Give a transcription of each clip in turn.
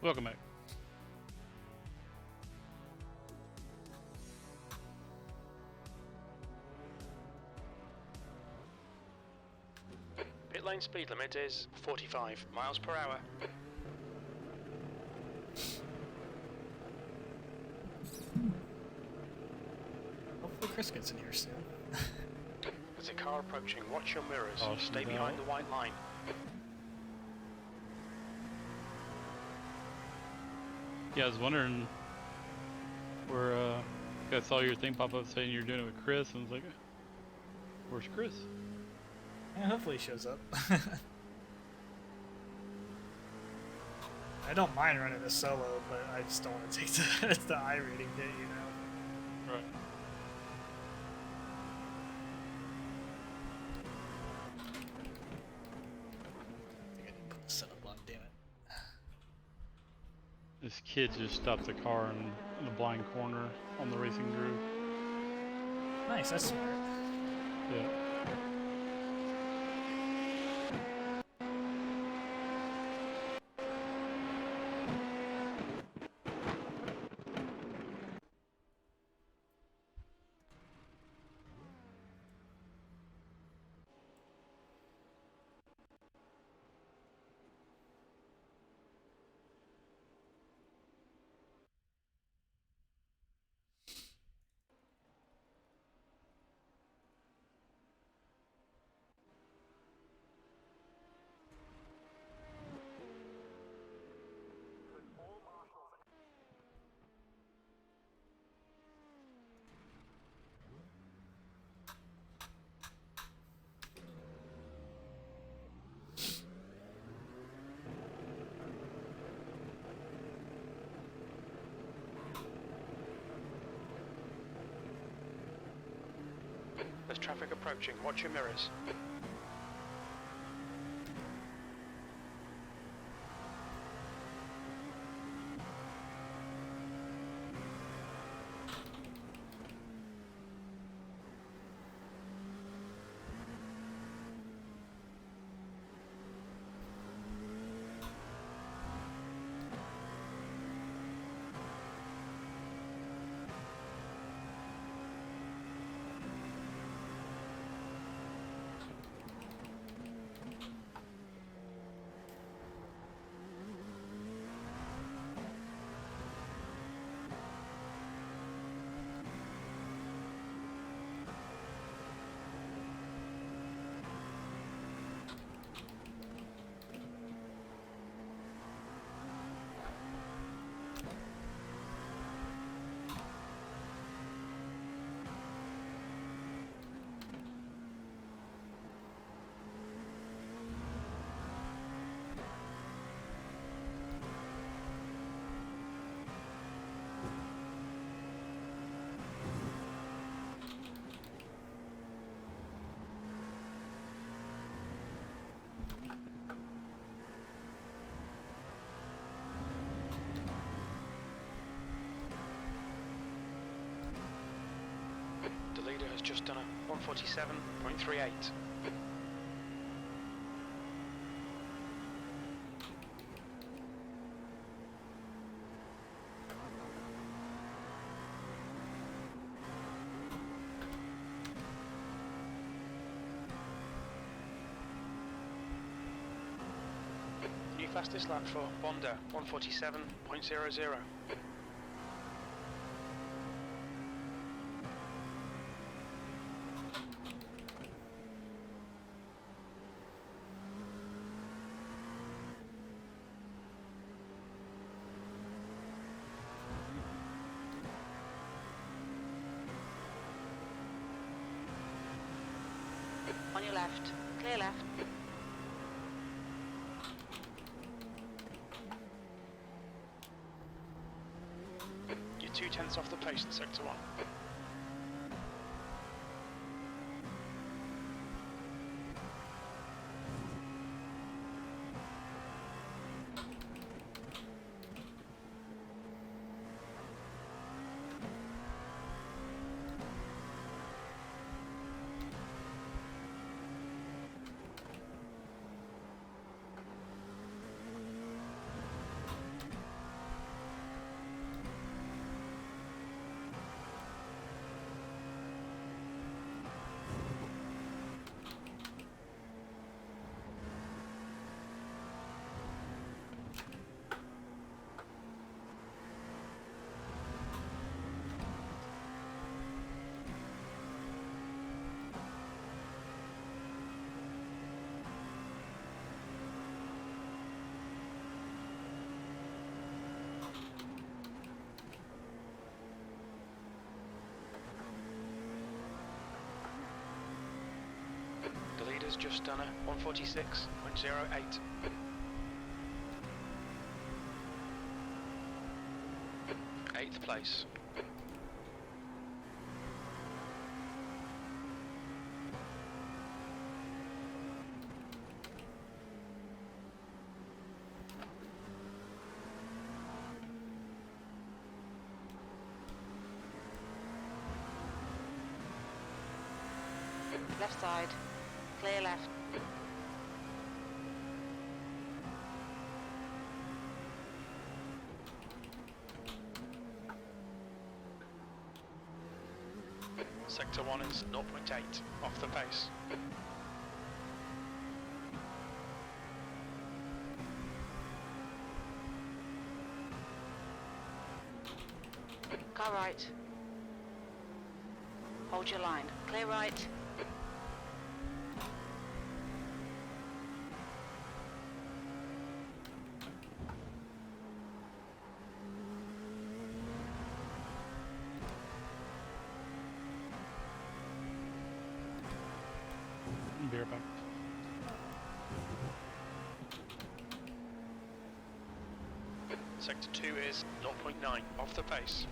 Welcome back. Pit lane speed limit is 45 miles per hour. Hopefully Chris gets in here soon. There's a car approaching. Watch your mirrors. Oh, Stay no. behind the white line. Yeah, I was wondering where, I saw your thing pop up saying you're doing it with Chris, and I was like, where's Chris? Yeah, hopefully he shows up. I don't mind running this solo, but I just don't want to take the I rating hit, you know. Right. I think I need to put the setup on, damn it. This kid just stopped the car in the blind corner on the racing groove. Nice, that's smart. Yeah. There's traffic approaching. Watch your mirrors. The leader has just done a 147.38. New fastest lap for Bonda, 147.00. On your left. Clear left. You're 2/10 off the pace in sector 1. leader's just done a 146.08. Eighth place. Left side. Clear left. Sector 1 is 0.8, off the pace. Car right. Hold your line. Clear right. Be right back. Sector 2 is 0.9, off the pace.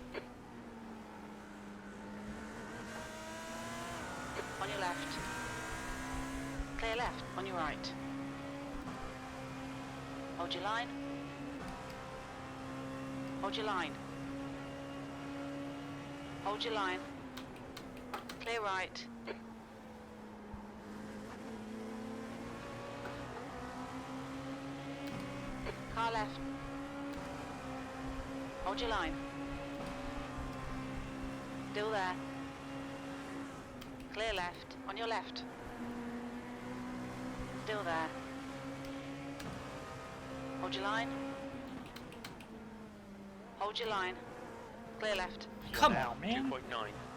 On your left. Clear left. On your right. Hold your line. Hold your line. Hold your line. Clear right. Car left. Hold your line. Still there. Clear left. On your left. Still there. Hold your line. Hold your line. Clear left. Come Now, on, man. 2.9,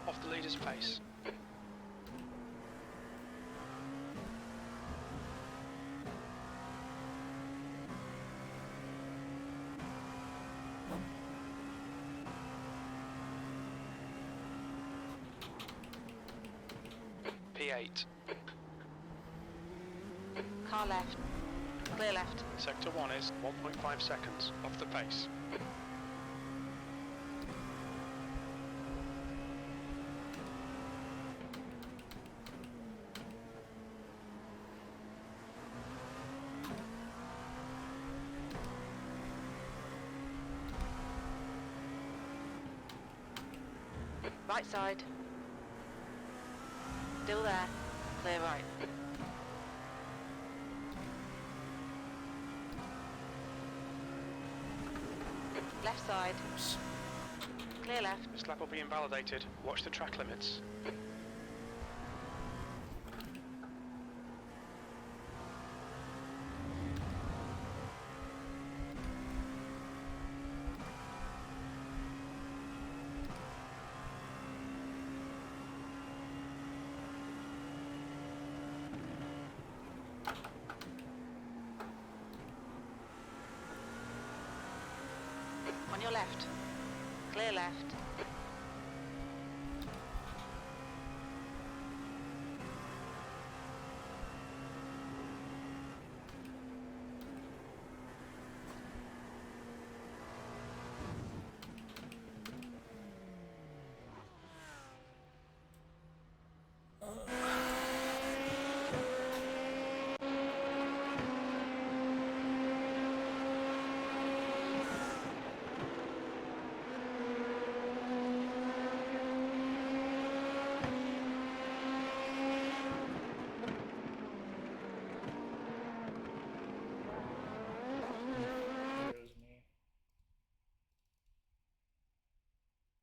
off the leader's pace. P8. Car left. Clear left. Sector 1 is 1.5 seconds, off the pace. Right side. Still there. Clear right. Left side. Clear left. This lap will be invalidated. Watch the track limits. On your left. Clear left. Goes me.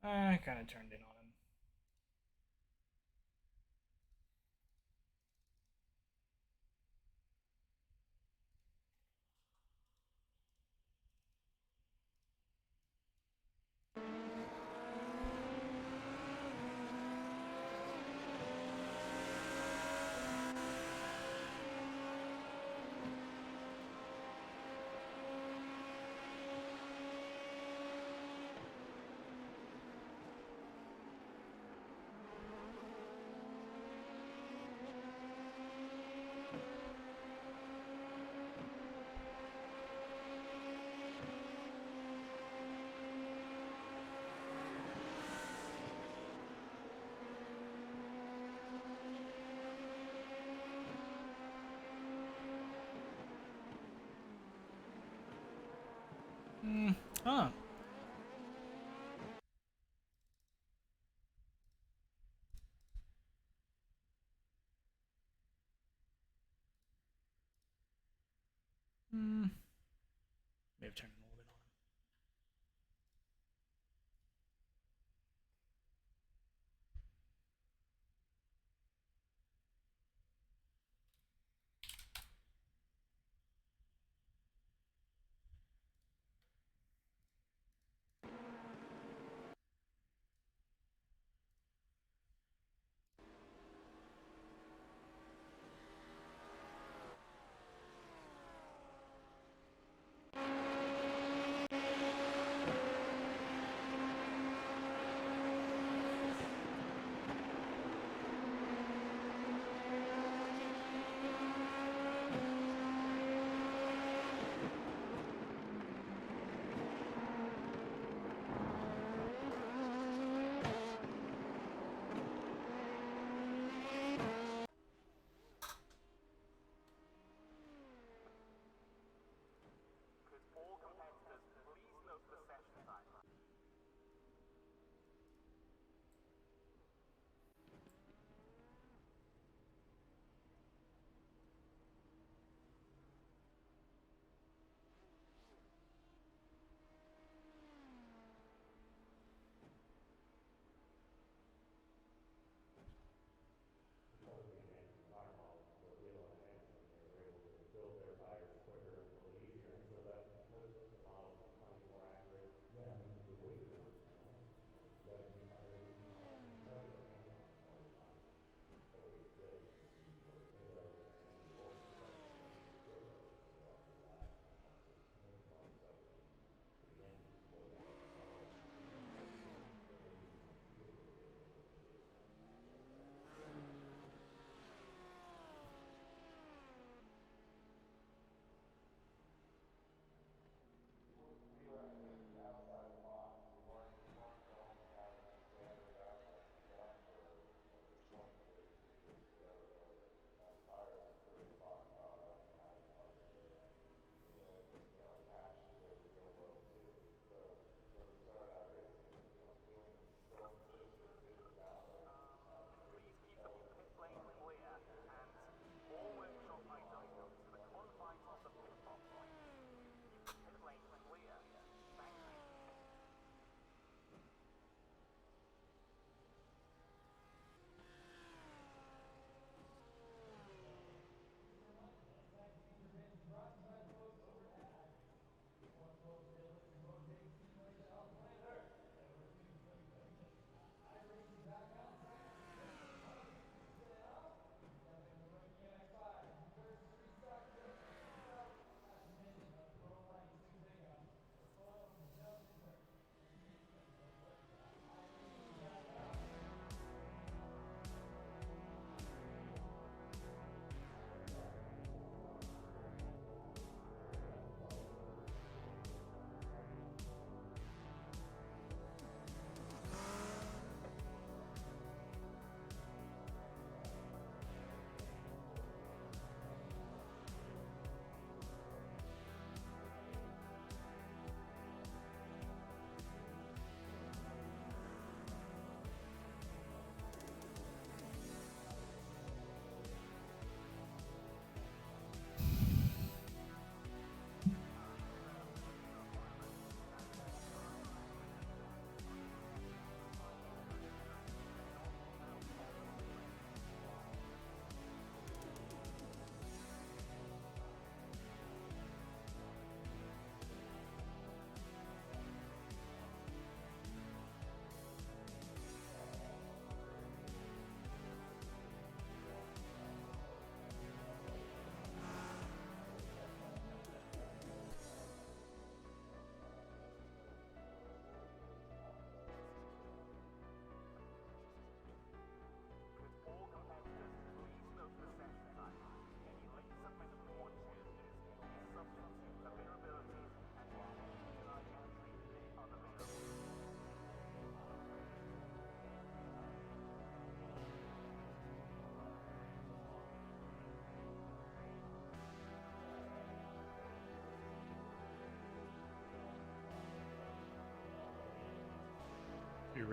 I kind of turned in on him. Huh. May have turned a little bit on him.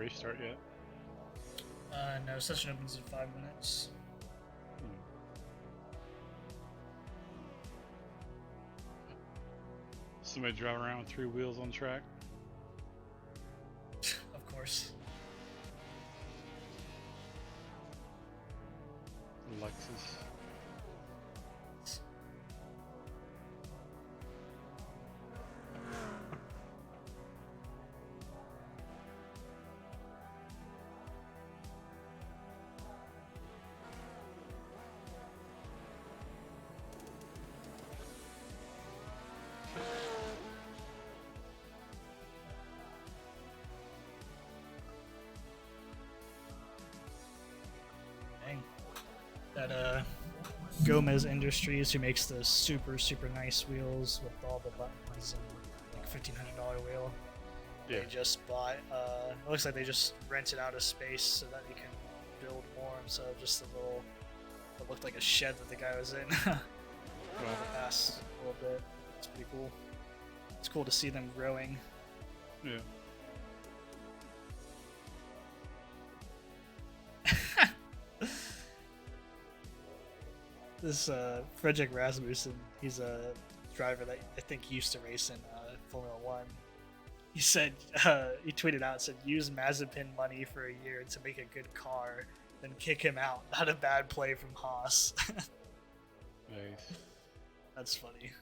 race start yet? No, session opens in 5 minutes. Somebody driving around with 3 wheels on track. Of course. Lexus. Dang. That Gomez Industries, who makes the super nice wheels with all the buttons and like $1,500 wheel. Yeah. They just bought. It looks like they just rented out a space so that they can build more instead of just a little. It looked like a shed that the guy was in. Wow. Past a little bit. It's pretty cool. It's cool to see them growing. Yeah. This Frederick Rasmussen, he's a driver that I think used to race in Formula One. He said, he tweeted out, said, use Mazepin money for a year to make a good car, then kick him out. Not a bad play from Haas. Nice. That's funny.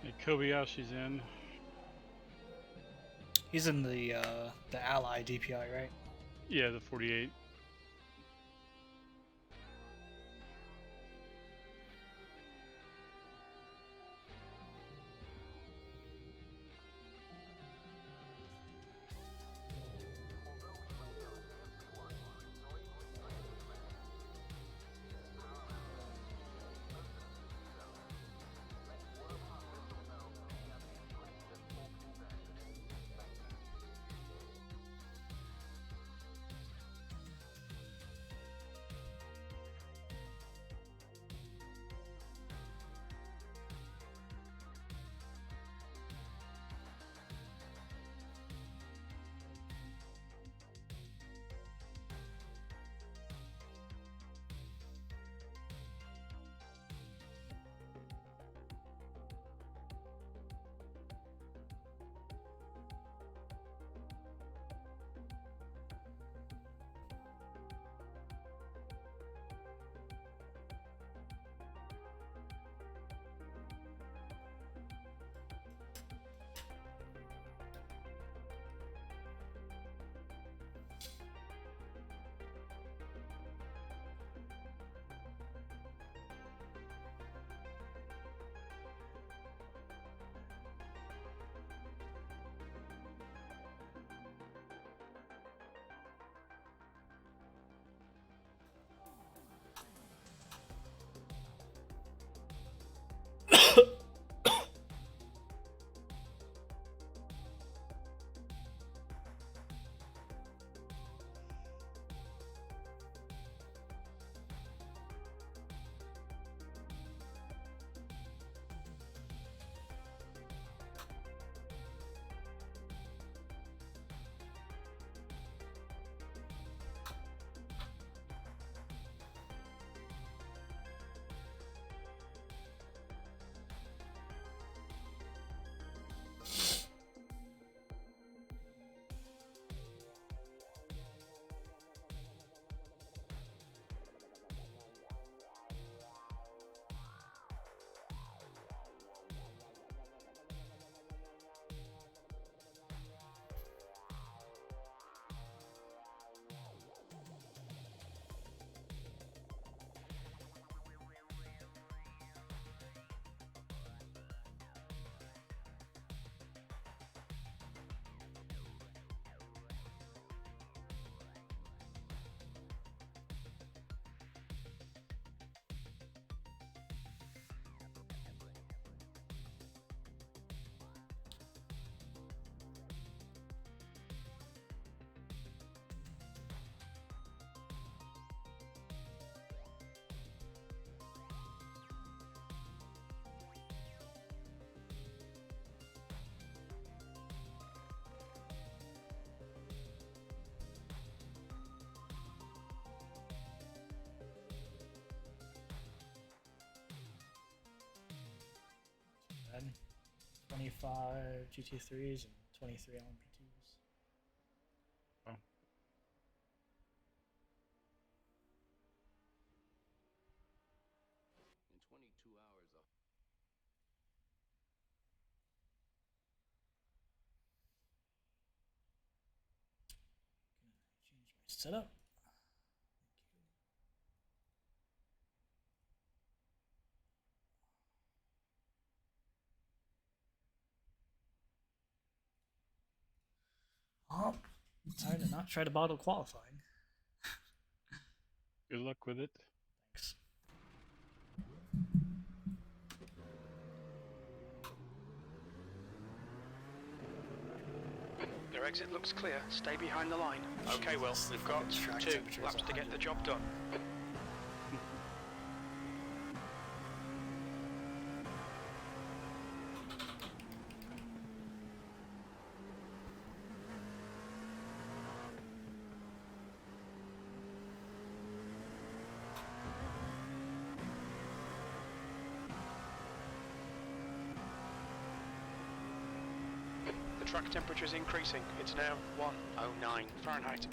Hey, Kobayashi's in. He's in the Ally DPI, right? Yeah, the 48. 25 GT3s and 23 LMP2s. Oh. In 22 hours, Change my setup. Thank you. Oh, sorry to not try to bottle qualifying. Good luck with it. Thanks. Their exit looks clear. Stay behind the line. Okay, Will, Jesus, the we've got fucking track 2 temperature is laps to get the 100 job now. done. The track temperature is increasing. It's now 109 Fahrenheit.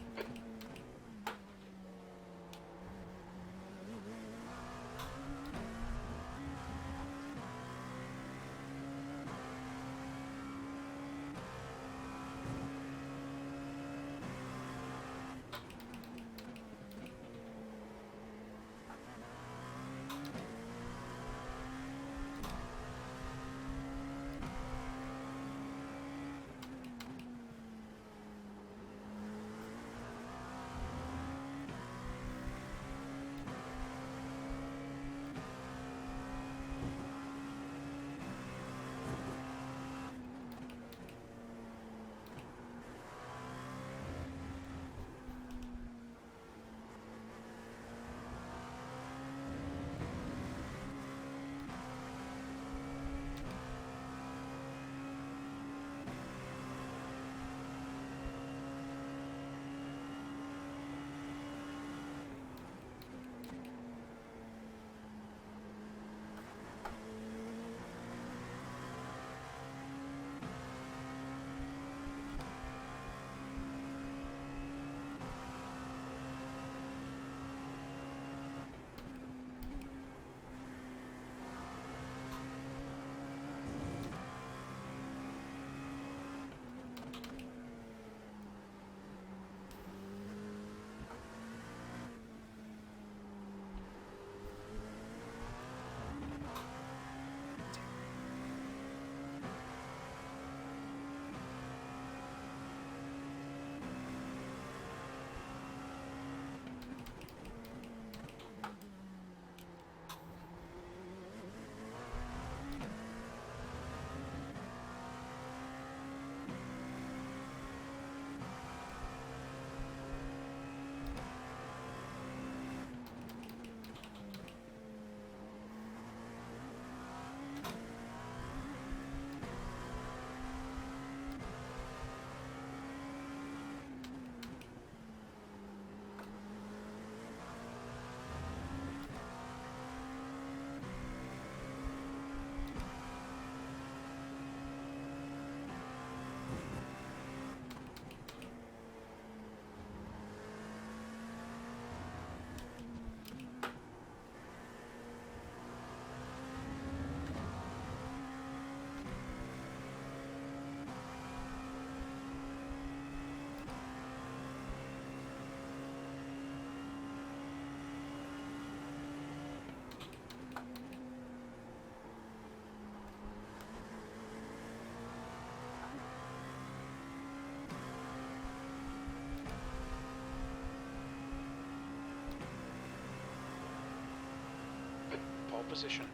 Pole position.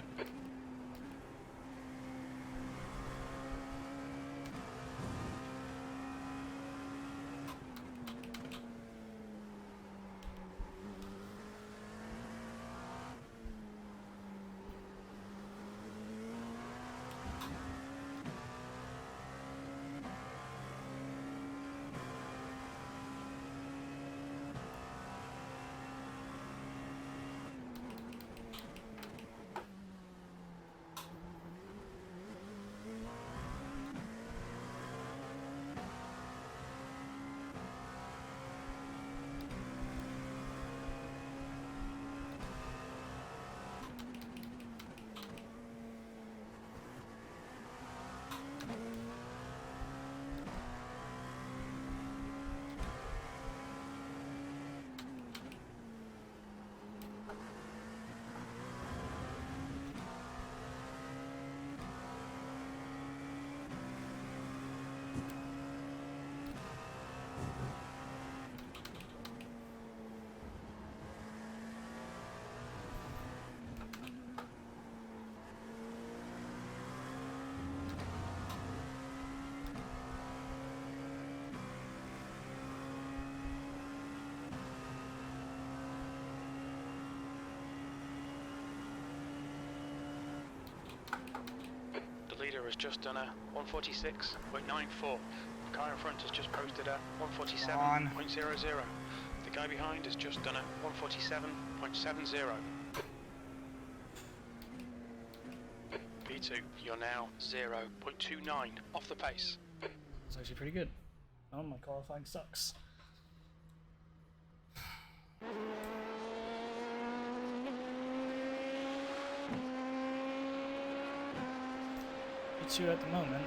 has just done a 146.94. The car in front has just posted a 147.00. The guy behind has just done a 147.70. P2, you're now 0.29 off the pace. It's actually pretty good. Oh, my qualifying sucks. P2 at the moment.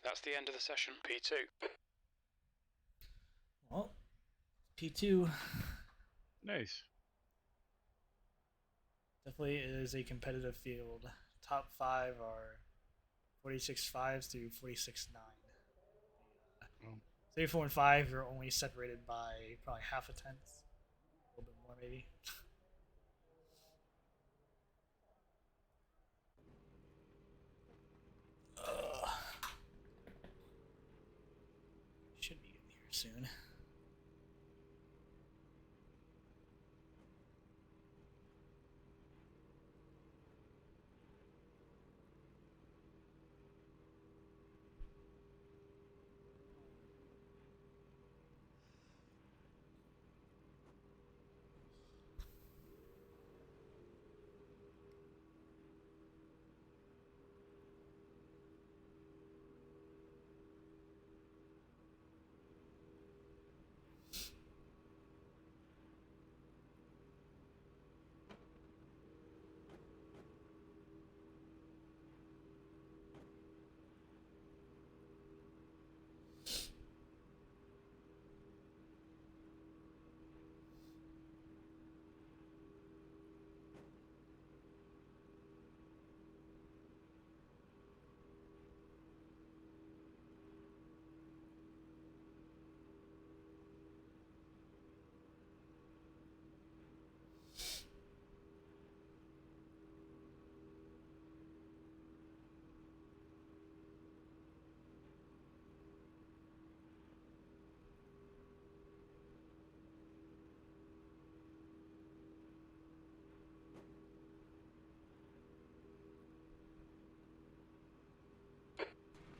That's the end of the session. P2. Well, P2 Nice. definitely is a competitive field. Top 5 are 46.5s through 46.9. 34 and 5 are only separated by probably half a tenth, a little bit more maybe. Should be in here soon.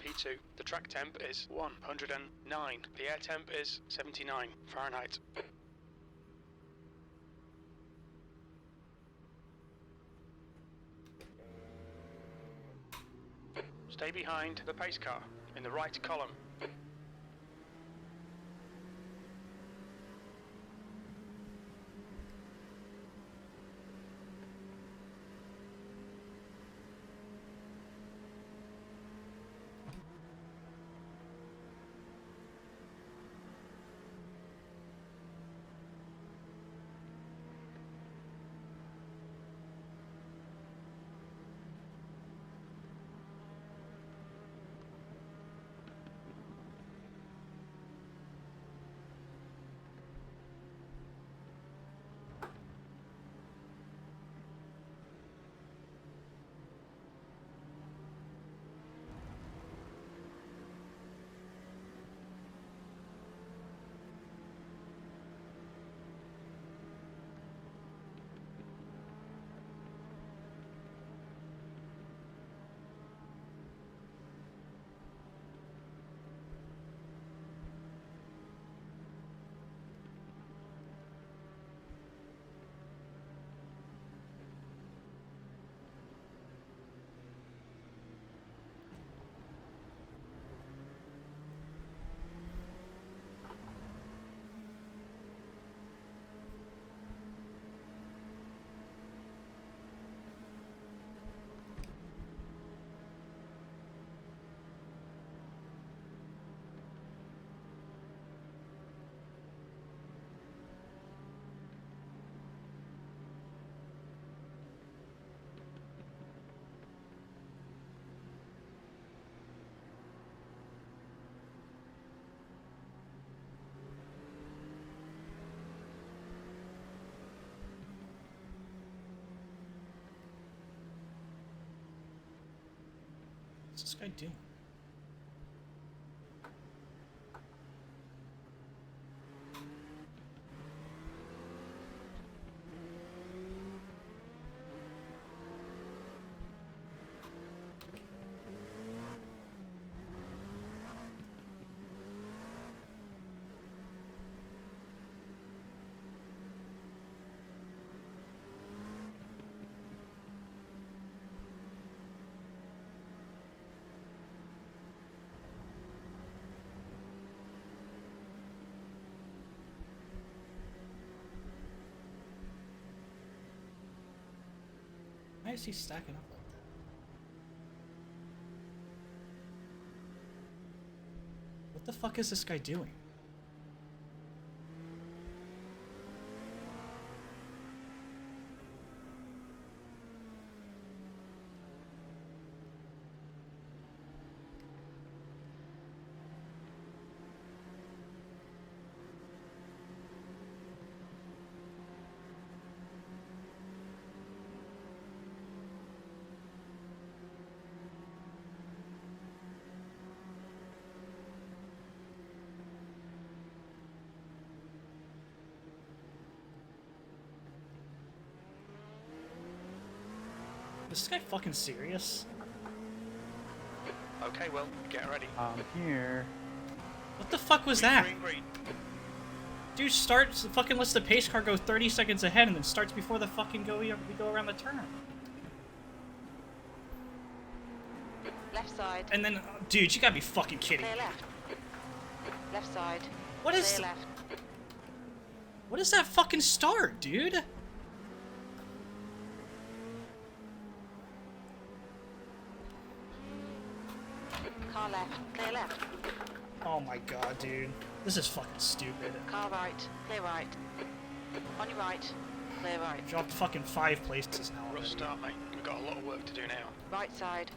P2, the track temp is 109. The air temp is 79 Fahrenheit. Stay behind the pace car in the right column. What's this guy doing? Why is he stacking up like that? What the fuck is this guy doing? Is this guy fucking serious? Okay, well, get ready. I'm here. What the fuck was that? Green, green. Dude starts fucking lets the pace car go 30 seconds ahead and then starts before the fucking we go around the turn. Left side. And then, dude, you gotta be fucking kidding Clear me. left. Left side. What is Clear left. what is that fucking start, dude? Car left. Clear left. Oh my god, dude. This is fucking stupid. Car right. Clear right. On your right. Clear right. Dropped fucking 5 places now Rough already. start, mate. We've got a lot of work to do now. Right side.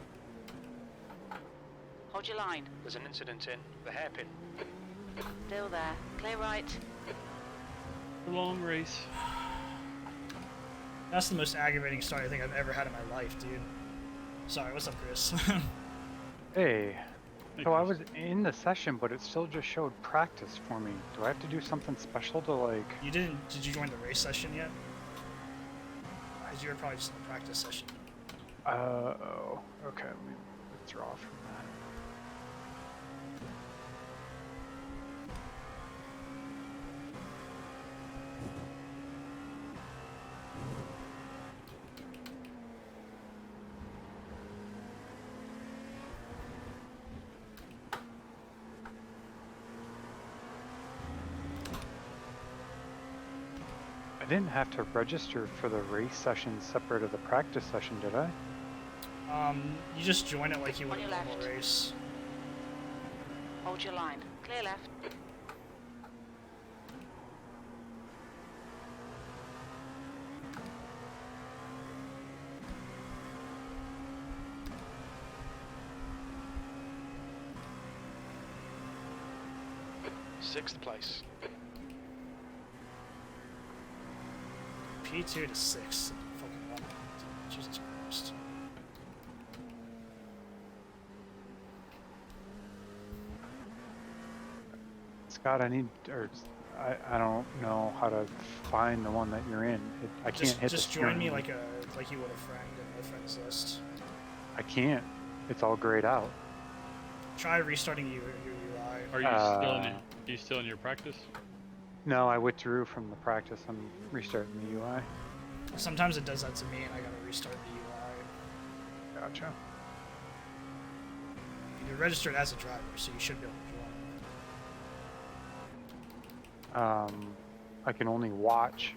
Hold your line. There's an incident in the hairpin. Still there. Clear right. A long race. That's the most aggravating start I think I've ever had in my life, dude. Sorry, what's up, Chris? Hey. Hey, So I Chris. was in the session, but it still just showed practice for me. Do I have to do something special to like? Did you join the race session yet? Because you were probably just in the practice session. Oh. Okay. Let me withdraw from that. I didn't have to register for the race session separate of the practice session, did I? You just join it like you would On a your normal left. race. Hold your line. Clear left. Sixth place. P2 to 6. Fucking one. Jesus Christ. Scott, I don't know how to find the one that you're in. I can't hit Just the join me steering wheel. like you would a friend in the friends list. I can't. It's all grayed out. Try restarting your UI. Are you still in your practice? No, I withdrew from the practice. I'm restarting the UI. Sometimes it does that to me and I gotta restart the UI. Gotcha. You're registered as a driver, so you should be able to join. I can only watch.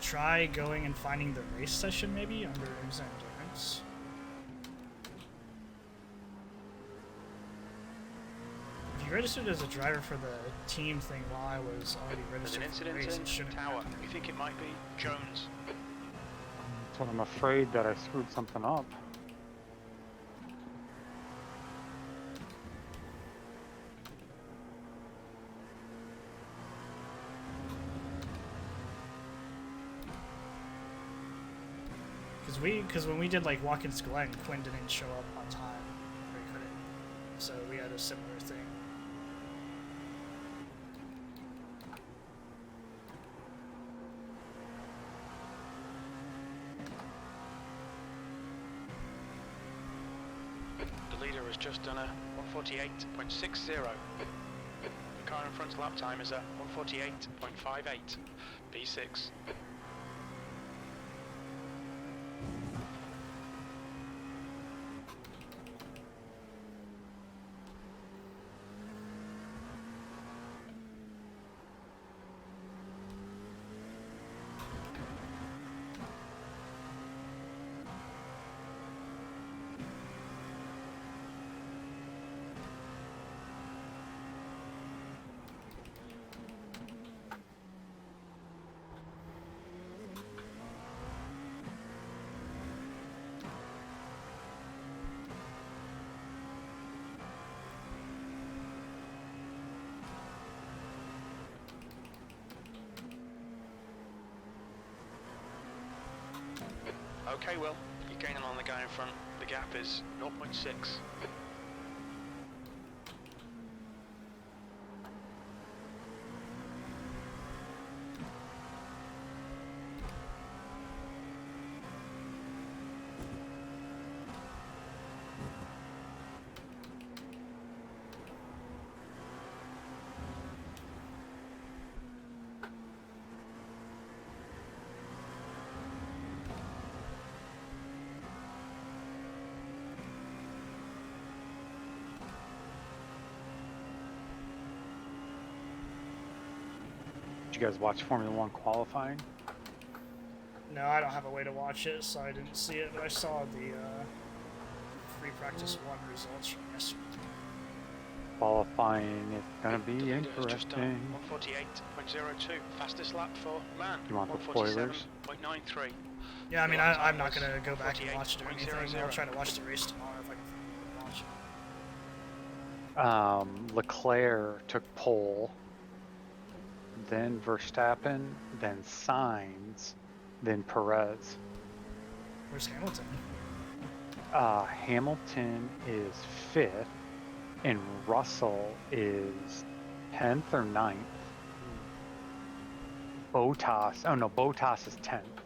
Try going and finding the race session maybe under IMSA Endurance. If you registered as a driver for the team thing while I was already There's an registered for the incident race, in it shouldn't tower. happen. We think it might be Jones. So I'm afraid that I screwed something up. Because because when we did like Watkins Glen, Quinn didn't show up on time, or he couldn't. So we had a similar thing. The leader has just done a 148.60. The car in front's lap time is at 148.58. B6. Okay, Will, you're gaining on the guy in front. The gap is 0.6. Did you guys watch Formula One qualifying? No, I don't have a way to watch it, so I didn't see it. But I saw the free practice 1 results from yesterday. Qualifying is gonna be The leader has just done interesting. 148.02. Fastest lap for man. You want the spoilers? 147.93. Yeah, I mean, Lap I'm time not was gonna go back and watch it or anything. 48.00. I'll try to watch the race tomorrow if I can watch it. Leclerc took pole, then Verstappen, then Sainz, then Perez. Where's Hamilton? Hamilton is 5th, and Russell is 10th or 9th. Bottas is 10th.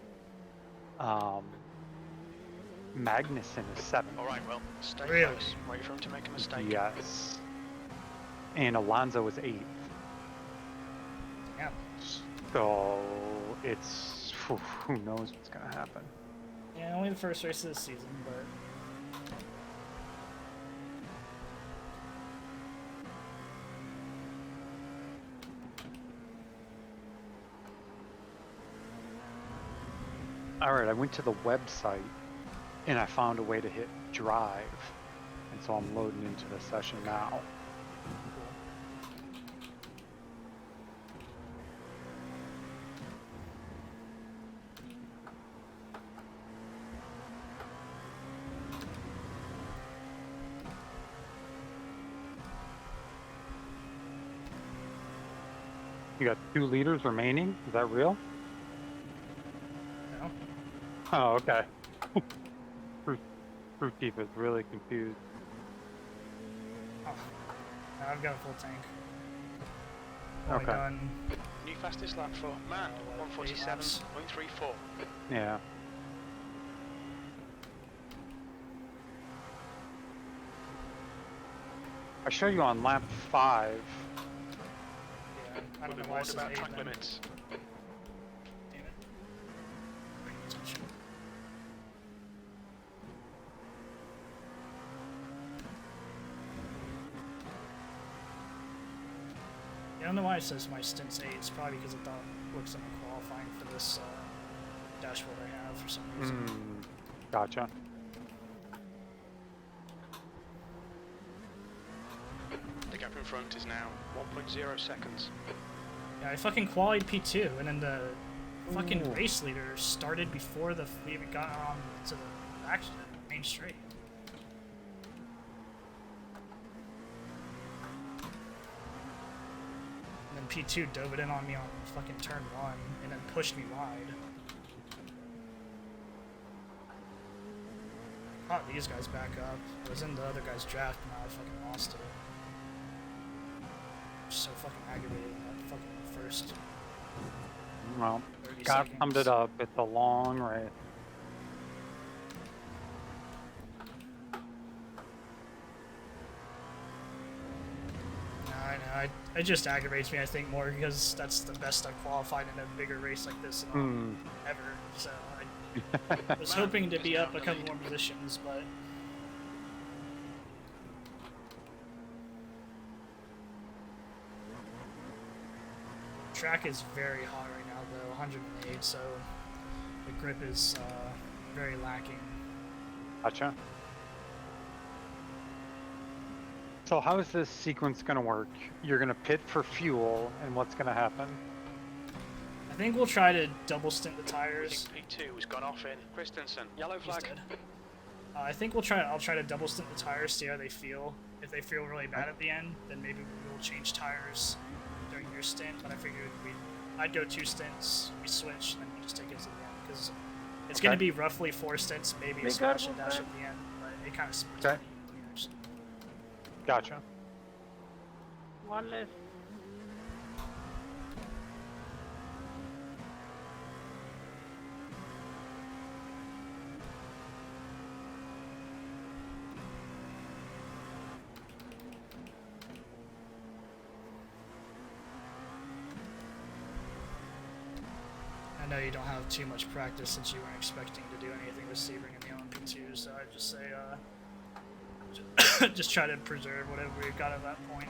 Magnussen is 7th. Alright, well, stay Really? close. Wait for him to make a mistake. Yes. And Alonso is 8th. Yeah. So it's who knows what's gonna happen. Yeah, only the first race of the season, but Alright, I went to the website and I found a way to hit drive. And so I'm loading into the session now. You got 2 liters remaining? Is that real? no. Oh, okay. Fruit Thief is really confused. Oh. No, I've got a full tank. Only Okay. done. New fastest lap for man. 147.34. Yeah. I show you on lap 5. Yeah, I don't We'll know be why it warned says about 8 track then. limits. Damn it. Paying attention. Yeah, I don't know why it says my stint's 8. It's probably because I thought it looks like I'm qualifying for this dashboard I have for some reason. Gotcha. The gap in front is now 1.0 seconds. Yeah, I fucking qualified P2, and then the fucking race leader started before we even got on to the main straight. And then P2 dove it in on me on fucking turn 1, and then pushed me wide. Oh, these guys back up. I was in the other guy's draft, and now I fucking lost it. So fucking aggravated in that fucking first Well, 30 got seconds. summed it up. It's a long race. No, I know. It just aggravates me, I think, more because that's the best I've qualified in a bigger race like this ever. So I was hoping to be up a couple more positions, but track is very hot right now, though, 108. So the grip is very lacking. Gotcha. So how is this sequence going to work? You're going to pit for fuel, and what's going to happen? I think we'll try to double stint the I tires. think P2 has gone off in. Christensen, yellow He's flag. dead. I think I'll try to double stint the tires, see how they feel. If they feel really bad at the end, then maybe we'll change tires during your stint. But I figured I'd go 2 stints, we switch, and then we just take it to the end because it's going to be roughly 4 stints, maybe a splash and dash at the end, but it kind of splits Okay. pretty evenly, actually. Gotcha. One left. I know you don't have too much practice since you weren't expecting to do anything with Sebring in the LMP2, so I'd just say just try to preserve whatever we've got at that point.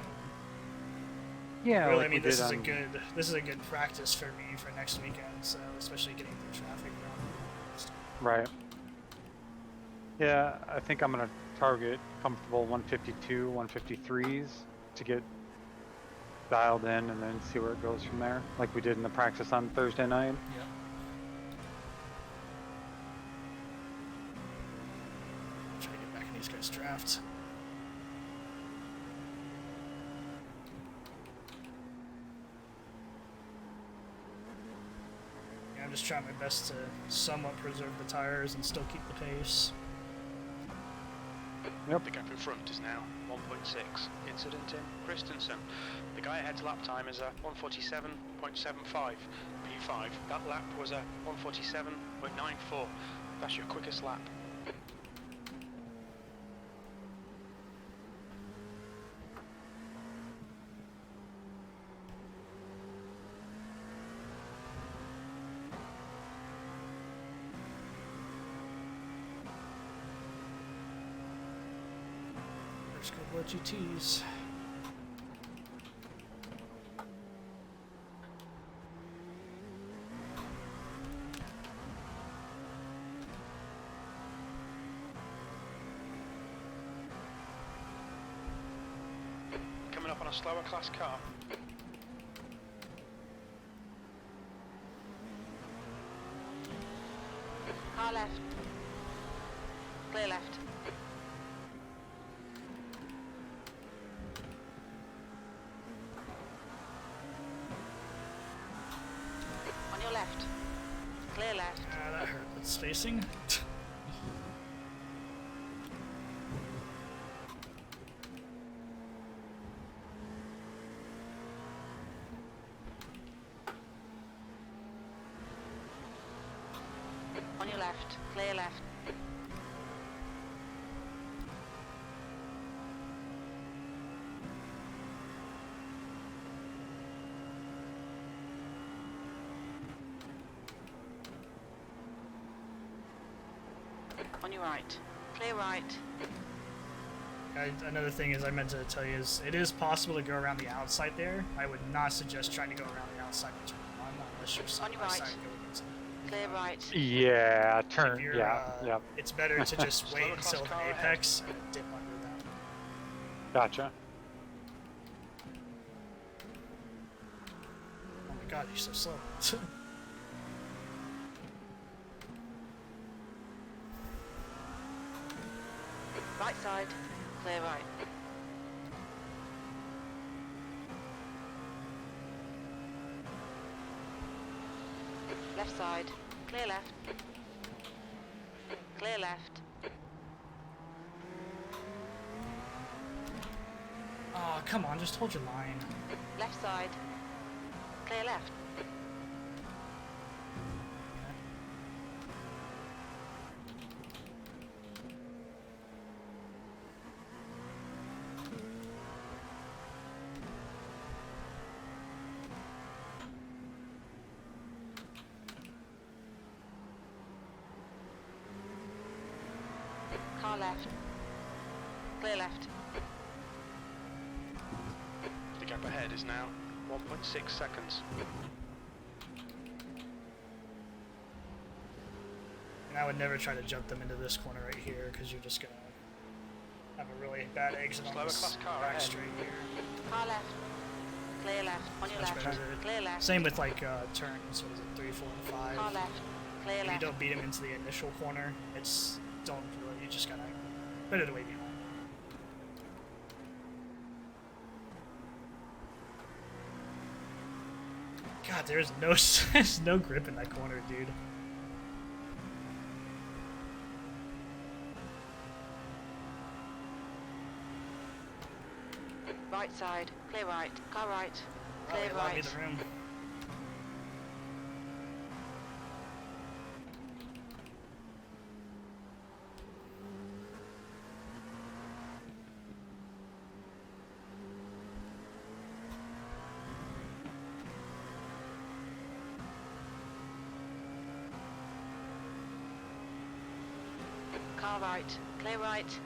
Yeah, Really, like I mean, we this did is on- a good practice for me for next weekend. So especially getting through traffic around. Right. Yeah, I think I'm going to target comfortable 152, 153s to get dialed in and then see where it goes from there, like we did in the practice on Thursday night. Yeah. Try to get back in these guys' draft. Yeah, I'm just trying my best to somewhat preserve the tires and still keep the pace. Yep. The gap in front is now 1.6. Incident in Christensen. The guy ahead's lap time is a 147.75. P5. That lap was a 147.94. That's your quickest lap. First couple of GTs. Coming up on a slower class car. Car left. Clear left. On your left. Clear left. Ah, that hurt with spacing. On your left. Clear left. On your right. Clear right. Another thing is I meant to tell you is it is possible to go around the outside there. I would not suggest trying to go around the outside in turn 1 unless you're side On your by right. side going into Clear right. Yeah, If turn. you're, Yeah, yeah. It's better to just wait Slower until class the car ahead. apex and then dip under them. Gotcha. Oh my god, you're so slow. Right side. Clear right. Left side. Clear left. Clear left. come on, just hold your line. Left side. Clear left. Car left. Clear left. The gap ahead is now 1.6 seconds. And I would never try to jump them into this corner right here because you're just gonna have a really bad exit on Slower this class car back ahead. straight here. Car left. Clear left. On your Much left. better. Clear left. Same with like turns. What is it? 3, 4, and 5. Car left. Clear If you left. don't beat him into the initial corner, it's don't really. You just gotta better to wait behind. God, there's no there's no grip in that corner, dude. Right side. Clear right. Car right. Oh, Clear they allowed me right. the room. Car right. Clear right.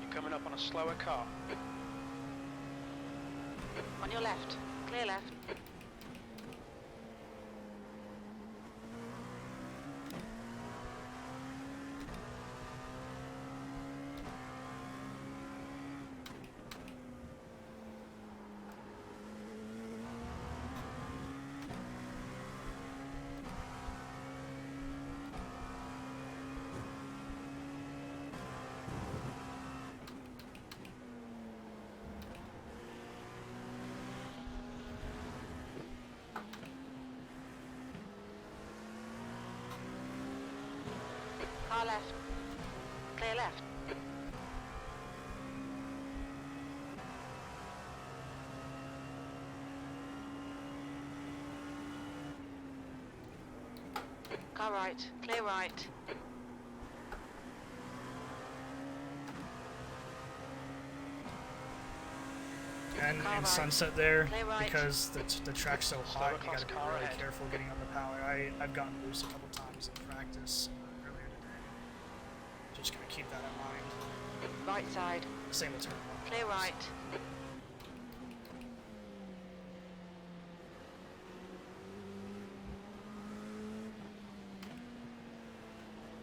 You're coming up on a slower car. On your left. Clear left. Car left. Clear left. Car right. Clear right. And Car in right. Sunset there, Clear right. because the track's so hot, you class gotta be car really ahead. careful getting on the power. I've gotten loose a couple times in practice earlier today. Just gonna keep that in mind. Right side. Same with turn 1. Clear right.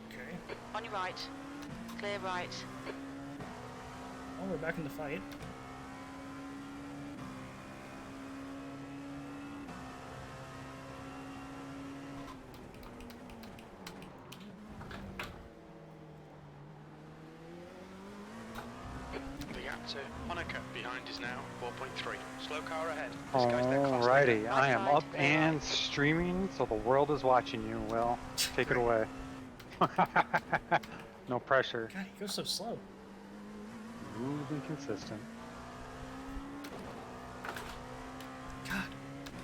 Okay. On your right. Clear right. Oh, we're back in the fight. The gap to Monaco behind is now 4.3. Slow car ahead. This guy's their class Alrighty, leader. I am Right up side, and right. streaming, so the world is watching you. Will, take it Great. away. No pressure. God, he goes so slow. Smooth and consistent. God.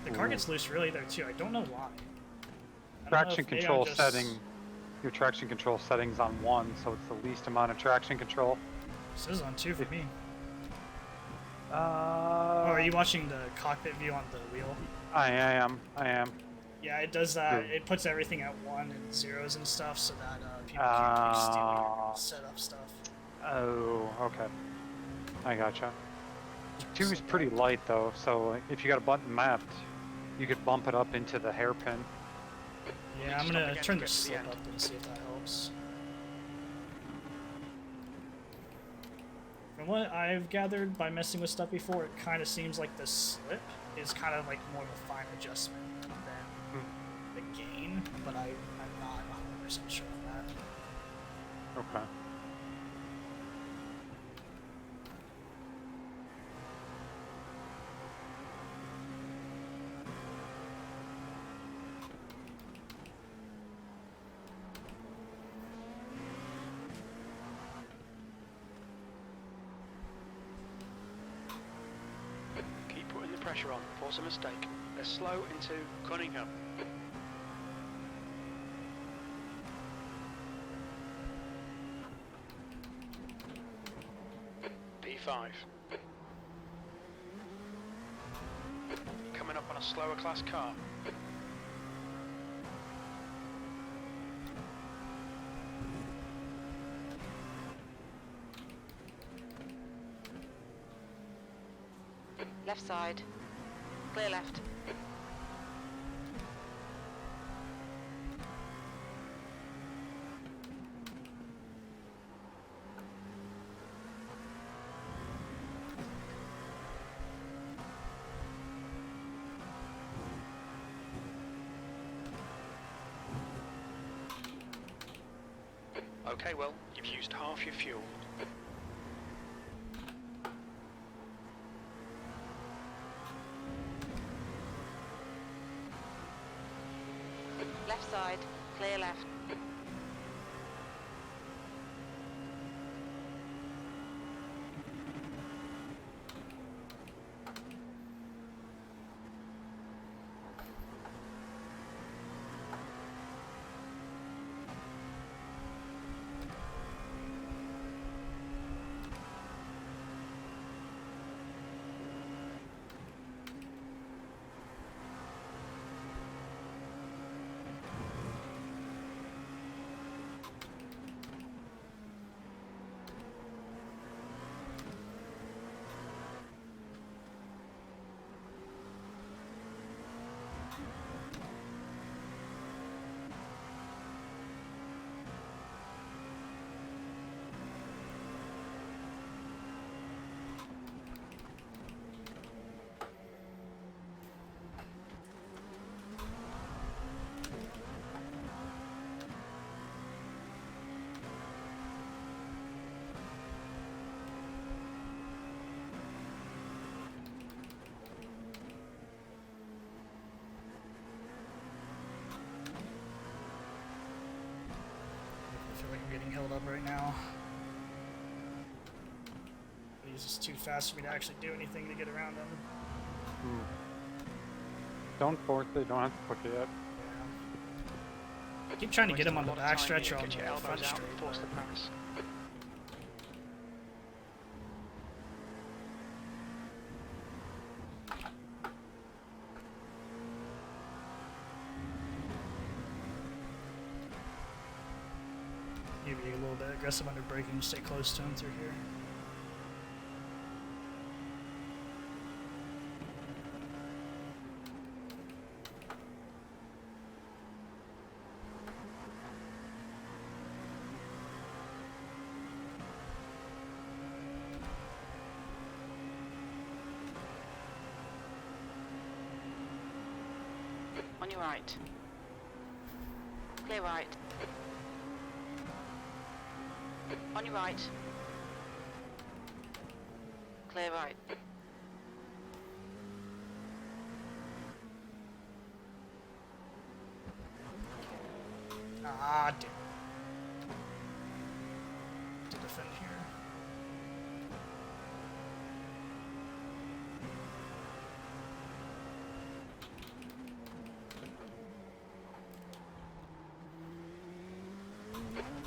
The car gets loose really there too. I don't know why. I don't know Traction if maybe I'm control just- setting. Your traction control settings on 1, so it's the least amount of traction control. This is on 2 for me. Oh, Oh, are you watching the cockpit view on the wheel? I am. Yeah, it does that. Yeah. It puts everything at 1 and 0s and stuff so that people can't keep stealing your setup stuff. Oh, okay. I gotcha. 2 is pretty light though, so if you got a button mapped, you could bump it up into the hairpin. Yeah, I'm Stop gonna again turn to the get to the slip end. up and see if that helps. From what I've gathered by messing with stuff before, it kind of seems like the slip is kind of like more of a fine adjustment than the gain, but I'm not 100% sure on that. Okay. the pressure on. Force a mistake. They're slow into Cunningham. P5. Coming up on a slower class car. Left side. Clear left. Okay, well, you've used half your fuel. Left side. Clear left. I feel like I'm getting held up right now. He's just too fast for me to actually do anything to get around him. Don't force it. Don't have to push it yet. I keep trying to get him on the Wasting a lot of time backstretch here. or on Get your the elbows front out straight. and force the but- pass. Maybe a little bit aggressive under braking, stay close to him through here. On your right. Clear right. On your right. Clear right. Ah, damn. To defend here.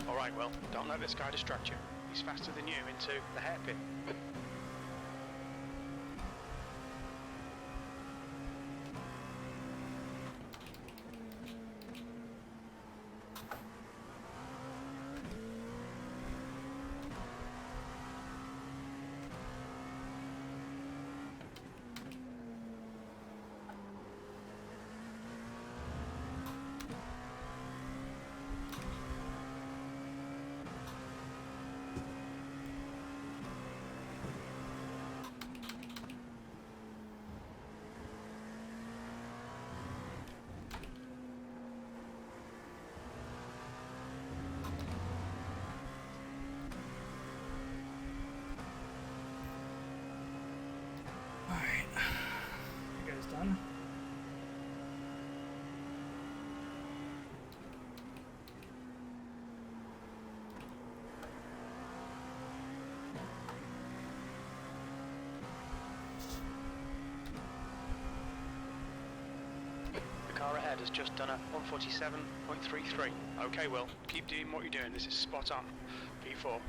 Alright, well, don't let this guy distract you. He's faster than you into the hairpin. has just done a 147.33. Okay, Will, keep doing what you're doing. This is spot on. P4.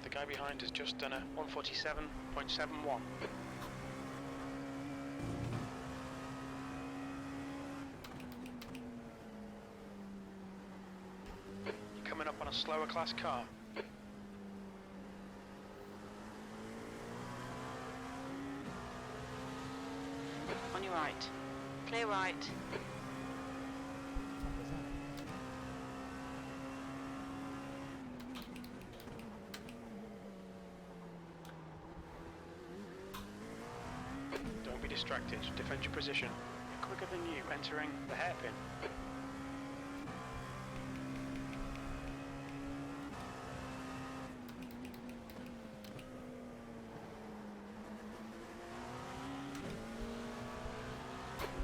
The guy behind has just done a 147.71. You're coming up on a slower class car. On your right. Clear right. Don't be distracted. Defend your position. You're quicker than you entering the hairpin.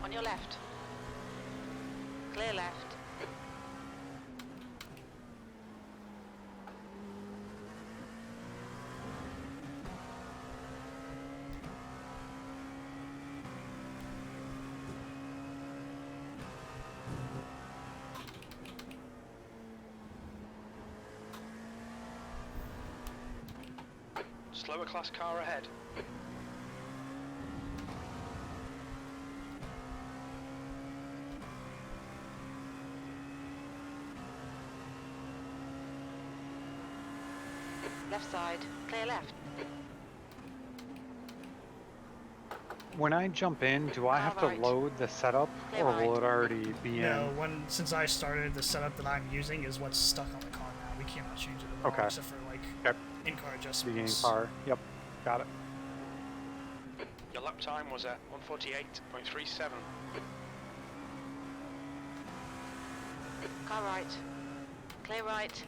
On your left. Clear left. Slower class car ahead. Left side. Clear left. When I jump in, do I have to Alright. load the setup, Clear or will right. it already be No, in? since I started, the setup that I'm using is what's stuck on the car now. We cannot change it at all, Okay. except for like Yep. in-car Beginning adjustments. car. Yep. Got it. Your lap time was at 148.37. Car right. Clear right.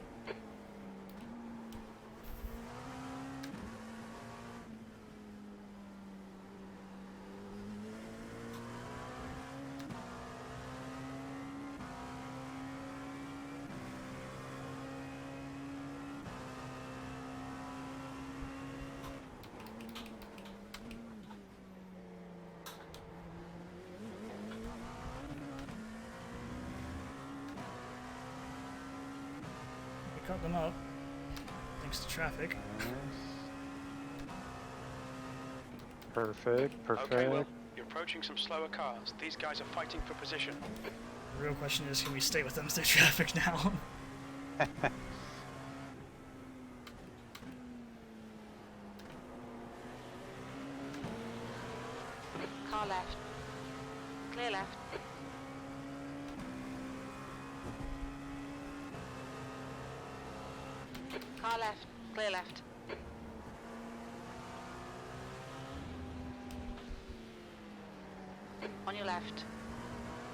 We cut them up, thanks to traffic. Nice. Perfect. Perfect. Okay, Will, you're approaching some slower cars. These guys are fighting for position. The real question is, can we stay with them through traffic now? Car left. Clear left. Car left. Clear left. On your left.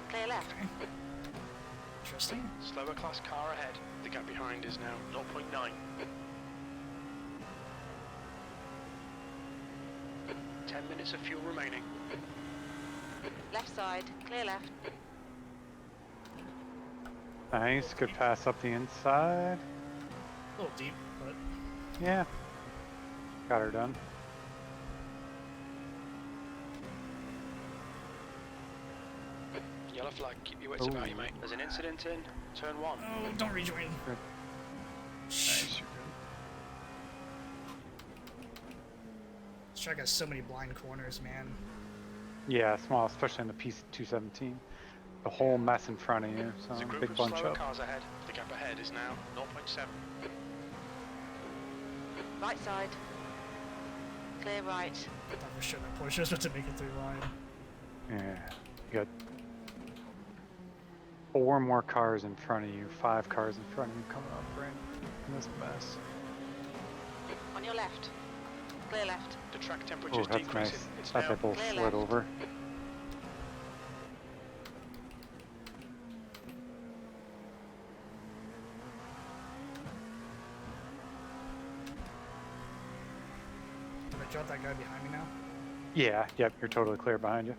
Clear left. Interesting. Slower class car ahead. The gap behind is now 0.9. 10 minutes of fuel remaining. Left side, clear left. Nice, good pass up the inside. A little deep, but Yeah. Got her done. Yellow flag, keep your wits about you, mate. There's an incident in turn 1. oh, don't rejoin. Good. Nice, you're good. This track has so many blind corners, man. Yeah, small, especially in the P217. The whole mess in front of you, so There's a group big of bunch slower up. cars ahead. The gap ahead is now 0.7. Right side. Clear right. I thought for sure that Porsche was about to make it through line. Yeah, you got 4 more cars in front of you, 5 cars in front of you coming up right in this mess. On your left. Clear left. The track Oh, temperature's that's decreasing. nice. It's Thought now they both clear slid left. over. Did I drop that guy behind me now? Yeah, yep, you're totally clear behind you.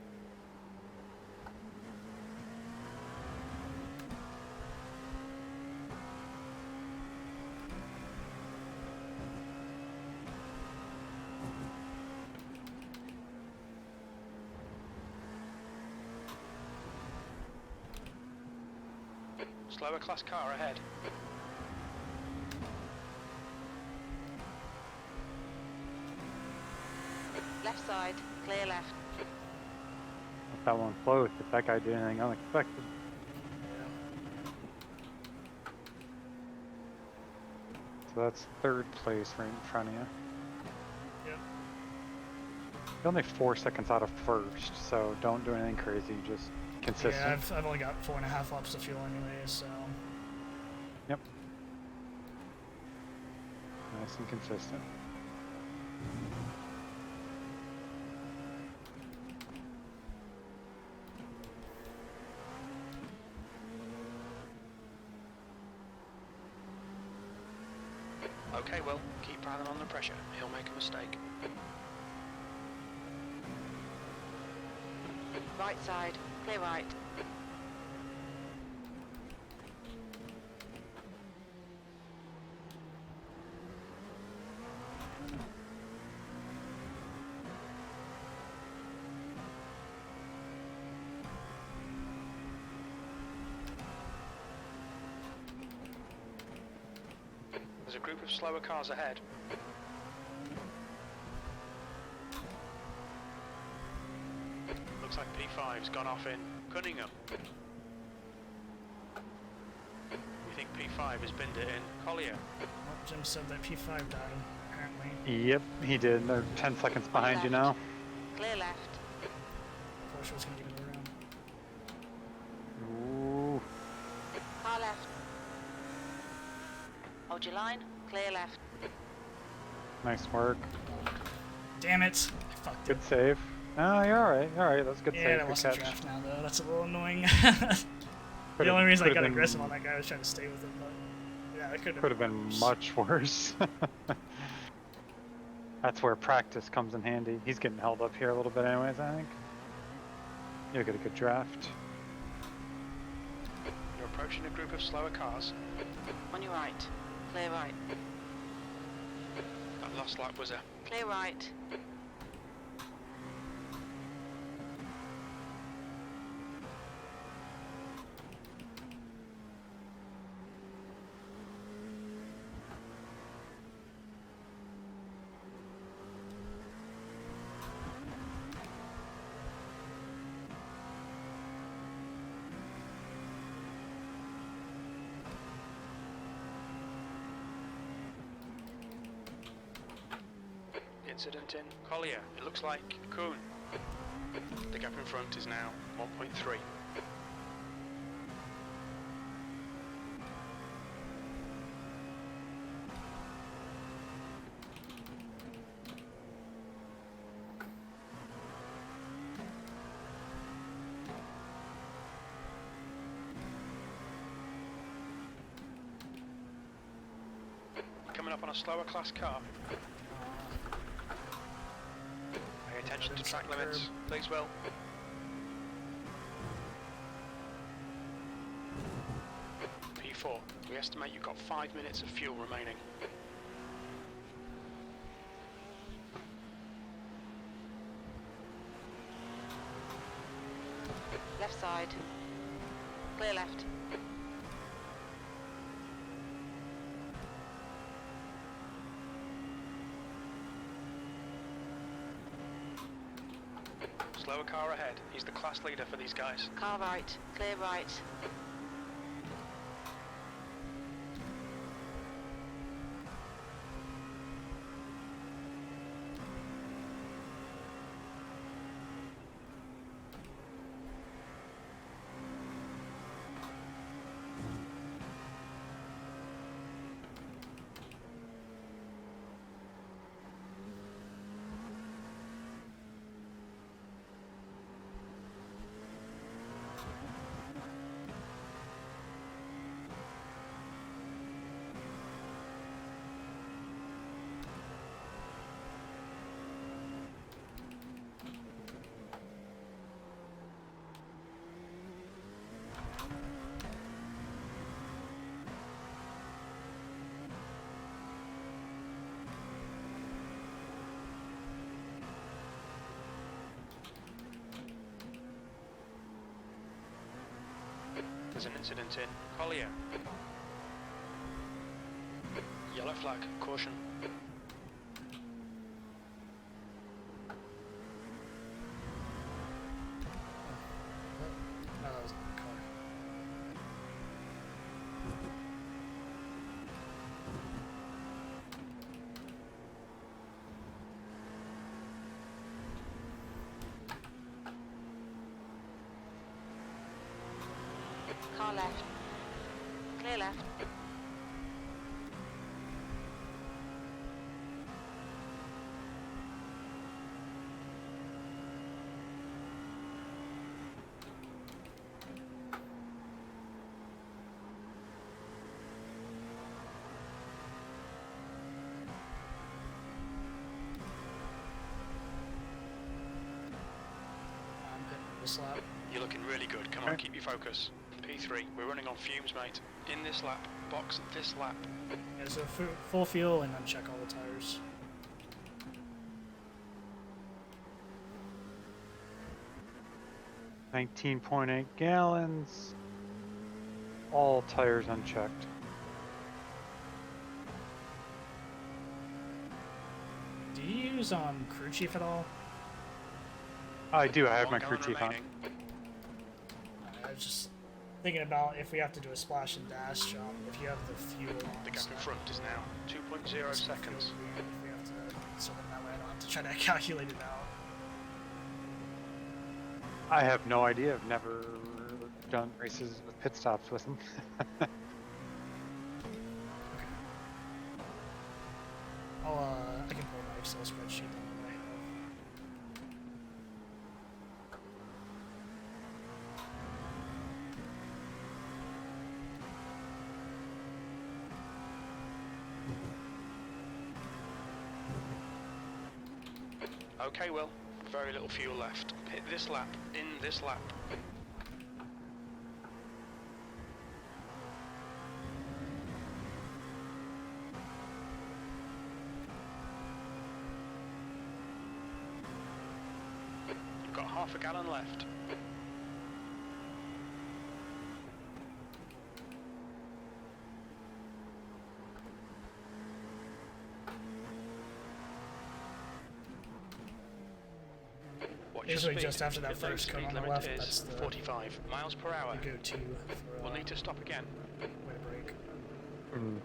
slower class car ahead. Left side, clear left. Let that one float if that guy did anything unexpected. So that's 3rd place right in front of you. Yep. You're only 4 seconds out of 1st, so don't do anything crazy, just consistent. Yeah, I've only got 4.5 laps of fuel anyway, so. Yep. Nice and consistent. Okay, well, keep piling on the pressure. He'll make a mistake. Right side, clear right. There's a group of slower cars ahead. Looks like P5's gone off in Cunningham. We think P5 has binned it in Collier. Well, Jim said that P5 died, apparently. Yep, he did. They're 10 seconds behind you now. Clear left. Porsche was going to give it around. Ooh. Car left. Hold your line, clear left. Nice work. Damn it! I fucked it. Good save. Oh, you're alright. Alright, that's a good Yeah, save. that Good wasn't catch. draft now, though. That's a little annoying. The Could've- only reason I could've got been- aggressive on that guy was trying to stay with him, but yeah, it Could have been much worse. That's where practice comes in handy. He's getting held up here a little bit anyways, I think. You'll get a good draft. You're approaching a group of slower cars. On your right, clear right. That last lap was a Clear right. incident in Collier. It looks like Kuhn. The gap in front is now 1.3. up on a slower class car. Pay attention to track limits, please, Will. P4, we estimate you've got 5 minutes of fuel remaining. Left side. Clear left. Slower car ahead. He's the class leader for these guys. Car right. Clear right. There's an incident in Collier. Yellow flag, caution. No, that was not the car. Car left. Clear left. I'm hitting this lap. You're looking really good. Come on, keep your focus. P3, we're running on fumes, mate. In this lap, box this lap. Yeah, so full fuel and uncheck all the tires. $19.8 gallons. All tires unchecked. Do you use crew chief at all? I do. I have my 1 crew gallon chief on. remaining. I was just thinking about if we have to do a splash and dash job, if you have the fuel on. The gap in front is now 2.0 seconds. If we have to, so then that way I don't have to try to calculate it out. I have no idea. I've never done races with pit stops with them. I can pull my Excel spreadsheet on the way home. Okay, Will. Very little fuel left. Hit this lap. In this lap. You've got half a gallon left. Watch your Usually speed. just after that The first speed cut on the limit left, is that's the 45 miles per hour. go-to for We'll need to stop again. way to brake. Mm.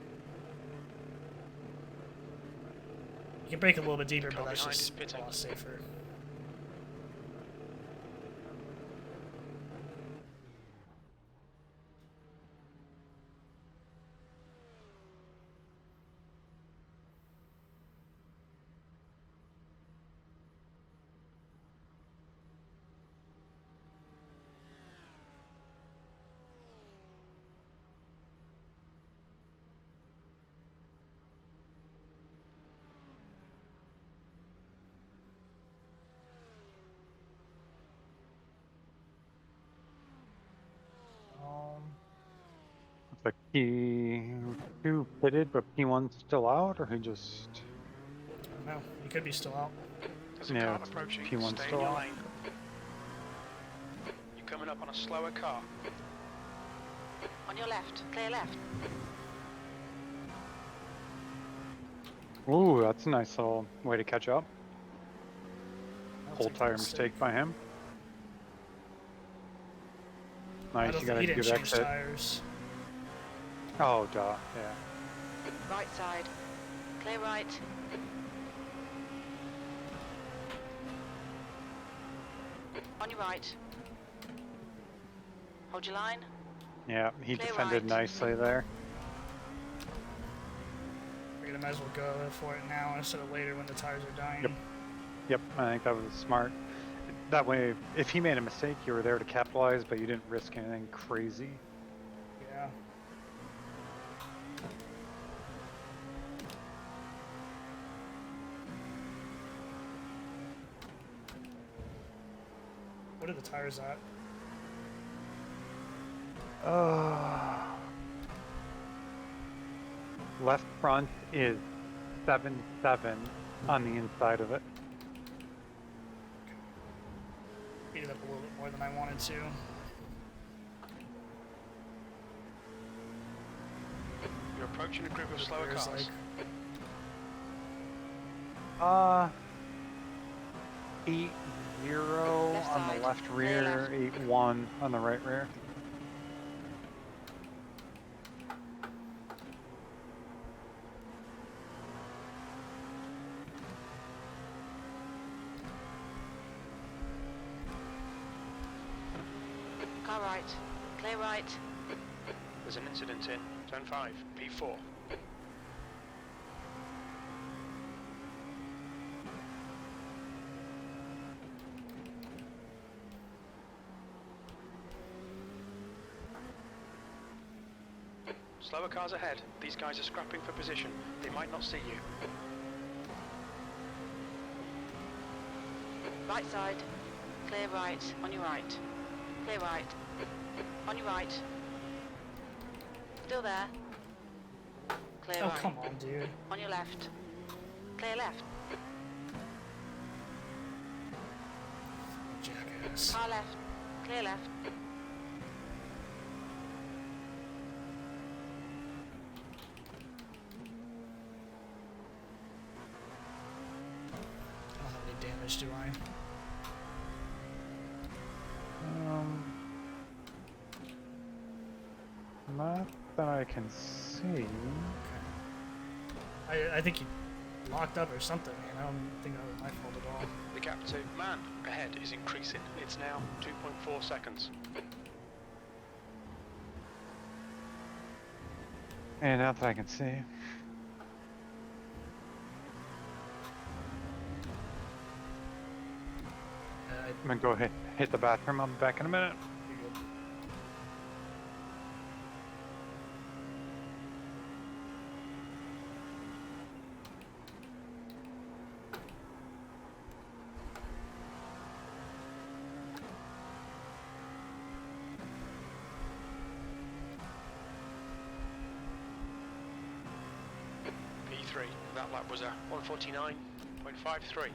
You can brake a little bit deeper, Car but that's behind just is pitting. a lot safer. The P2 pitted, but P1's still out, or he just... I don't know. He could be still out. There's a Yeah, car it's approaching. P1 Stay in still your out. lane. You're coming up on a slower car. On your left. Clear left. Ooh, that's a nice little way to catch up. I'll Whole take the tire mistake by him. I Nice, don't you think got a he didn't good change exit. tires. Oh, duh, yeah. Right side. Clear right. On your right. Hold your line. Yeah, he Clear defended right. nicely there. We're gonna might as well go for it now instead of later when the tires are dying. Yep. Yep, I think that was smart. That way, if he made a mistake, you were there to capitalize, but you didn't risk anything crazy. Yeah. What are the tires at? Left front is 7.7 on the inside of it. Beat it up a little bit more than I wanted to. You're approaching a group of slower There's cars. like 8-0 Left on the side. left Clear rear, left. 8-1 on the right rear. Car right. Clear right. There's an incident in turn 5, P4. Slower cars ahead. These guys are scrapping for position. They might not see you. Right side. Clear right. On your right. Clear right. On your right. Still there. Clear oh right. come on, dude. On your left. Clear left. Jackass. Car left. Clear left. I don't have any damage, do I? Not that I can see. I think he locked up or something, man. I don't think that was my fault at all. The gap to man ahead is increasing. It's now 2.4 seconds. And not that I can see. I'm gonna go hit the bathroom. I'll be back in a minute. You're good. P3. That lap was a 149.53.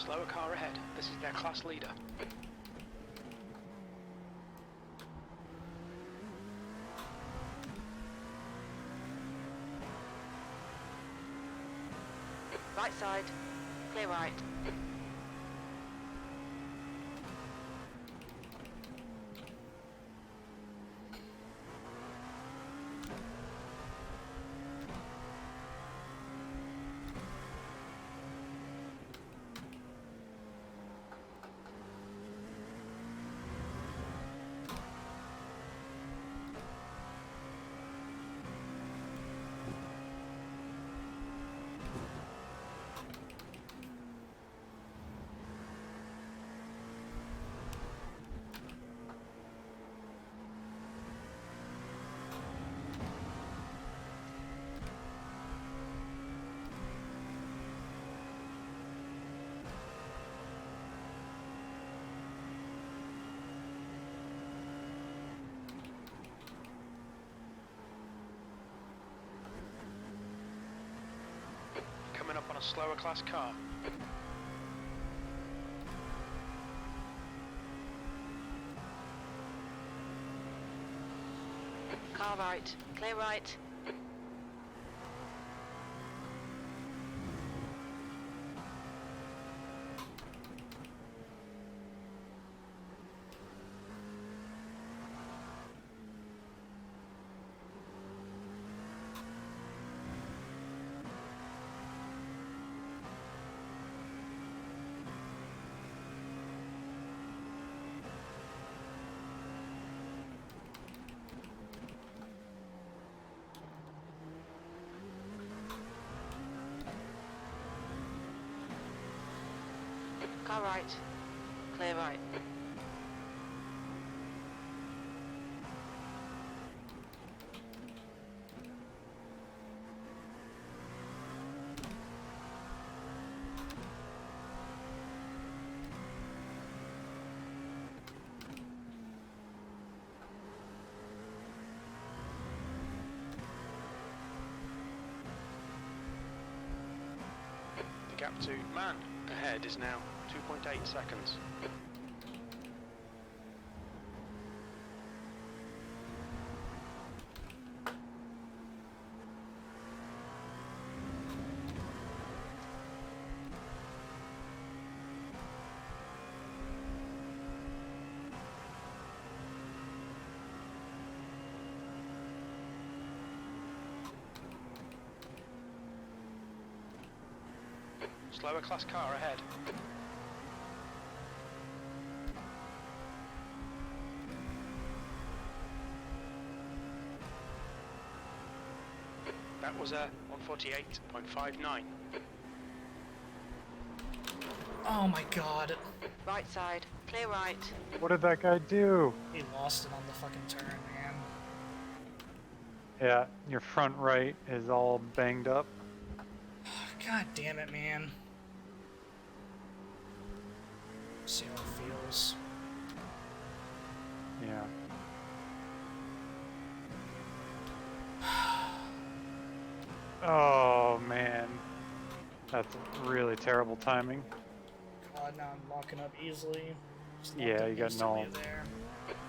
Slower car ahead. This is their class leader. Right side. Clear right. coming up on a slower class car. Car right. Clear right. Car right. Clear right. The gap to man ahead is now 2.8 seconds. Slower class car ahead. That was a 148.59. Oh my god. Right side. Clear right. What did that guy do? He lost it on the fucking turn, man. Yeah, your front right is all banged up. God damn it, man. See how it feels. Yeah. Oh man, that's really terrible timing. God, now I'm locking up easily. Just locked Yeah, up you got instantly no. there.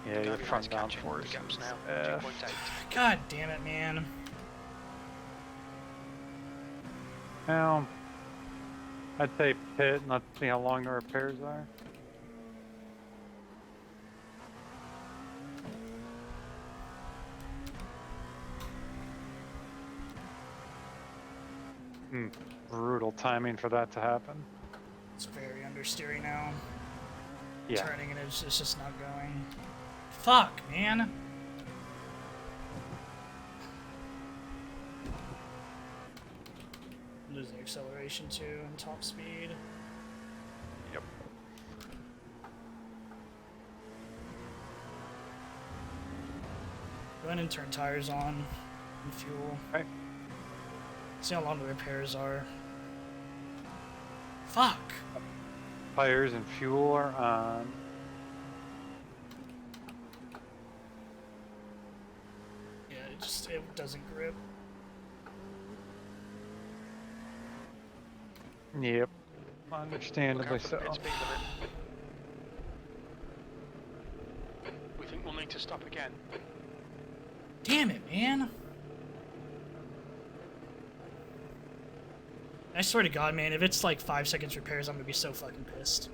Yeah, your Guy front behind's catching. downforce. The gap's now F. 2.8. God damn it, man. Now, I'd say pit and let's see how long the repairs are. Brutal timing for that to happen. It's very understeery now. Yeah. Turning and it's just not going. Fuck, man. Losing acceleration too and top speed. Yep. Go ahead and turn tires on and fuel. Okay. See how long the repairs are. Fuck! Tires and fuel are on. Yeah, it doesn't grip. Yep. Look Understandably out for the so. pit speed limit. We think we'll need to stop again. Damn it, man! I swear to God, man, if it's like 5 seconds repairs, I'm gonna be so fucking pissed.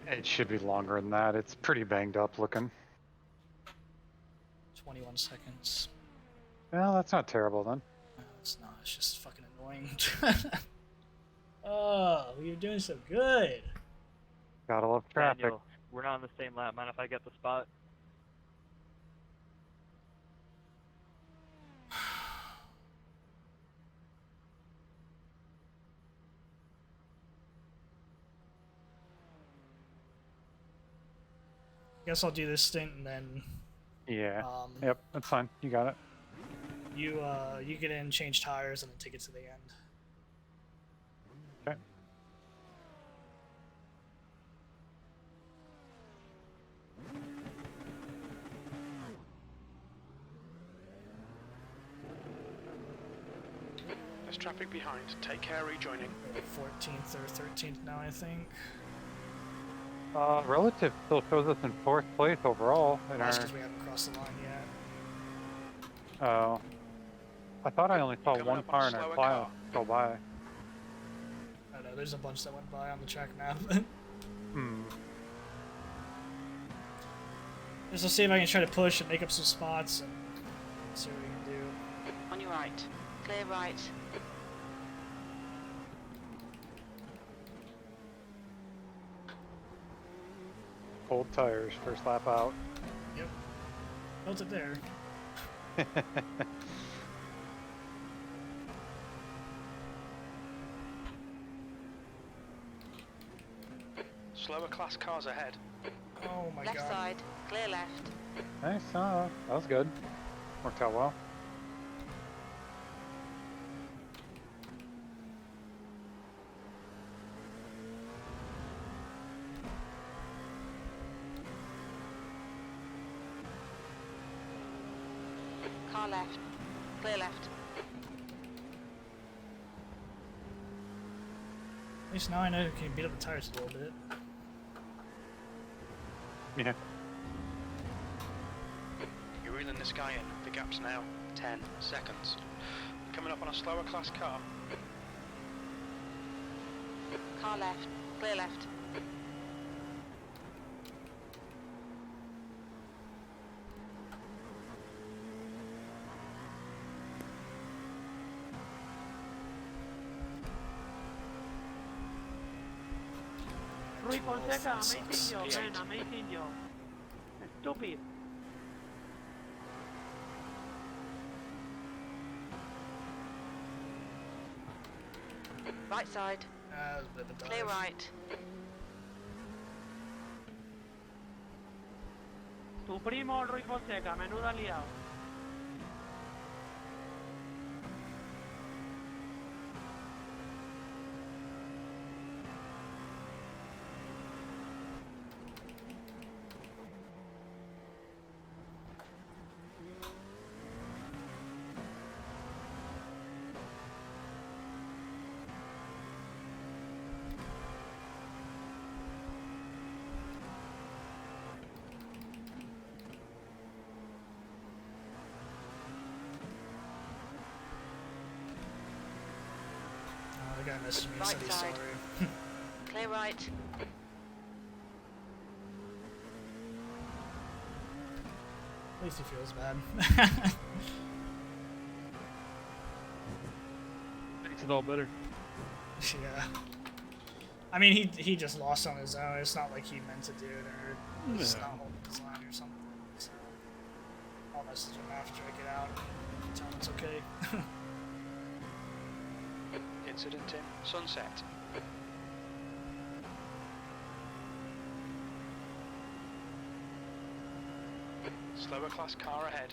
It should be longer than that. It's pretty banged up looking. 21 seconds. Well, that's not terrible then. No, it's not. It's just fucking annoying. Oh, we were doing so good. Gotta love traffic. Daniel, we're not on the same lap. Mind if I get the spot? Guess I'll do this stint and then Yeah. Yep, that's fine. You got it. you get in, change tires, and then take it to the end. Okay. There's traffic behind. Take care rejoining. We're like 14th or 13th now, I think. Relative still shows us in 4th place overall. In That's our, because we haven't crossed the line yet. oh, I thought I only saw Coming one up on a car in our slower class car. go by. I don't know, there's a bunch that went by on the track map. Hmm. Just to see if I can try to push and make up some spots and see what we can do. On your right. Clear right. Cold tires, first lap out. Yep. Built it there. Slower class cars ahead. Oh my Left god. side. Clear left. Nice, that was good. Worked out well. Car left. Clear left. At least now I know I can beat up the tires a little bit. Yeah. You're reeling this guy in. The gap's now 10 seconds. Coming up on a slower class car. Car left. Clear left. Rui Fonseca, Sucks. amazing job, P8. man, amazing job. Stupid. Right side. That was a bit of a dive. Clear right. Tu primo Rui Fonseca, menuda liado. Oh, the guy messaged me and Right said he's side. sorry. Clear right. At least he feels bad. Makes it all better. Yeah. I mean, he just lost on his own. It's not like he meant to do it or was Yeah. not holding his line or something. So I'll message him after I get out and tell him it's okay. Incident in Sunset. Slower class car ahead.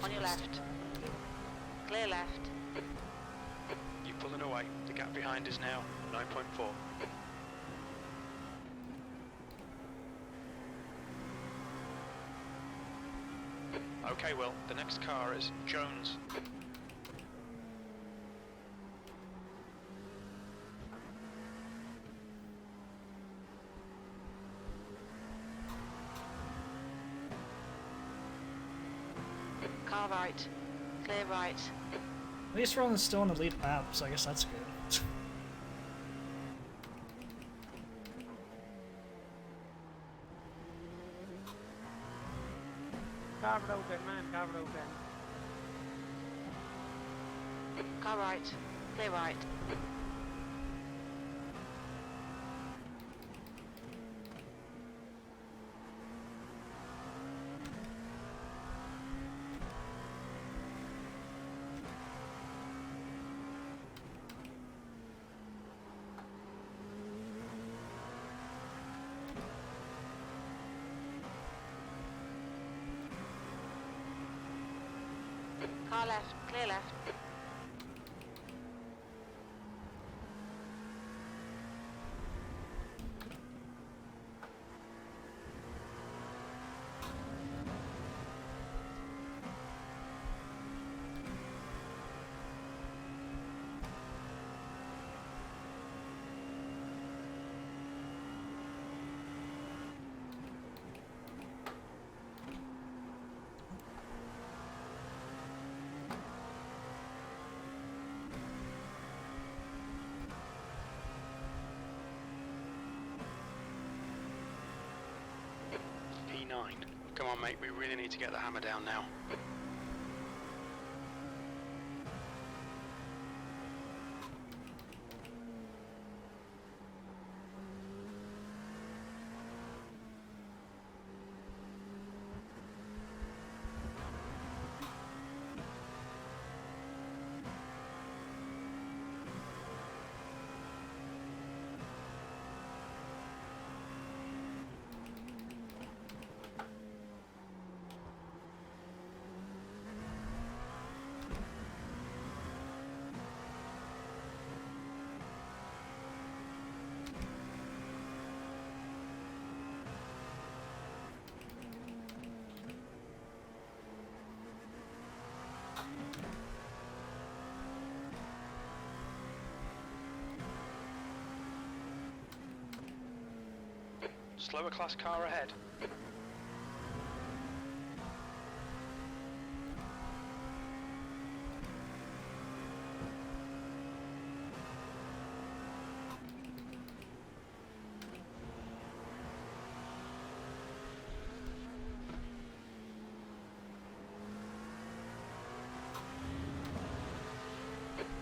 On your left. Clear left. You're pulling away. The gap behind is now 9.4. Okay, Will. The next car is Jones. Car right. Clear right. At least we're still on the lead map, so I guess that's good. Car broken, man, car broken. Car right. Clear right. Car left. Clear left. Come on, mate, we really need to get the hammer down now. Slower class car ahead.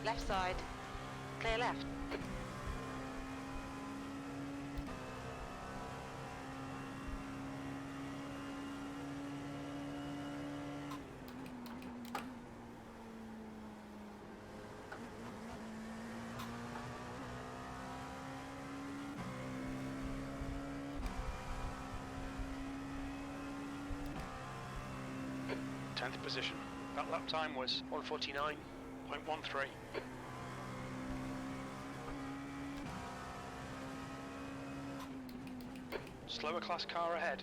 Left side. Clear left. Tenth position. That lap time was 1:49.13. Slower class car ahead.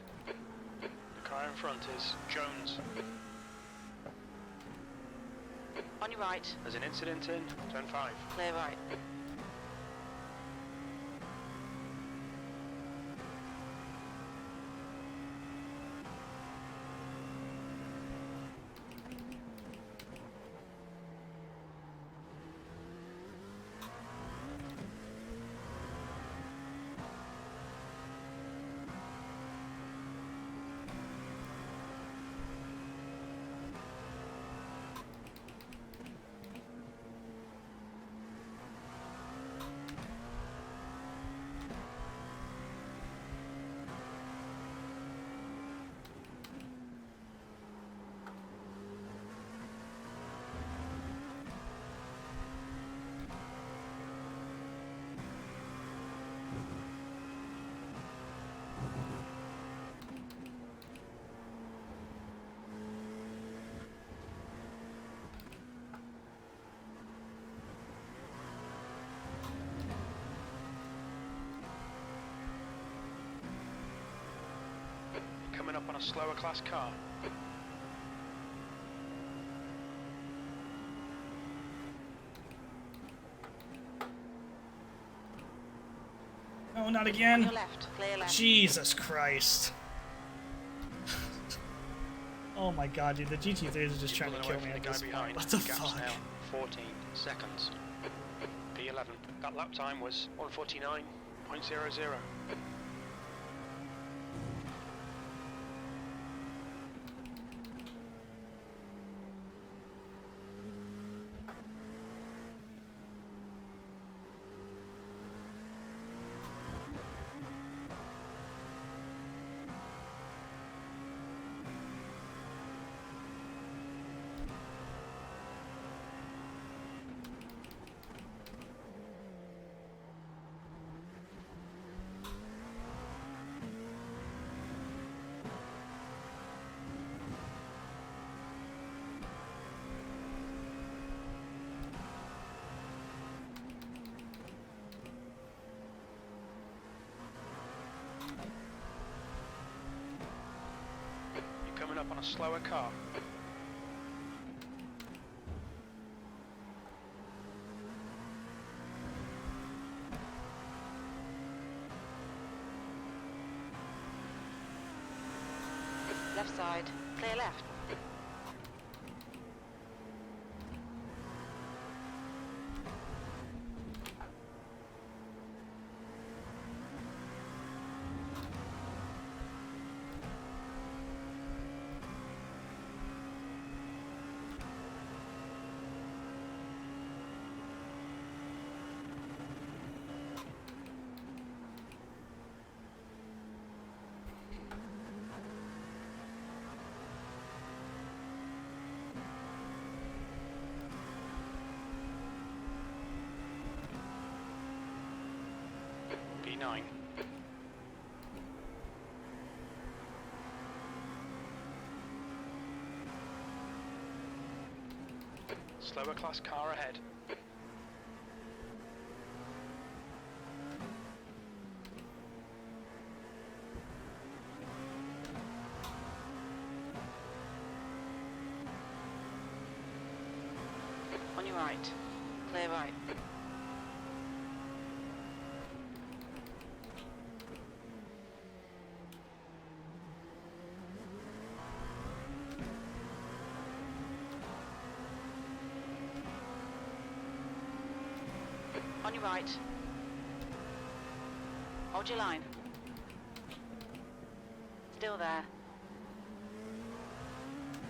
The car in front is Jones. On your right. There's an incident in turn 5. Clear right. Coming up on a slower class car. Oh, not On again. your left. Clear left. Jesus Christ. Oh my god, dude, the GT3s are just trying to Pulling kill away me from at the guy this point. behind. What the Gap's fuck? now 14 seconds. P11. That lap time was 1:49.00. Coming up on a slower car. Left side. Clear left. P9. Slower class car ahead. On your right. Clear right. On your right. Hold your line. Still there.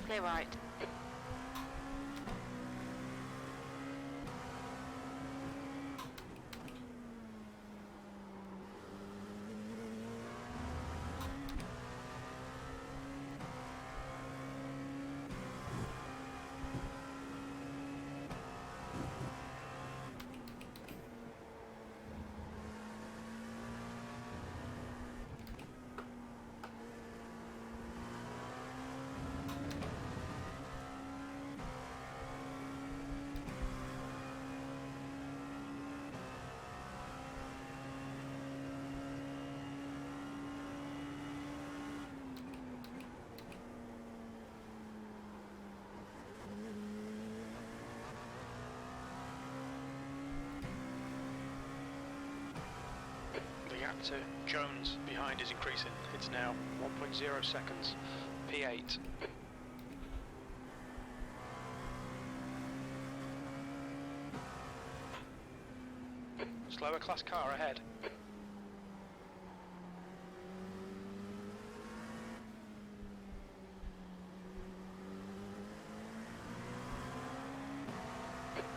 Clear right. The gap to Jones behind is increasing. It's now 1.0 seconds. P8. Slower class car ahead.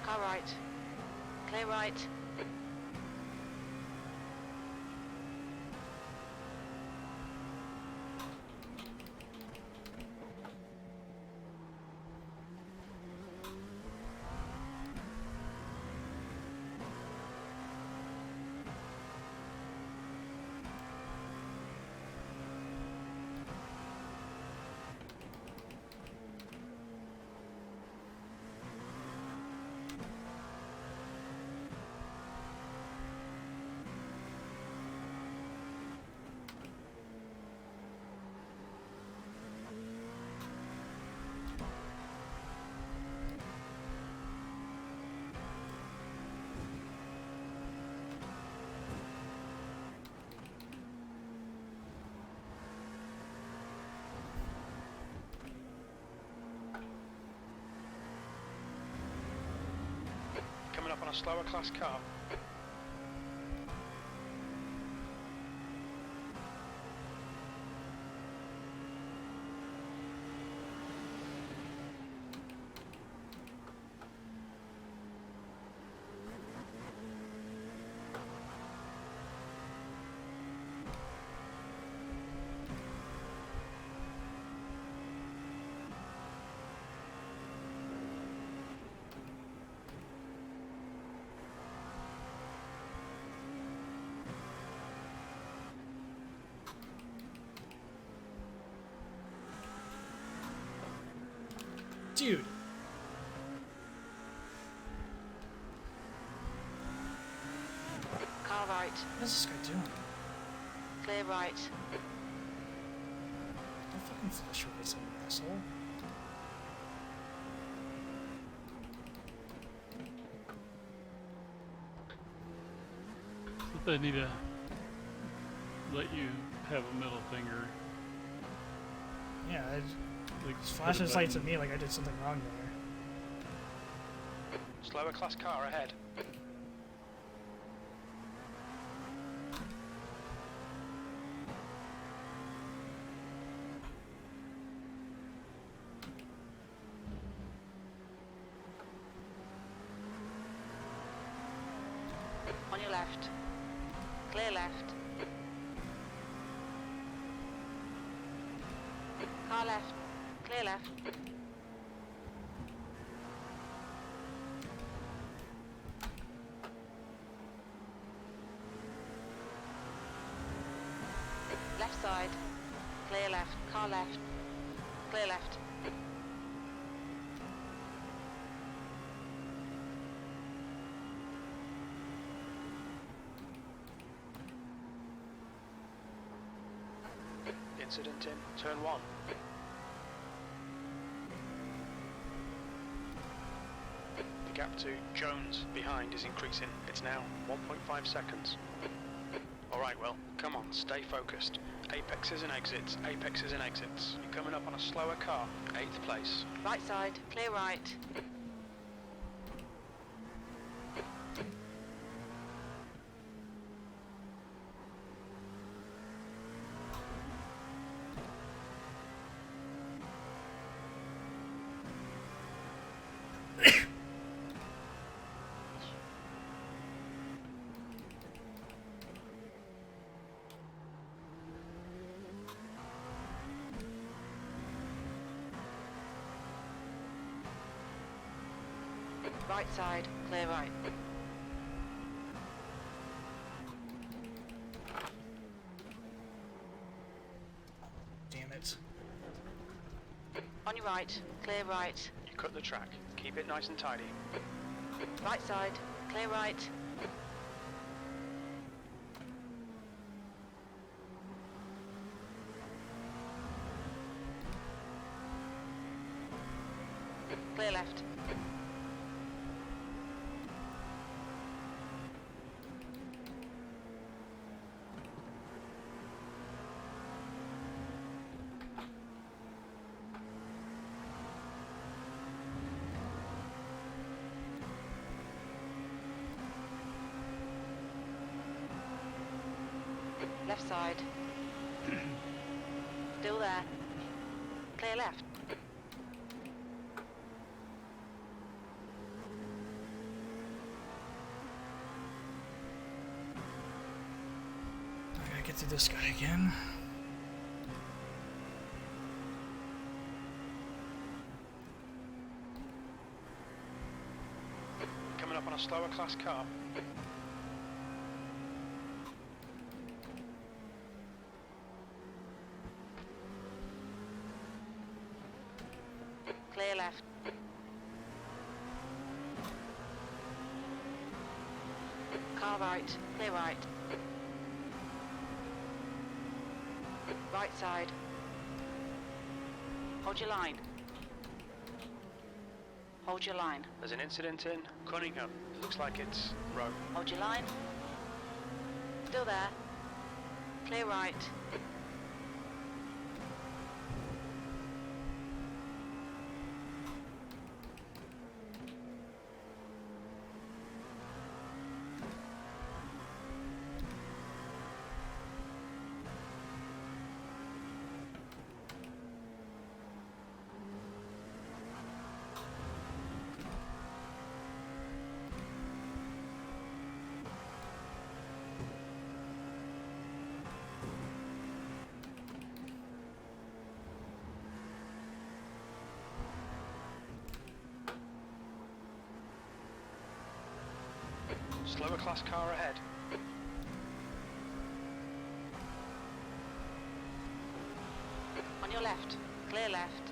Car right. Clear right. Coming up on a slower class car. Dude. Car right. What is this guy doing? Clear right. Don't fucking flush your face, you asshole. They need to let you have a middle finger. Yeah, it Like just hit a flashes lights at button. me like I did something wrong there. Slower class car ahead. On your left. Clear left. Car left. Clear left. side. Clear left. Car left. Clear left. Incident in turn 1. The gap to Jones behind is increasing. It's now 1.5 seconds. Alright, well, come on, stay focused. Apexes and exits, apexes and exits. You're coming up on a slower car, 8th place. Right side. Clear right. Right side. Clear right. Damn it. On your right. Clear right. You cut the track, keep it nice and tidy. Right side. Clear right. Clear left. Left side. Still there. Clear left. I gotta get through this guy again. Coming up on a slower class car. Clear left. Car right. Clear right. Right side. Hold your line. Hold your line. There's an incident in Cunningham. It looks like it's row. Hold your line. Still there. Clear right. Slower class car ahead. On your left. Clear left.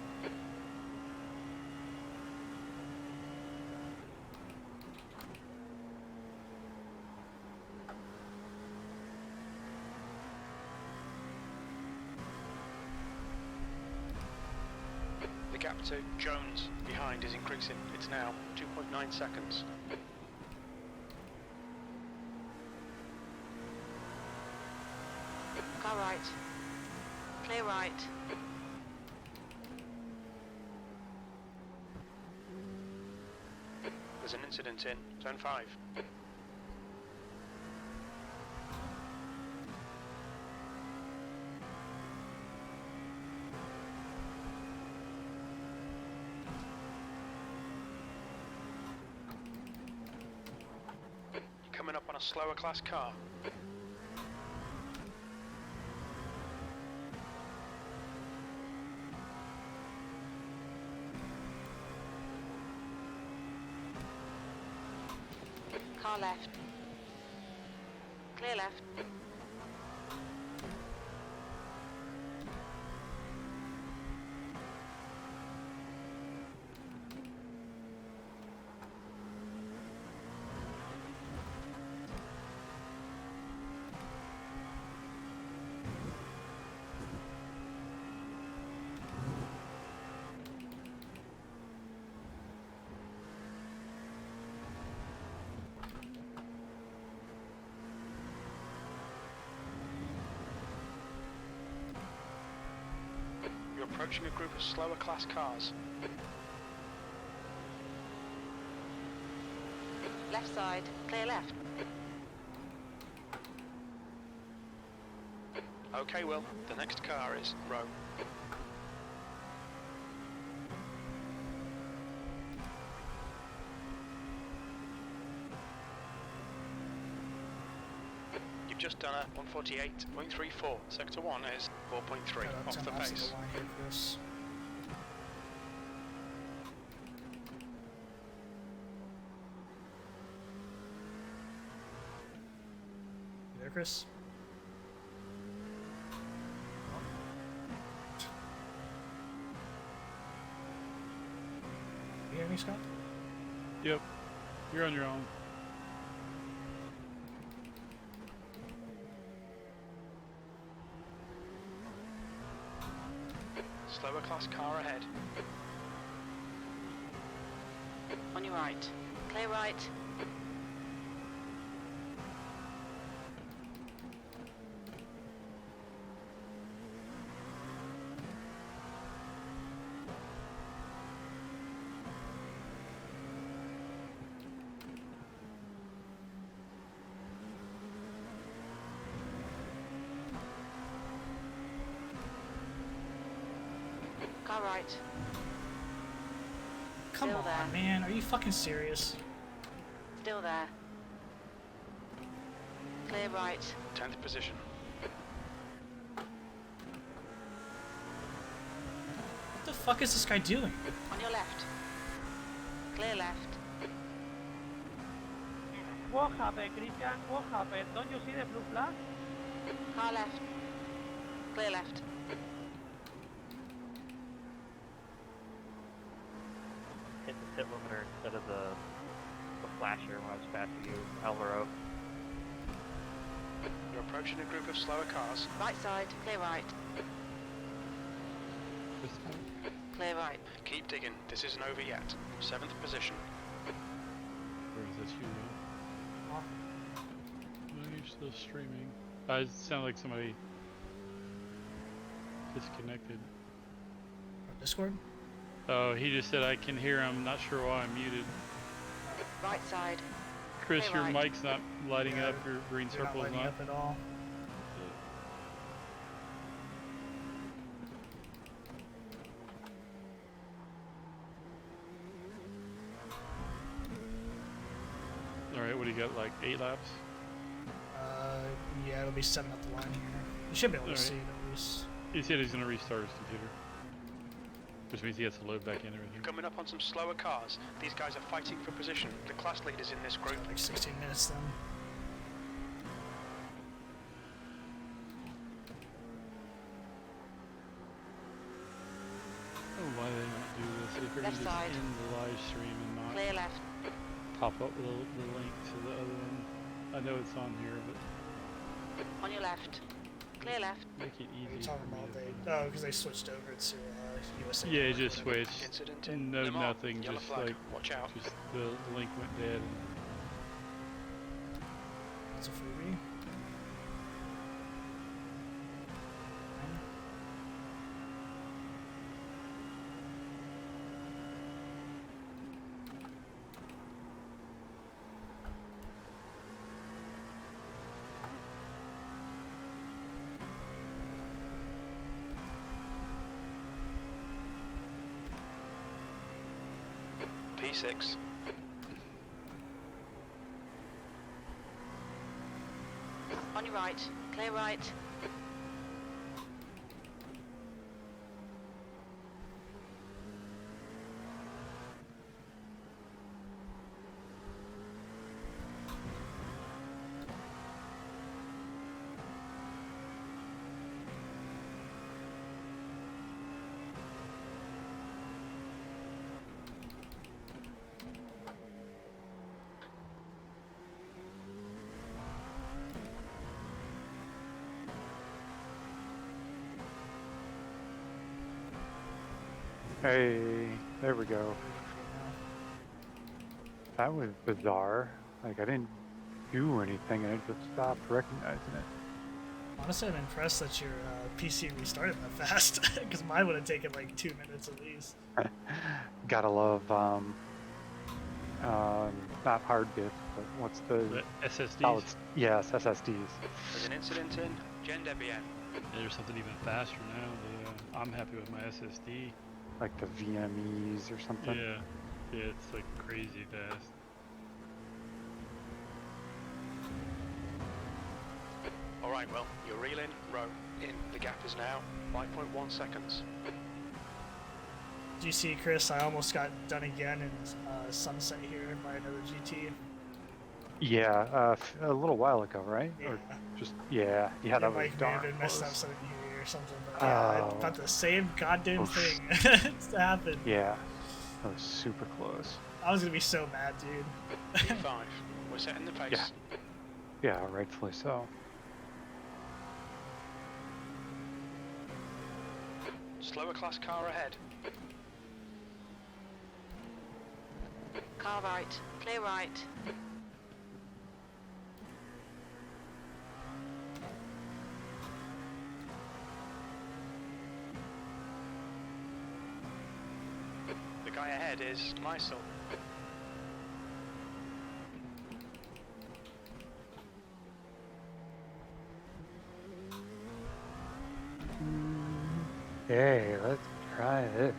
The gap to Jones behind is increasing. It's now 2.9 seconds. Car right. Clear right. There's an incident in turn 5. You're coming up on a slower class car. Car left. Clear left. You're approaching a group of slower class cars. Left side, clear left. Okay, Will, the next car is row. You've just done a 148.34. Sector 1 is 4.3 off the pace. Line here, Chris. You there, Chris? You hear me, Scott? Yep. You're on your own. Slower class car ahead. On your right. Clear right. Car right. Come Still on, there. man. Are you fucking serious? Still there. Clear right. 10th position. What the fuck is this guy doing? On your left. Clear left. What happened, Christian? What happened? Don't you see the blue flag? Car left. Clear left. Hit the pit limiter instead of the flasher when I was passing you, Alvaro. You're approaching a group of slower cars. Right side, clear right. This time. Clear right. Keep digging. This isn't over yet. 7th position. Where is this you? Oh, you're still streaming. It sounded like somebody disconnected. On Discord? Oh, he just said I can hear him. Not sure why I'm muted. Right side. Chris, Clear your right. mic's not lighting Yeah, up. Your green You're not circle's lighting not. up at all. All right, what do you got? Like 8 laps? Yeah, it'll be 7 up the line here. You should be able to Alright. see it at least. He said he's gonna restart his computer, which means he has to load back in everything. Coming up on some slower cars. These guys are fighting for position. The class leaders in this group. Like 16 minutes then. Oh, why do they not do this? They could Left just side. end the live stream and not Clear left. pop up the link to the other one. I know it's on here, but On your left. Clear left. make it What are you easy talking for me about? to... Oh, because they switched over to USA. Yeah, it just Whatever. switched. Incident in No, Le Mans. nothing. Yellow Just flag. like Watch out. just the link went dead. And It's a freebie. P6. On your right. Clear right. Hey, there we go. That was bizarre. Like, I didn't do anything and it just stopped recognizing it. Honestly, I'm impressed that your PC restarted that fast, because mine would have taken like 2 minutes at least. Gotta love, not hard disk, but what's the SSDs. solid? Yes, SSDs. There's an incident in Gen Debian. Yeah, there's something even faster now, but I'm happy with my SSD. Like the VMEs or something. Yeah, yeah, it's like crazy fast. Alright, well, you're reeling, row in. The gap is now 5.1 seconds. Do you see, Chris? I almost got done again in Sunset here by another GT. Yeah, a little while ago, right? Yeah. Or just yeah, that was Mike may darn have been messed up close. something here or something. But yeah, Oh. about the same goddamn Oof. thing it's happened. Yeah, that was super close. I was gonna be so mad, dude. P5, we're setting the pace. Yeah. Yeah, rightfully so. Slower class car ahead. Car right. Clear right. The guy ahead is Mysel. Hey, let's try it.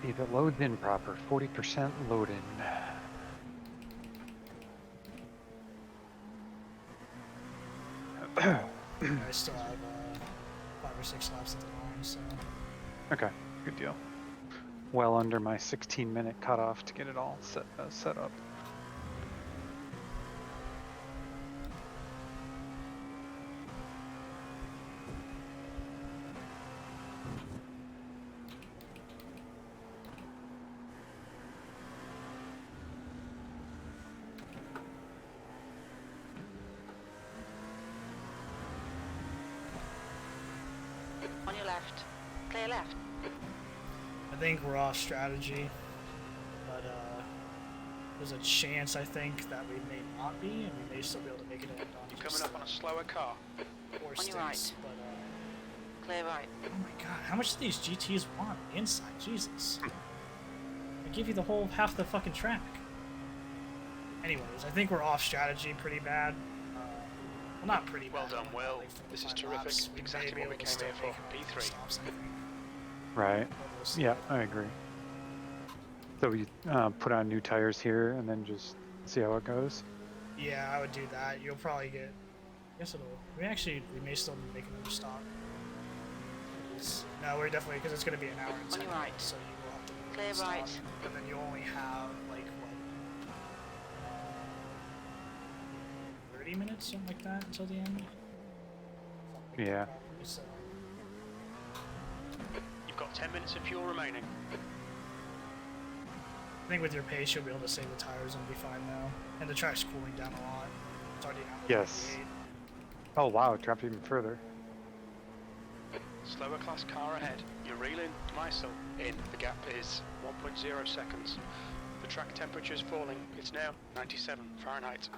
If it loads in proper, 40% loading. I still have 5 or 6 laps at the moment, so Okay, good deal. Well under my 16-minute cutoff to get it all set up. On your left. Clear left. I think we're off strategy. But there's a chance, I think, that we may not be, and we may still be able to make it in You're coming up on a slower car. 4 On your stints. right. But Clear right. oh my god, how much do these GTs want inside? Jesus. I give you the whole half the fucking track. Anyways, I think we're off strategy pretty bad. Well, not pretty Well bad. done, only Will. like This is 45 terrific. laps. We may Exactly be what we able to came still here for. make P3. stops, I think. Right. But we'll see. Yeah, I agree. So we put on new tires here and then just see how it goes. Yeah, I would do that. You'll probably get. I guess it'll. We may still make another stop. No, we're definitely, because it's going to be an hour and On 10 your right. minutes, so you will have to make Clear a stop. right. And then you only have like what, 30 minutes, something like that, until the end. Something like Yeah. that, probably, so. You've got 10 minutes of fuel remaining. I think with your pace, you'll be able to save the tires and be fine now. And the track's cooling down a lot. It's already down to Yes. 98. Oh wow, it dropped even further. Slower class car ahead. You're reeling, Mysel in. The gap is 1.0 seconds. The track temperature is falling. It's now 97 Fahrenheit.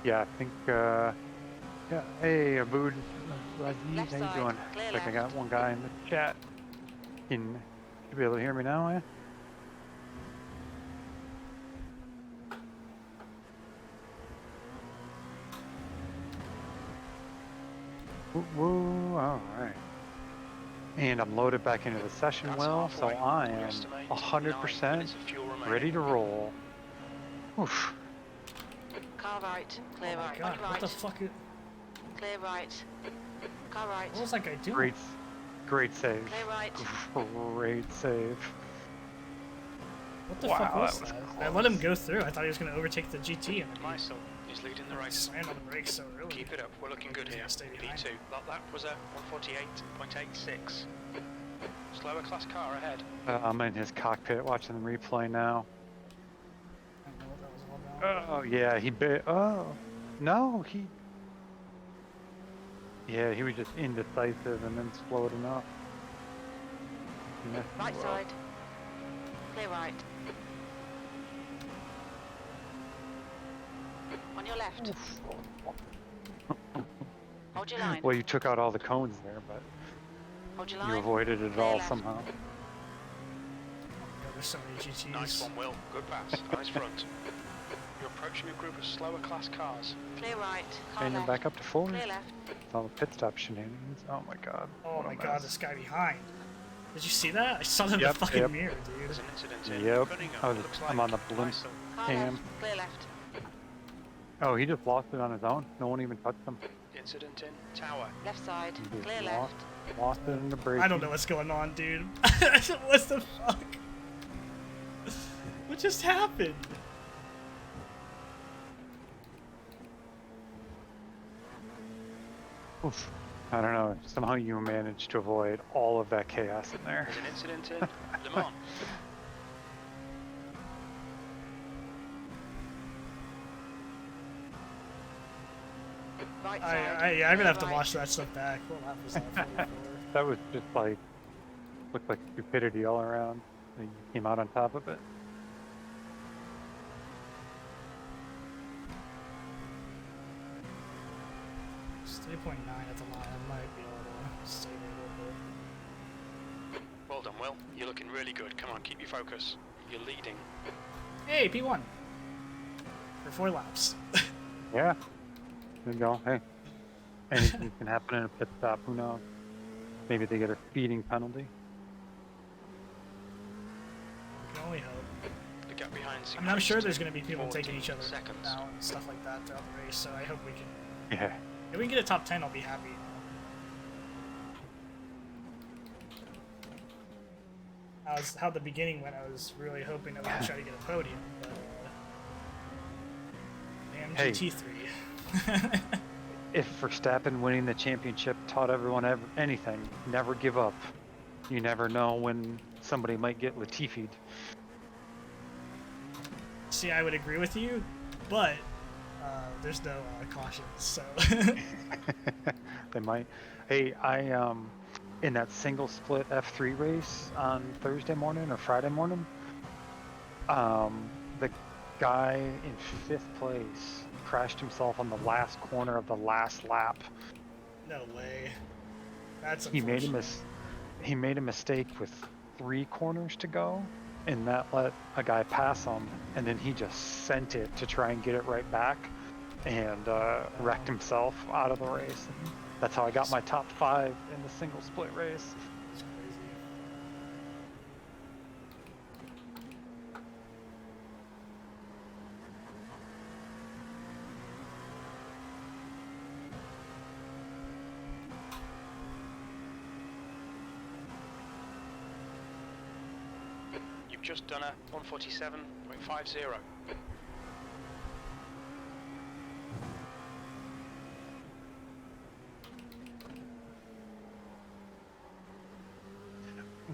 Yeah, I think, yeah, hey, Abood, Rajiv, Left how you side, doing? clear Like I got left. one guy in the chat. You be able to hear me now, eh? Woo, woo, alright. And I'm loaded back into the session That's well, so halfway. I We am estimate 100% 9 minutes of fuel remaining. ready to roll. Oof. Car right. Clear Oh my right. god, On your what right. the fuck? Clear right. Car right. What was that guy doing? Great save. Clear right. Great save. What the Wow, fuck was that was that? I let him go through. I thought he was going to overtake the GT and then Mysel is leading the he race. slammed on the brakes so early. Keep it up. We're looking good He's here. gonna stay behind. P2. That lap was a 148.86. Slower class car ahead. I'm in his cockpit watching the replay now. I don't know what that was all about. Oh yeah, oh no, yeah, he was just indecisive and then slowed enough. He messed Right you up. side. Clear right. On your left. Hold your line. Well, you took out all the cones there, but Hold your you line. avoided it Clear all left. somehow. God, there's so many GTs. Nice one, Will. Good pass. Eyes front. You're approaching a group of slower class cars. Clear right. Car And you're left. back up to 4. Clear left. It's all the pit stop shenanigans. Oh my god. Oh what a my god, mess. this guy behind. Did you see that? I saw that in Yep, the fucking yep. mirror, dude. There's an incident in Yep. Cunningham. Looks I'm like on the blimp. Car Cam. left. Clear left. Oh, he just lost it on his own. No one even touched him. Incident in Tower. Left side. He just Clear lost, left. lost it in the brake. I don't know what's going on, dude. What the fuck? What just happened? Oof. I don't know. Somehow you managed to avoid all of that chaos in there. There's an incident in Le Mans. Right side. Yeah, I'm gonna have to Clear watch that stuff back. What lap was that? 44? That was just like, looked like stupidity all around. And you came out on top of it. It's 3.9 at the line. I might be able to stay there a little bit. Well done, Will. You're looking really good. Come on, keep your focus. You're leading. Hey, P1. For 4 laps. Yeah. There you go. Hey. Anything can happen in a pit stop. Who knows? Maybe they get a speeding penalty. Can only hope. The gap behind. I mean, I'm sure there's going to be people taking each other seconds. out and stuff like that throughout the race, so I hope we can... Yeah. If we can get a top 10, I'll be happy. How the beginning went, I was really hoping that we could try to get a podium, but... damn Hey. GT3. If Verstappen winning the championship taught everyone anything, never give up. You never know when somebody might get Latifi'd. See, I would agree with you, but there's no cautions, so... They might. Hey, I in that single split F3 race on Thursday morning or Friday morning, the guy in 5th place crashed himself on the last corner of the last lap. No way. That's He made unfortunate. he made a mistake with 3 corners to go, and that let a guy pass him, and then he just sent it to try and get it right back, and wrecked himself out of the race. And that's how I got my top 5 in the single split race. It's crazy. You've just done a 147.50.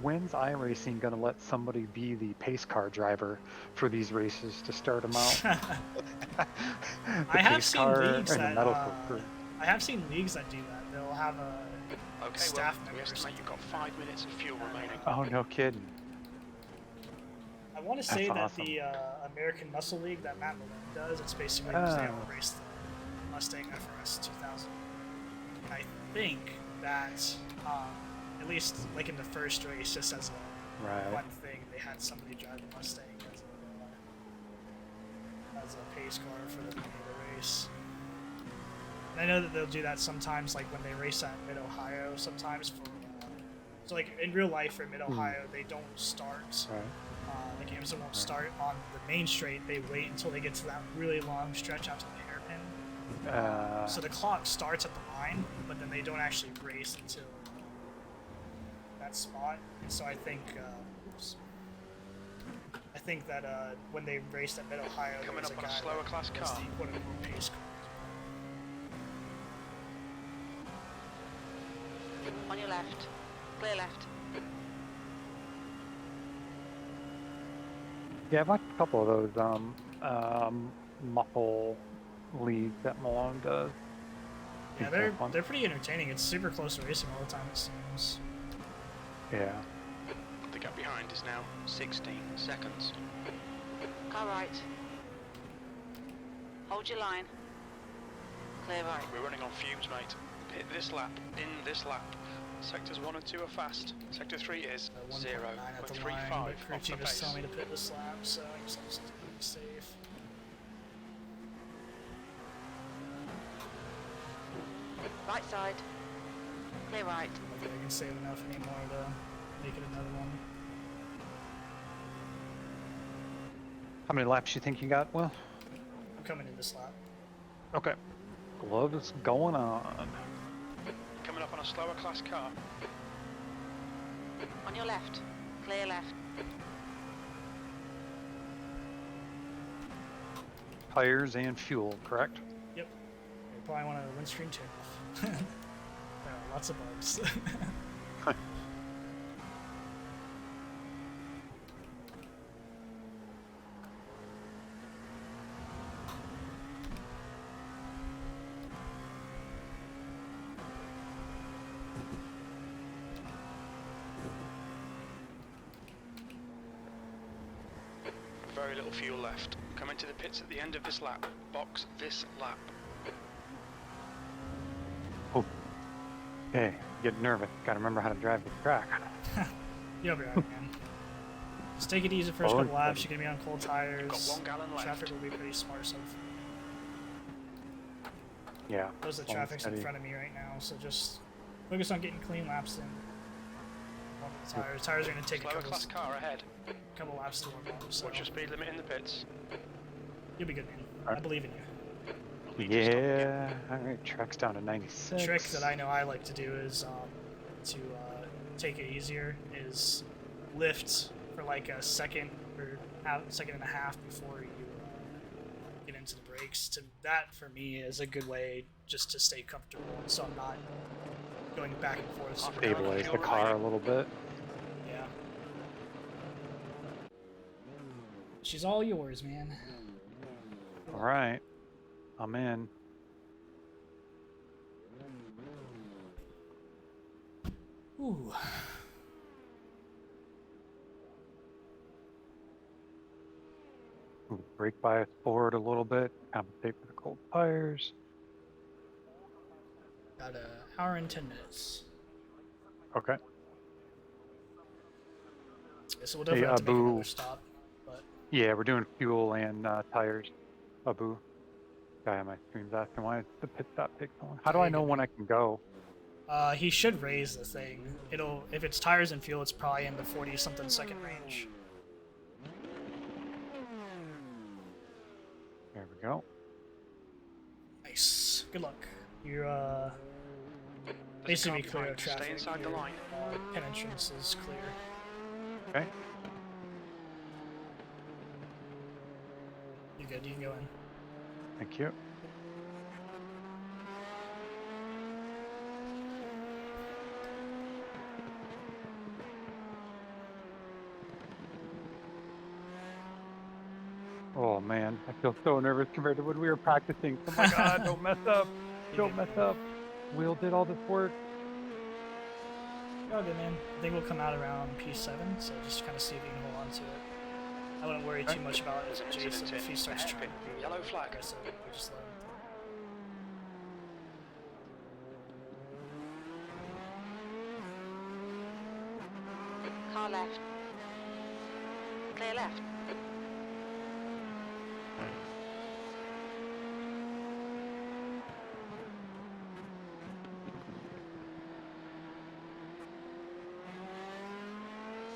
When's iRacing gonna let somebody be the pace car driver for these races to start them out? The I have pace seen car leagues and the that metal crew. I have seen leagues that do that. They'll have a Okay, staff well, we member or estimate you've got 5 minutes of fuel remaining. Oh, no kidding. I want to say That's that awesome. the American Muscle League that Matt Malone does, it's basically just they all Oh. race the Mustang FRS 2000. I think that, at least like in the first race, just as a Right. one thing, they had somebody drive the Mustang as a pace car for the beginning of the race. And I know that they'll do that sometimes, like when they race at Mid-Ohio, sometimes for, so like in real life for Mid-Ohio, they don't start, Right. like IMSA won't start on the main straight, they wait until they get to that really long stretch out to the hairpin. So the clock starts at the line, but then they don't actually race until that spot. And so I think that when they raced at Mid-Ohio, there Coming was up a on a guy slower that class was car. the quote-unquote pace car. On your left. Clear left. Yeah, I've watched a couple of those muffle leagues that Malone does. Yeah, It's kinda fun. they're pretty entertaining. It's super close racing all the time, it seems. Yeah. The gap behind is now 16 seconds. Car right. Hold your line. Clear right. We're running on fumes, mate. Hit this lap, in this lap. Sectors 1 and 2 are fast. Sector 3 is 1.9 at the line, 0.35 but off crew the chief just pace. telling me to pit this lap, so I guess I'll just be safe. Right side. Clear right. I don't think I can save enough anymore to make it another one. How many laps you think you got, Will? I'm coming in this lap. Okay. Gloves going on. Coming up on a slower class car. On your left. Clear left. Tires and fuel, correct? Yep. You probably want a windscreen turn off. There are lots of bugs. Very little fuel left. Come into the pits at the end of this lap. Box this lap. Oh. Okay, get nervous. Gotta remember how to drive the track. You'll be right, man. Just take it easy the first Oh, couple laps. You're gonna be on cold tires. Got 1 gallon left. Traffic will be pretty sparse. Yeah. Most of the long and traffic's in steady. front of me right now, so just focus on getting clean laps in. On the tires. Tires are gonna take a Slower couple, class car ahead. couple laps to warm up, so Watch your speed limit in the pits. you'll be good, man. I Alright. believe in you. Yeah. Alright, track's down to 96. The trick that I know I like to do is to take it easier is lift for like a second or second and a half before you get into the brakes. That for me is a good way just to stay comfortable, so I'm not going back and forth. super Stabilize the car a little bit. Yeah. She's all yours, man. Alright. I'm in. Ooh. Brake bias forward a little bit. Compensate for the cold tires. Got an hour and 10 minutes. Okay. Yeah, so we'll definitely have to make Abu. another stop. But Yeah, we're doing fuel and tires. Abu. Guy on my stream's asking why the pit stop takes so long. How do I know when I can go? he should raise the thing. If it's tires and fuel, it's probably in the 40-something second range. There we go. Nice. Good luck. You're There's a basically car clear of behind. traffic. Stay inside the Your, line. Pin entrance is clear. Okay. You're good. You can go in. Thank you. Oh man, I feel so nervous compared to when we were practicing. Oh my god, don't mess up. Don't mess up. Will did all this work. Oh, good, man. I think we'll come out around P7, so just kind of see if you can hold on to it. I wouldn't worry too much about it. There's an Jason, incident if he in starts the trying to hairpin. be Yellow flag. aggressive, we just let him. Car left. Clear left.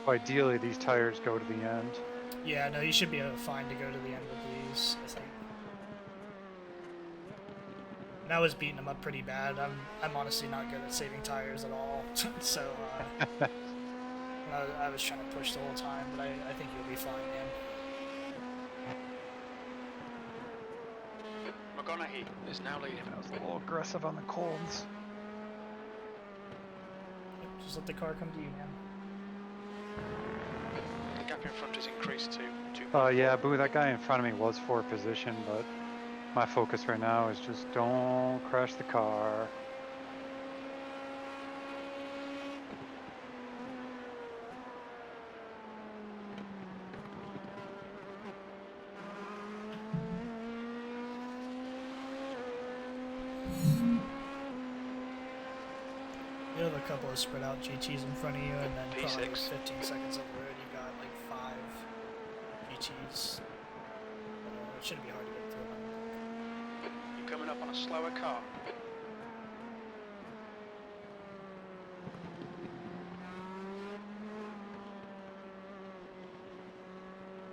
Ideally, these tires go to the end. Yeah, no, you should be fine to go to the end with these, I think. And I was beating him up pretty bad. I'm honestly not good at saving tires at all. So I was trying to push the whole time, but I think you'll be fine, man. McGonaghy is now leading. I was a little aggressive on the colds. Yep, just let the car come to you, man. The gap in front has increased to 2. Yeah, Boo, that guy in front of me was for position, but my focus right now is just don't crash the car. a couple of spread out GTs in front of you, and then probably P6. 15 seconds up the road, you've got like 5 GTs. It shouldn't be hard to get through them. You're coming up on a slower car.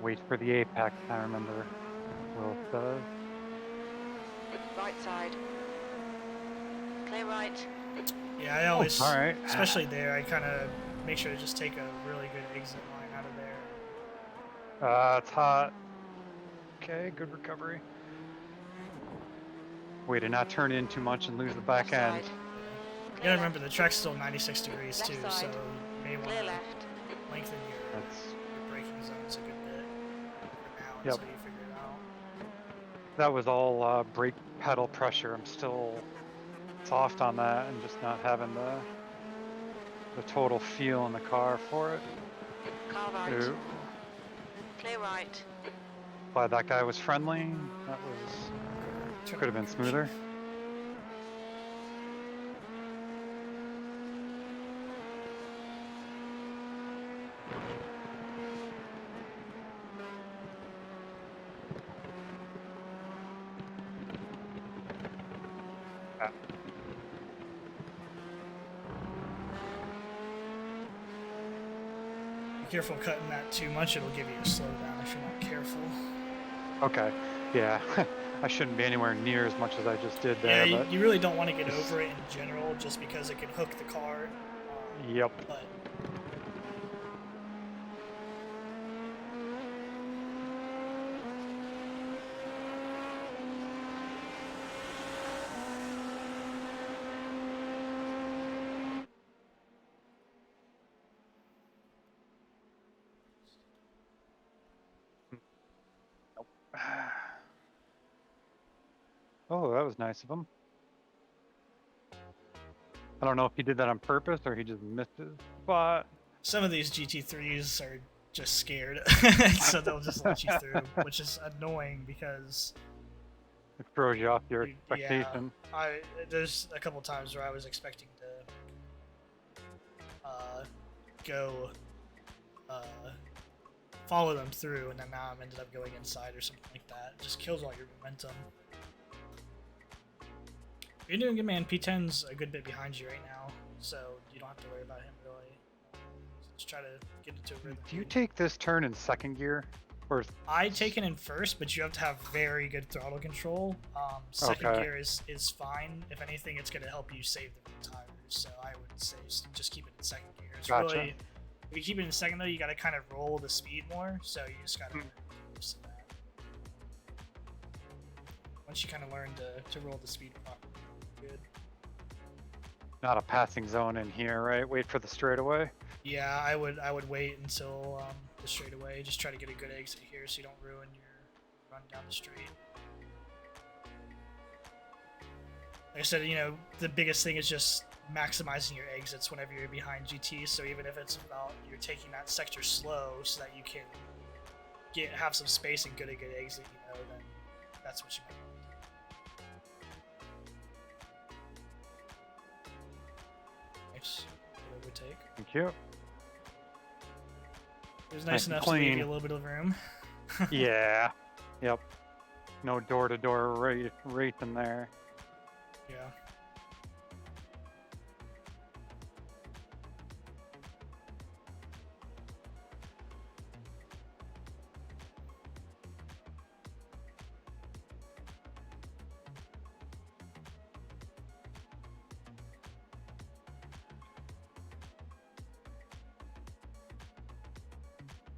Wait for the apex, I remember Will says. Right side. Clear right. Yeah, I always, all right. especially there, I kind of make sure to just take a really good exit line out of there. It's hot. Okay, good recovery. Way to not turn in too much and lose the back Left end. side. You Clear gotta remember left. the track's still 96 degrees Left too, so side. you may want Clear to left. lengthen your That's braking zones a good bit for now Yep. until you figure it out. that was all brake pedal pressure. I'm still soft on that and just not having the total feel in the car for it. Car right. Ooh. Clear right. Glad that guy was friendly. That was Turn could have been smoother. Be careful cutting that too much, it'll give you a slowdown if you're not careful. Okay, yeah. I shouldn't be anywhere near as much as I just did Yeah, there, but you really don't want to get over it in general just because it can hook the car. yep. But Oh, that was nice of him. I don't know if he did that on purpose or he just missed his spot. some of these GT3s are just scared, so they'll just let you through, which is annoying because It throws you off your yeah, expectation. there's a couple times where I was expecting to go follow them through, and then now I'm ended up going inside or something like that. It just kills all your momentum. You're doing good, man. P10's a good bit behind you right now, so you don't have to worry about him really. Just try to get into a rhythm. Do you take this turn in second gear? Or I take it in first, but you have to have very good throttle control. Second Okay. gear is fine. If anything, it's going to help you save the tires. So I would say just keep it in second gear. It's Gotcha. really, if you keep it in second though, you got to kind of roll the speed more. So you just got to learn to that. Once you kind of learn to roll the speed properly, good. not a passing zone in here, right? Wait for the straightaway. Yeah, I would wait until the straightaway. Just try to get a good exit here so you don't ruin your run down the straight. Like I said, you know, the biggest thing is just maximizing your exits whenever you're behind GT. So even if it's about you're taking that sector slow so that you can have some space and get a good exit, you know, then that's what you might want to do. Nice. Good overtake. Thank you. It was Nice nice and enough to leave clean. you a little bit of room. Yeah. Yep. No door-to-door race in there. Yeah.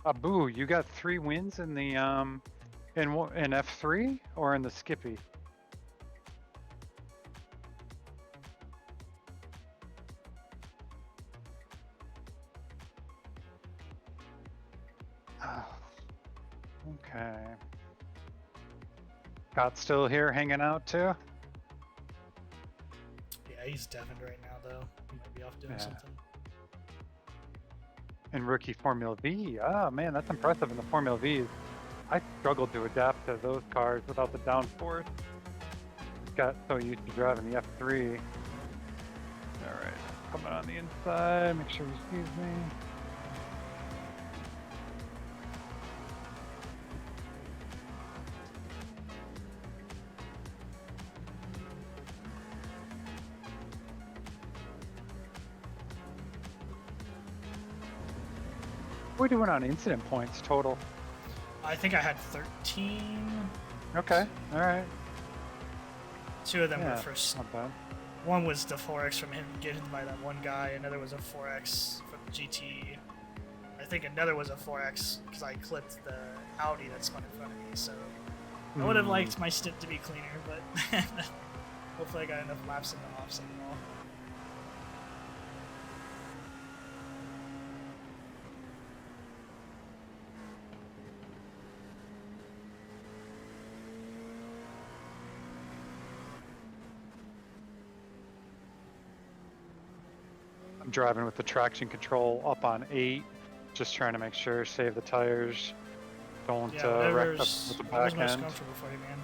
Abu, you got 3 wins in the in F3 or in the Skippy? Okay. Scott's still here hanging out too? Yeah, he's deafened right now, though. He might be off doing Yeah. something. In rookie Formula V. Ah, man, that's impressive in the Formula Vs. I struggled to adapt to those cars without the downforce. Got so used to driving the F3. All right. Coming on the inside, make sure he sees me. What are we doing on incident points total? I think I had 13. Okay, alright. 2 of them Yeah, were first. not bad. One was the 4X from him getting hit by that one guy. Another was a 4X from GT. I think another was a 4X because I clipped the Audi that spun in front of me. So I would have liked my stint to be cleaner, but hopefully I got enough laps in the offset and all. I'm driving with the traction control up on 8, just trying to make sure, save the tires, don't Yeah, wreck with whatever's the whatever's back most end. comfortable for you, man.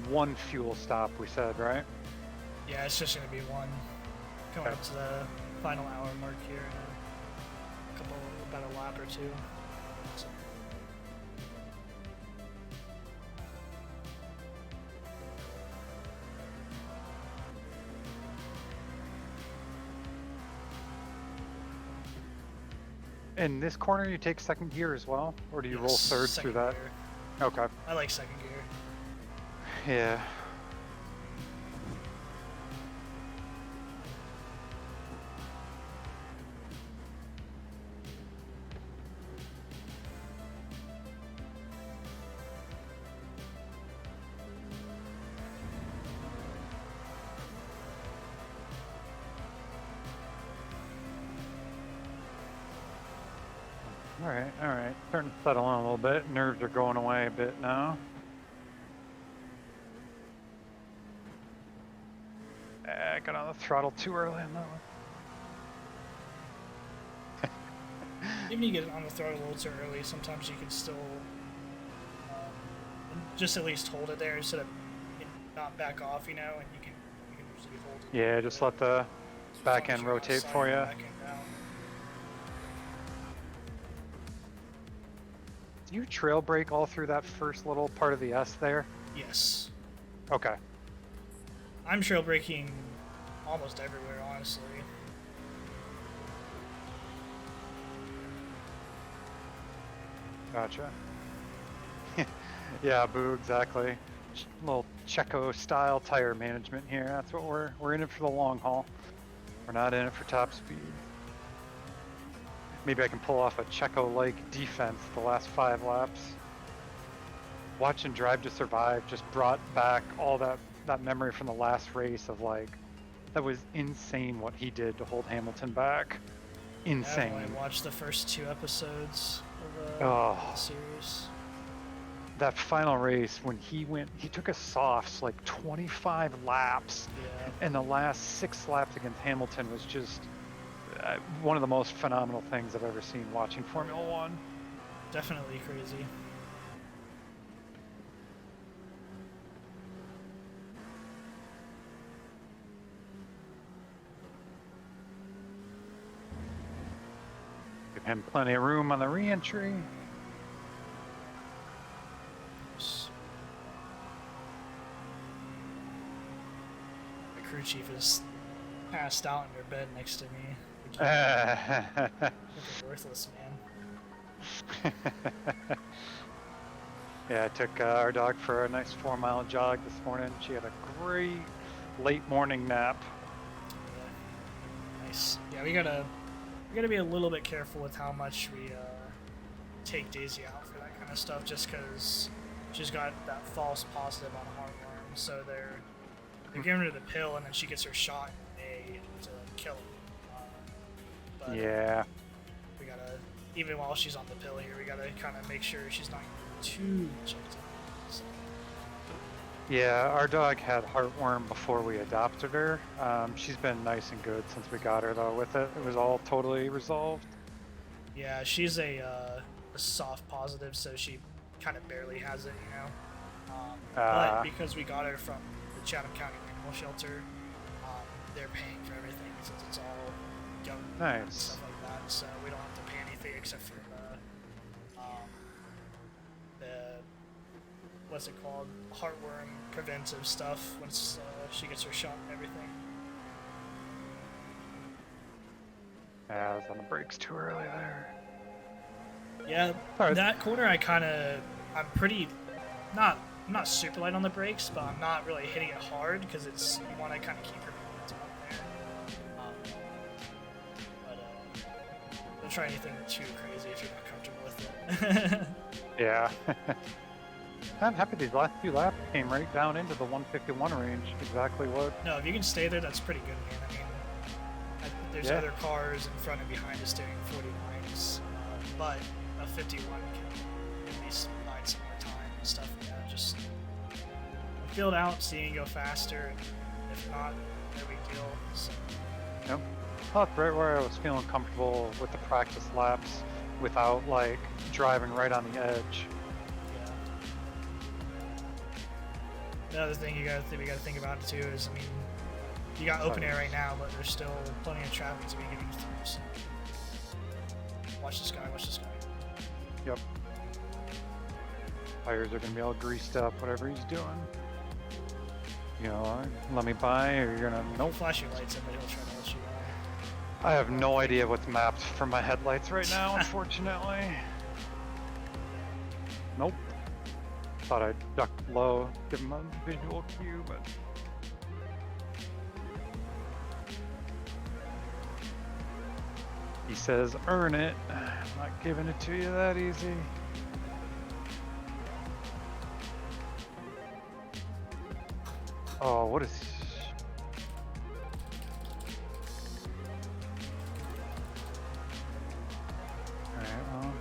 One fuel stop, we said, right? Yeah, it's just gonna be one. Coming Okay. up to the final hour mark here in about a lap or two. So, In this corner, you take second gear as well, or do you roll yes, third second through that? gear. Okay. I like second gear. Yeah. All right. Starting to settle in a little bit. Nerves are going away a bit now. I got on the throttle too early on that one. Even you get on the throttle a little too early, sometimes you can still just at least hold it there instead of not back off, and you can usually hold it. Yeah, just let the as back long as end you're not rotate sliding for the you. back end down. Do you trail brake all through that first little part of the S there? Yes. Okay. I'm trail braking almost everywhere, honestly. Gotcha. Yeah, boo, exactly. Little Checo style tire management here. That's what we're in it for the long haul. We're not in it for top speed. Maybe I can pull off a Checo-like defense the last 5 laps. Watching Drive to Survive just brought back all that memory from the last race of that was insane what he did to hold Hamilton back. Insane. I've only watched the first 2 episodes of Oh. the series. That final race when he took a softs like 25 laps, Yeah. and the last 6 laps against Hamilton was just one of the most phenomenal things I've ever seen watching Formula One. Definitely crazy. Give him plenty of room on the re-entry. The crew chief is passed out in their bed next to me. Fucking worthless, man. Yeah, I took our dog for a nice 4-mile jog this morning. She had a great late morning nap. Yeah. Nice. Yeah, we gotta be a little bit careful with how much we take Daisy out for that kind of stuff, just because she's got that false positive on heartworm. So they're giving her the pill, and then she gets her shot in May to kill her. But Yeah. we gotta, even while she's on the pill here, we gotta kind of make sure she's not too checked out. So. Yeah, our dog had heartworm before we adopted her. She's been nice and good since we got her though. With it, it was all totally resolved. Yeah, she's a soft positive, so she kind of barely has it, you know. But because we got her from the Chatham County Animal Shelter, they're paying for everything since it's all government and Nice. stuff like that. So we don't have to pay anything except for the what's it called, heartworm preventive stuff once she gets her shot and everything. Yeah, I was on the brakes too early there. Yeah, Alright. that corner I'm pretty, I'm not super light on the brakes, but I'm not really hitting it hard because it's, you want to kind of keep your momentum up there. Don't try anything too crazy if you're not comfortable with it. Yeah. I'm happy these last few laps came right down into the 151 range. Exactly what. No, if you can stay there, that's pretty good, man. I mean, there's Yeah. other cars in front and behind us doing 49s, but a 51 can at least provide some more time and stuff. Yeah, just feel it out, seeing it go faster, and if not, no big deal. So. Yep. Well, that's right where I was feeling comfortable with the practice laps without like driving right on the edge. Another thing we gotta think about it too is, I mean, you got open air right now, but there's still plenty of traffic to be getting through. So watch this guy. Watch this guy. Yep. Tires are gonna be all greased up, whatever he's doing. You know, let me by, or you're gonna Don't flash your lights in, but he'll try to let you by. I have no idea what's mapped for my headlights right now, unfortunately. Nope. Thought I'd duck low, give him a visual cue, but he says earn it. I'm not giving it to you that easy. Oh, what is... Alright, well...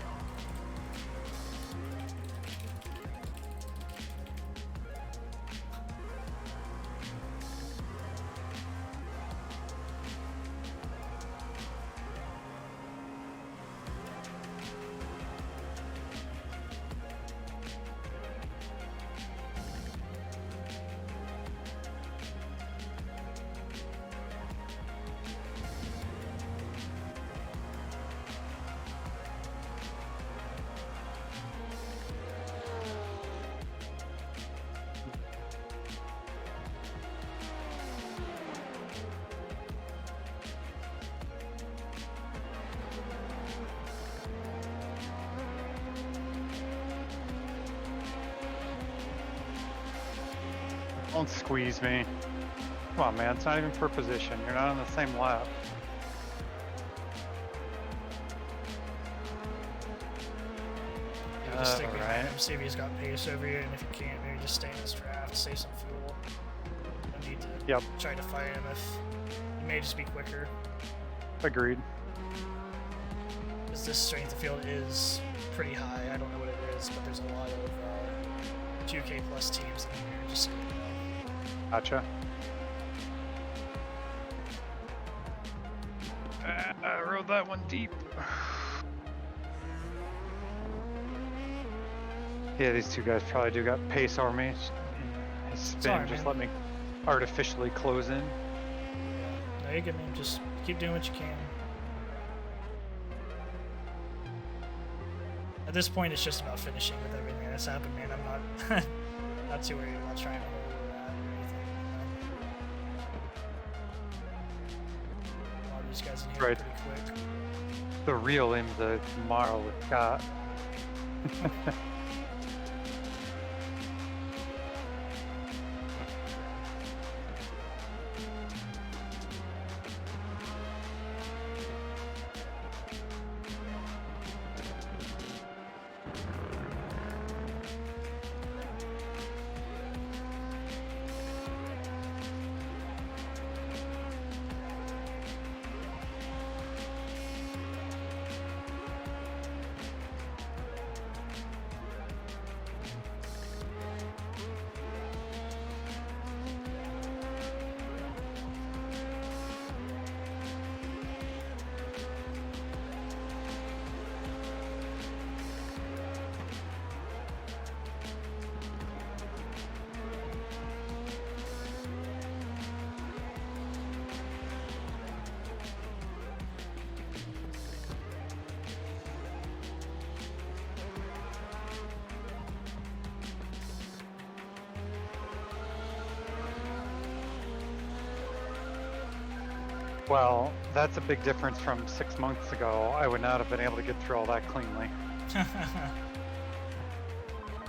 Don't squeeze me. Come on, man. It's not even per position. You're not on the same lap. Maybe just stick behind Alright. him, see if he's got pace over you, and if you can't, maybe just stay in his draft, save some fuel. No need to try to fight him if he may just be quicker. Agreed. Because this strength of field is pretty high. I don't know what it is, but there's a lot of 2K plus teams in here, just so you know. Gotcha. I rode that one deep. Yeah, these two guys probably do got pace over me. His spin Sorry, just man. let me artificially close in. No, you're good, man. Just keep doing what you can. At this point, it's just about finishing with everything that's happened, man. I'm not not too worried about trying to hold where we're at or anything. A lot of these guys in here are Right. pretty quick. The real IMSA tomorrow with Scott. Well, that's a big difference from 6 months ago. I would not have been able to get through all that cleanly.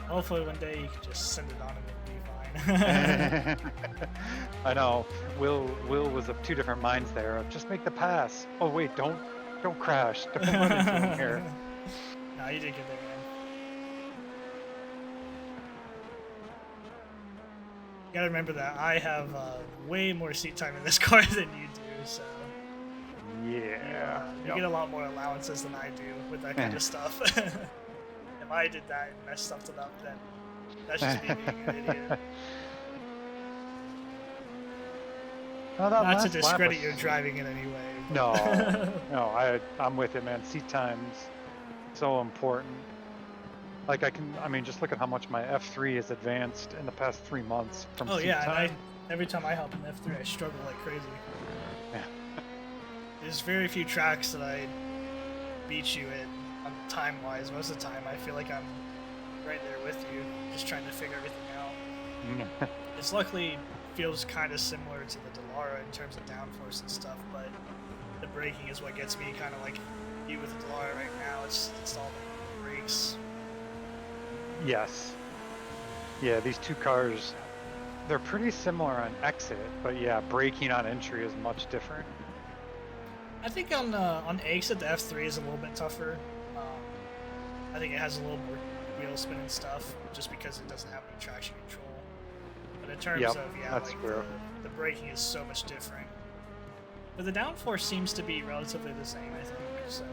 Hopefully one day you can just send it on and it'll be fine. I know. Will was of two different minds there. Of just make the pass. Oh wait, don't crash. Don't run into him here. No, you did good there, man. You gotta remember that I have way more seat time in this car than you do, so Yeah. you get a lot more allowances than I do with that kind of stuff. If I did that and messed something up, then that's just me being an idiot. Well, that Not to last lap discredit was- your driving in any way. but- No, I'm with it, man. Seat time's so important. Like I mean, just look at how much my F3 has advanced in the past 3 months from Oh seat yeah, time. and every time I hop in F3, I struggle like crazy. Yeah. There's very few tracks that I beat you in time-wise. Most of the time, I feel like I'm right there with you, just trying to figure everything out. It's luckily feels kind of similar to the Delara in terms of downforce and stuff, but the braking is what gets me kind of like you with the Delara right now. It's all the brakes. Yes. Yeah, these two cars, they're pretty similar on exit, but yeah, braking on entry is much different. I think on exit the F3 is a little bit tougher. I think it has a little more wheel spin and stuff, just because it doesn't have any traction control. But in terms Yep, of that's like true. the braking is so much different. But the downforce seems to be relatively the same, I think. So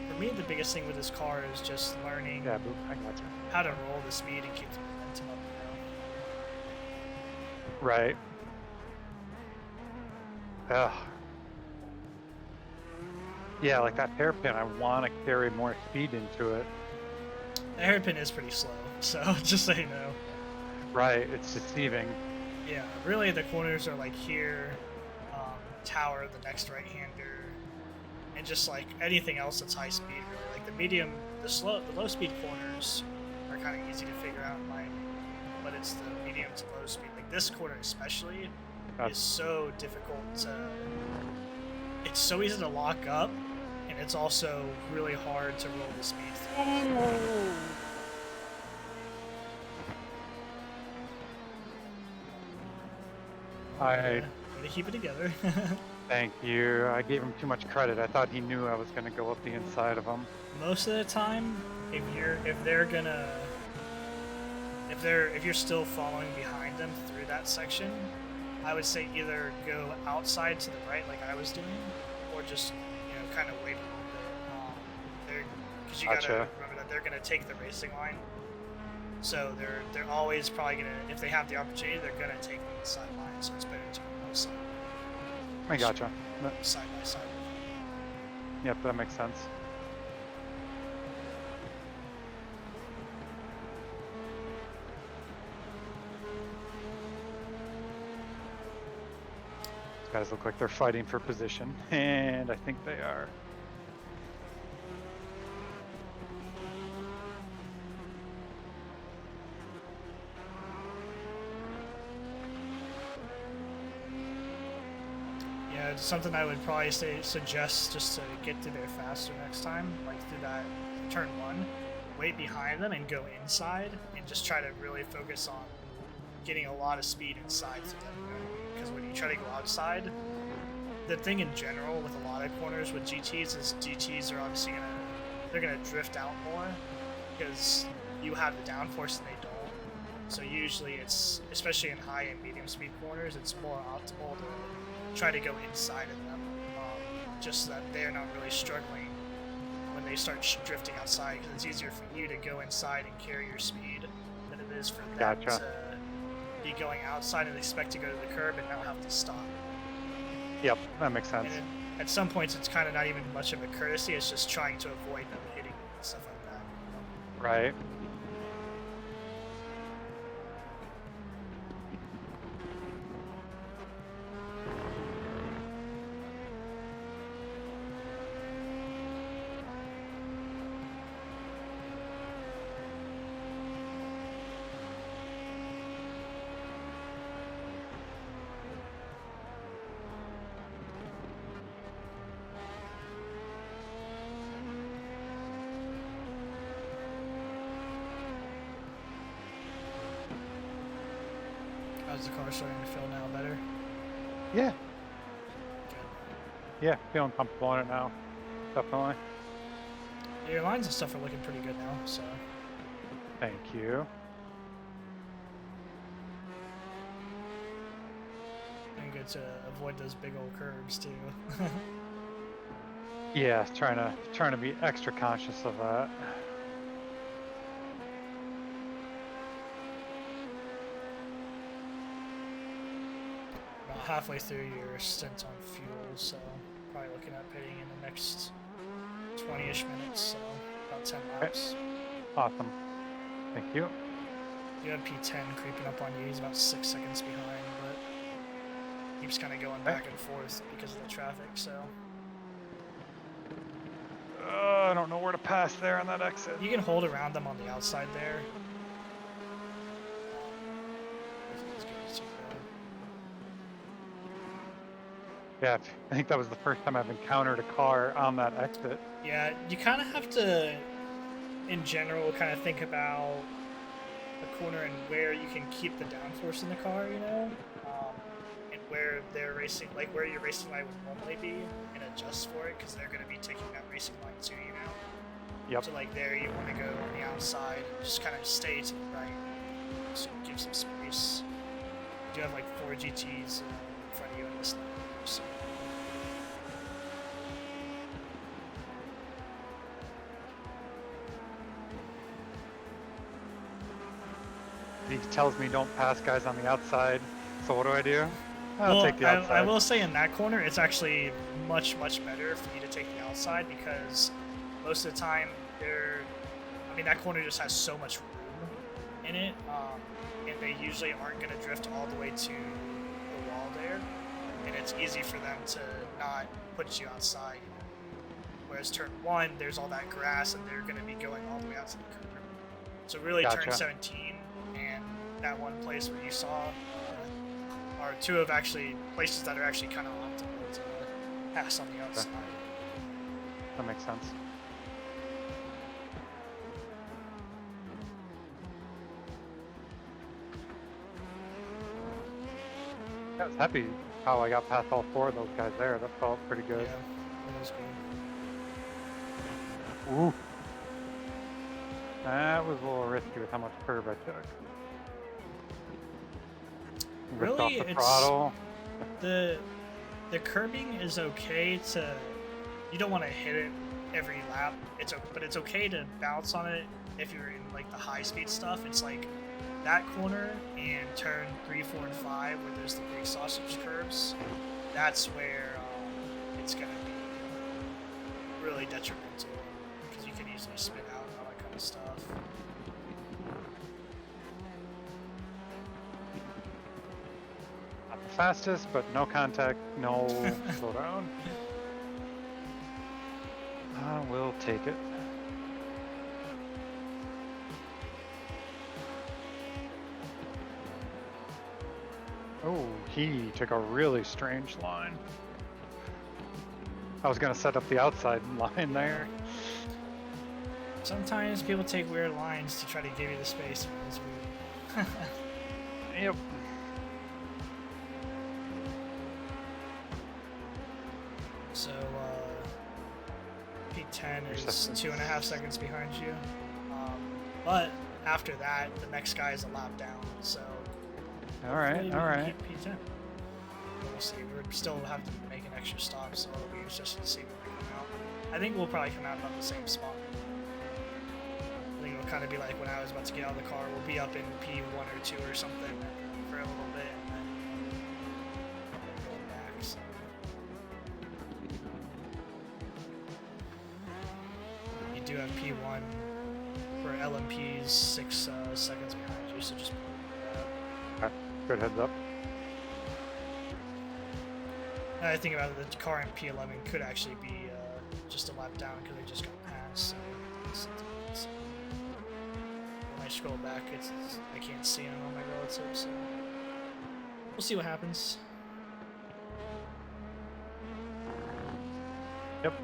for me, the biggest thing with this car is just learning Yeah, but I gotcha. how to roll the speed and keep the momentum up. Right. Ugh. Yeah, like that hairpin, I want to carry more speed into it. The hairpin is pretty slow, so just so you know. Right, it's deceiving. Yeah, really the corners are like here, tower, the next right-hander, and just like anything else that's high speed really. Like the low speed corners are kind of easy to figure out in my opinion, but it's the medium to low speed. Like this corner especially is so difficult to, it's so easy to lock up, and it's also really hard to roll the speed through. I Gotta keep it together. thank you. I gave him too much credit. I thought he knew I was going to go up the inside of him. Most of the time, if you're still following behind them through that section, I would say either go outside to the right like I was doing, or just kind of wait a little bit. Because you gotta remember that they're gonna take the racing line, so they're always probably gonna, if they have the opportunity, they're gonna take the inside line. So it's better to go outside. I gotcha. Side by side. Yep, that makes sense. These guys look like they're fighting for position, and I think they are. Yeah, it's something I would probably suggest just to get through there faster next time, like through that turn one, wait behind them and go inside, and just try to really focus on getting a lot of speed inside to them. Because when you try to go outside, the thing in general with a lot of corners with GTs is GTs are obviously gonna drift out more because you have the downforce and they don't. So usually it's, especially in high and medium speed corners, it's more optimal to try to go inside of them, just so that they're not really struggling when they start drifting outside, because it's easier for you to go inside and carry your speed than it is for them to be going outside and expect to go to the curb and not have to stop. Yep, that makes sense. And at some points it's kind of not even much of a courtesy, it's just trying to avoid them hitting and stuff like that. Right. car starting to feel now better? Yeah, Good. yeah, feeling comfortable on it now. Definitely. Yeah, your lines and stuff are looking pretty good now, so. Thank you. And good to avoid those big old curves too. Yeah, trying to be extra conscious of that. About halfway through your stint on fuel, so probably looking at pitting in the next 20-ish minutes, so about 10 laps. Awesome. Thank you. You have P10 creeping up on you. He's about 6 seconds behind, but keeps kind of going back and forth because of the traffic, so. I don't know where to pass there on that exit. You can hold around them on the outside there. Yeah, I think that was the first time I've encountered a car on that exit. Yeah, you kind of have to, in general, kind of think about the corner and where you can keep the downforce in the car, you know? And where they're racing, like where your racing line would normally be, and adjust for it, because they're going to be taking that racing line too, you know? Yep. So like there, you want to go on the outside, just kind of stay to the right, so give some space. You do have like 4 GTs in front of you in this line, so. He tells me don't pass guys on the outside. So what do? I'll take the outside. I will say in that corner, it's actually much better for you to take the outside because most of the time that corner just has so much room in it, and they usually aren't going to drift all the way to the wall there, and it's easy for them to not put you outside. Whereas turn 1, there's all that grass, and they're going to be going all the way out to the curb. So really, Gotcha. turn 17 and that one place where you saw are two of actually places that are actually kind of optimal to pass on the outside. That makes sense. I was happy how I got past all 4 of those guys there. That felt pretty good. Yeah, that was good. Ooh. That was a little risky with how much curb I took. Ripped off Really, the it's throttle. the curbing is okay to. You don't want to hit it every lap. But it's okay to bounce on it if you're in like the high speed stuff. It's like that corner and turn 3, 4, and 5 where there's the big sausage curves. That's where it's gonna be really detrimental because you can easily spin out and all that kind of stuff. Not the fastest, but no contact, no slowdown. I will take it. Oh, he took a really strange line. I was gonna set up the outside line there. Sometimes people take weird lines to try to give you the space. It's weird. Yep. So, P10 is 2.5 seconds behind you. But after that, the next guy is a lap down, so. Alright, hopefully we can alright. keep P10. We'll see. We're still have to make an extra stop, so it'll be interesting to see when we come out. I think we'll probably come out about the same spot. I think it'll kind of be like when I was about to get out of the car. We'll be up in P1 or 2 or something for a little bit, and then go back. So. You do have P1 for LMPs 6 seconds behind you, so just. Good heads up. I think about it, the car in P11 could actually be just a lap down because they just got passed. So when I scroll back, I can't see them on my relatives. So we'll see what happens. Yep.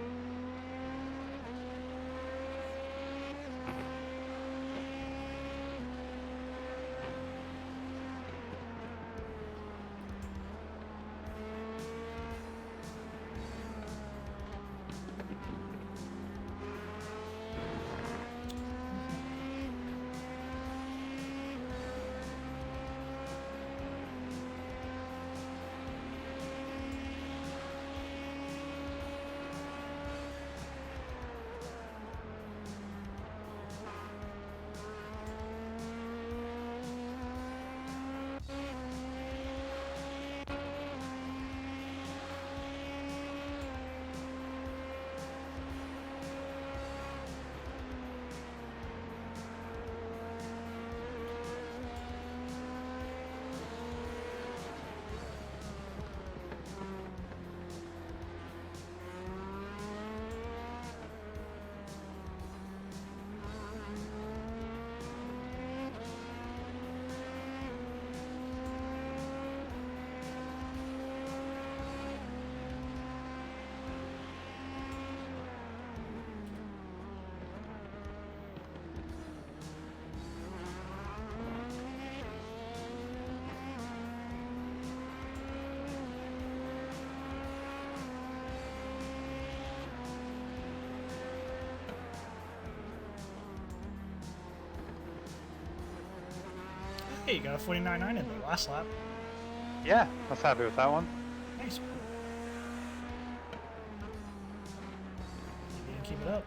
Hey, you got a 49.9 in the last lap. Yeah, I was happy with that one. Nice. You can keep it up.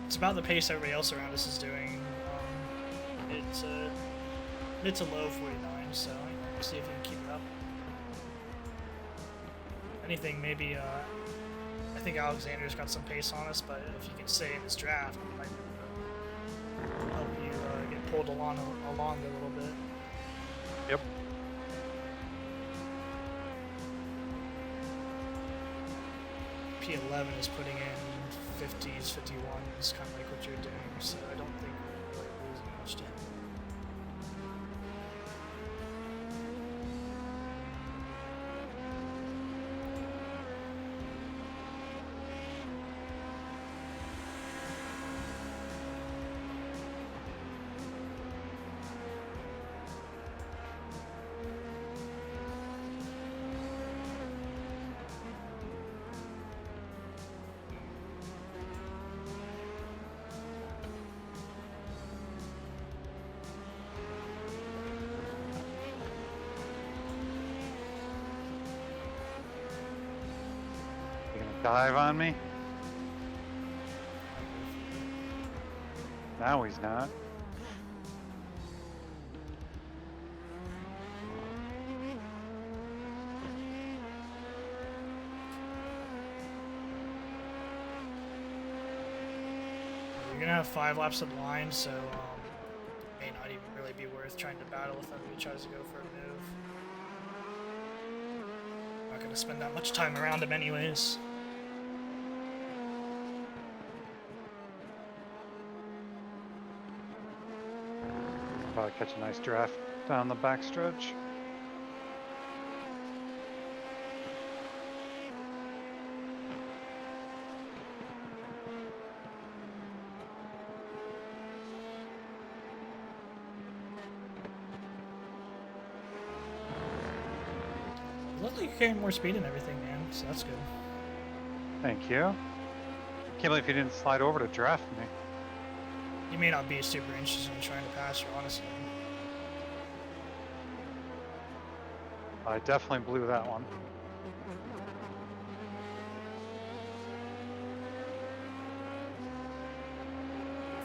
It's about the pace everybody else around us is doing. It's mid to low 49, so see if you can keep it up. Anything, maybe, I think Alexander's got some pace on us, but if you can stay in this draft, it might help you get pulled along a little bit. Yep. P11 is putting in 50s, 51s, kind of like what you're doing, so I don't think we're really losing much to him. You gonna dive on me? Now he's not. You're gonna have 5 laps of the line, so it may not even really be worth trying to battle if anybody tries to go for a move. Not gonna spend that much time around him anyways. Probably catch a nice draft down the backstretch. Looks like you're carrying more speed and everything, man, so that's good. Thank you. Can't believe you didn't slide over to draft me. You may not be super interested in trying to pass her, honestly. I definitely blew that one.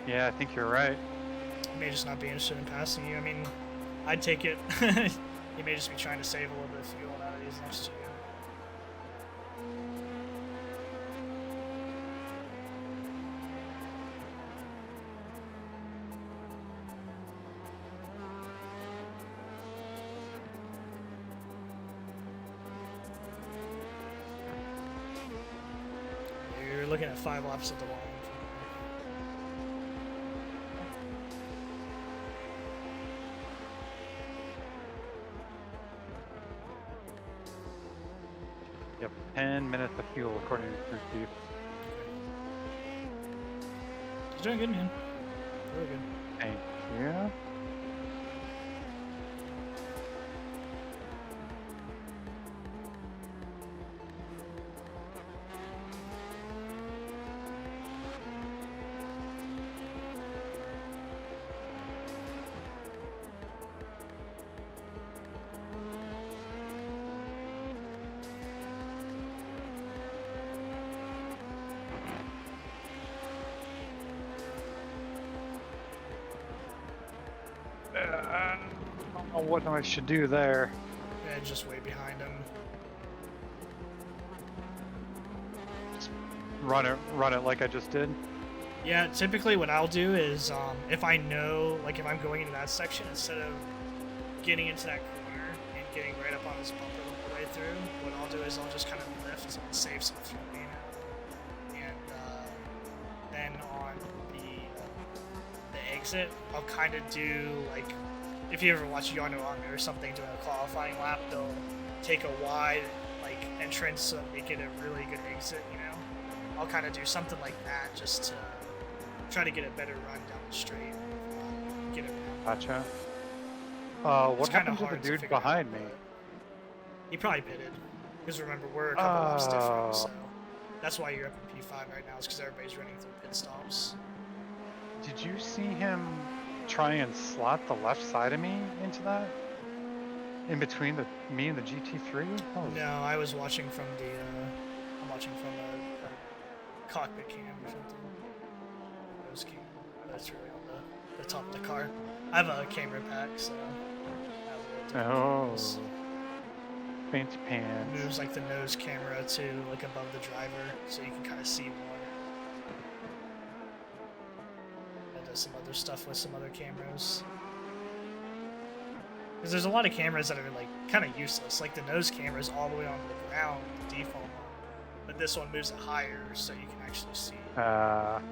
Yeah, I think you're right. You may just not be interested in passing you. I mean, I'd take it. You may just be trying to save a little bit of fuel out of these next to you. You're looking at 5 laps of the line. Yep, 10 minutes of fuel according to Crew Chief. He's doing good, man. Really good. Thank you. I don't know what I should do there. Yeah, just way behind him. Run it like I just did. Yeah, typically what I'll do is, if I know, like if I'm going into that section, instead of getting into that corner and getting right up on this bumper the whole way through, what I'll do is I'll just kind of lift and save some fuel, you know? And then on the exit, I'll kind of do, like, if you ever watch Yano or something doing a qualifying lap, they'll take a wide, like, entrance so they get a really good exit, you know? I'll kind of do something like that just to try to get a better run down the straight. Get it around. Gotcha. What It's kinda happened to the hard to dude figure out, behind me? but he probably pitted. Because remember, we're a couple laps different, so Oh. that's why you're up in P5 right now, is because everybody's running through pit stops. Did you see him try and slot the left side of me into that? In between me and the GT3? That was No, I was watching from the. I'm watching from a cockpit cam or something. Nose cam. That's really on the top of the car. I have a camera pack, so. I have a little different oh, cameras. fancy pants. Moves like the nose camera to like above the driver, so you can kind of see more. It does some other stuff with some other cameras. Because there's a lot of cameras that are like kind of useless. Like the nose camera is all the way on the ground, the default one. But this one moves it higher, so you can actually see.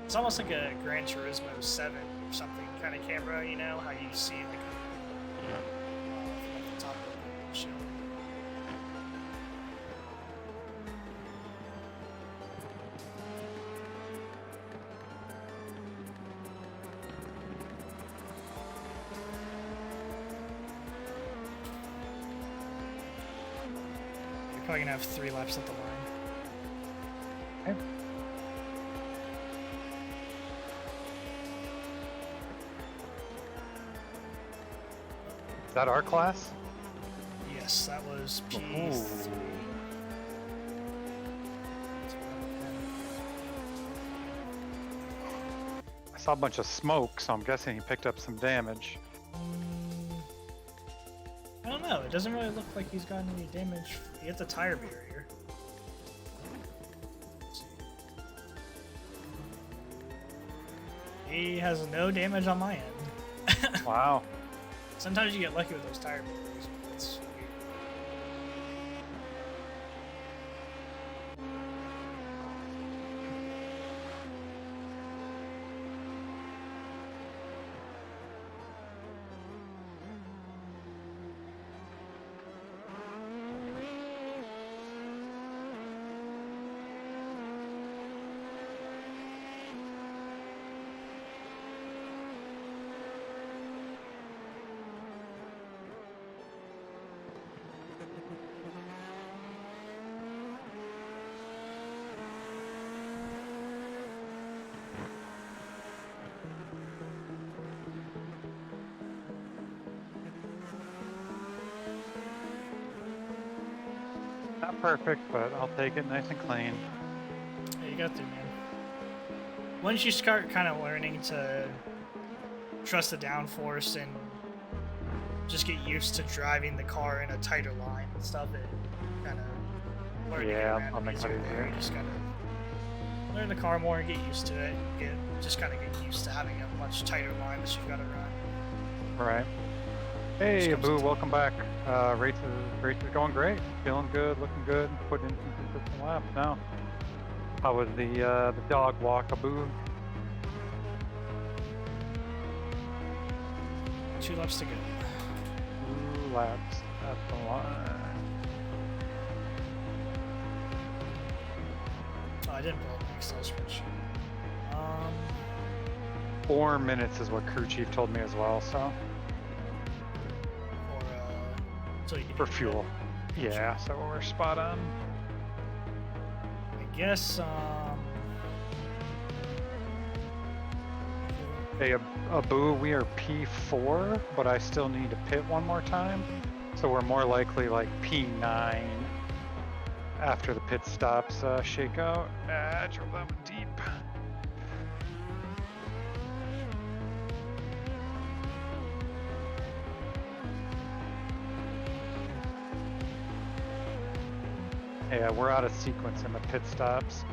It's almost like a Gran Turismo 7 or something kind of camera, you know, how you see like from the top of the windshield. You're probably gonna have 3 laps at the line. Okay. Is that our class? Yes, that was P3. Ooh. I saw a bunch of smoke, so I'm guessing he picked up some damage. I don't know. It doesn't really look like he's gotten any damage. He hit the tire barrier. Let's see. He has no damage on my end. Wow. Sometimes you get lucky with those tire barriers. But it's weird. Not perfect, but I'll take it nice and clean. Yeah, you got to, man. Once you start kind of learning to trust the downforce and just get used to driving the car in a tighter line and stuff, it kind of learning Yeah, around I'll make easier it there. easier. You just gotta learn the car more and get used to it. Just kind of get used to having a much tighter line that you've got to run. Right. Hey, Just comes Abu, to- welcome back. Race is going great. Feeling good, looking good. Putting in some consistent laps now. How was the dog walk, Abu? 2 laps to go. 2 laps at the line. Oh, I didn't pull up an Excel spreadsheet. 4 minutes is what crew chief told me as well. So So you can for do fuel, yeah. So we're spot on. I guess. Hey, Abu, we are P4, but I still need to pit one more time. So we're more likely like P9 after the pit stops shake out. Drove that one deep. Yeah, we're out of sequence in the pit stops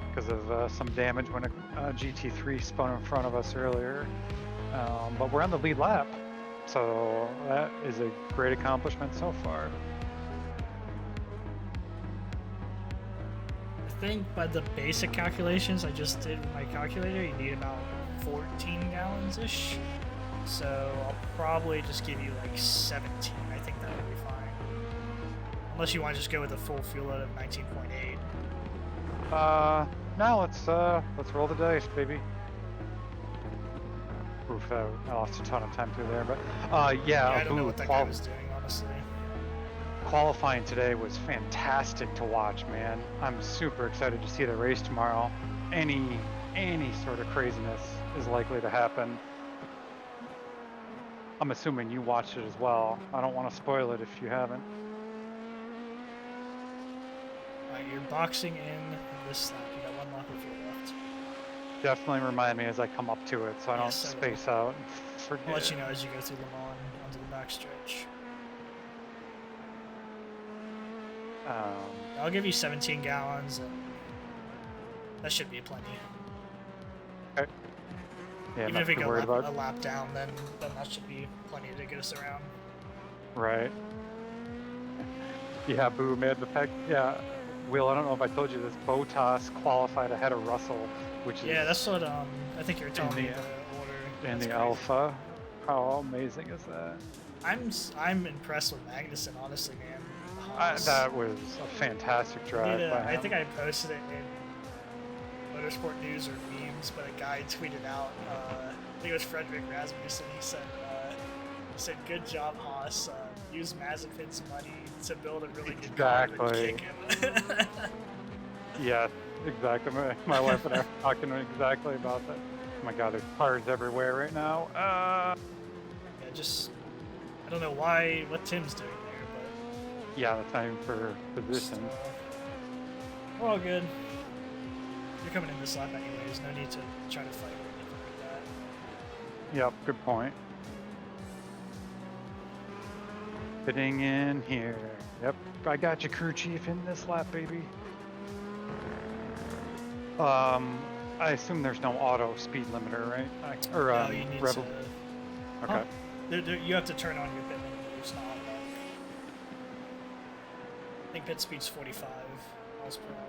because of some damage when a GT3 spun in front of us earlier. But we're on the lead lap, so that is a great accomplishment so far. I think by the basic calculations I just did with my calculator, you need about 14 gallons-ish. So I'll probably just give you like 17. I think that would be fine. Unless you want to just go with a full fuel load of 19.8. Now let's roll the dice, baby. Oof, I lost a ton of time through there, but yeah, I don't know Abu, what that guy was doing, honestly. qualifying today was fantastic to watch, man. I'm super excited to see the race tomorrow. Any sort of craziness is likely to happen. I'm assuming you watched it as well. I don't want to spoil it if you haven't. Alright, you're boxing in this lap. You got one lap of fuel left. Definitely remind me as I come up to it so I don't Yes, I will. space out and forget. I'll let you know as you go through Le Mans onto the backstretch. I'll give you 17 gallons, and that should be plenty. Okay. Yeah, Even if we nothing to go worry about. a lap down, then that should be plenty to get us around. Right. Yeah, Boo made the fact. Yeah, Will, I don't know if I told you this. Bottas qualified ahead of Russell, which Yeah, is that's what I think you were telling me the order. in That's the crazy. Alpha. How amazing is that? I'm impressed with Magnussen, honestly, man. Haas. That was a fantastic drive by him. I think I posted it in Motorsport News or memes, but a guy tweeted out, I think it was Frederick Rasmussen, he said, good job, Haas, use Mazepin's money to build a really good car and Exactly. kick him. Yeah, exactly. My wife and I were talking exactly about that. Oh my god, there's cars everywhere right now. Yeah, just, I don't know what Tim's doing there, but Yeah, the time for position. we're all good. You're coming in this lap anyways, no need to try to fight or anything like that. Yep, good point. Fitting in here. Yep, I got you, crew chief, in this lap, baby. I assume there's no auto speed limiter, right? Or No, you need rebel. to... Okay. You have to turn on your pit limiter, it's not automatic. I think pit speed's 45 miles per hour.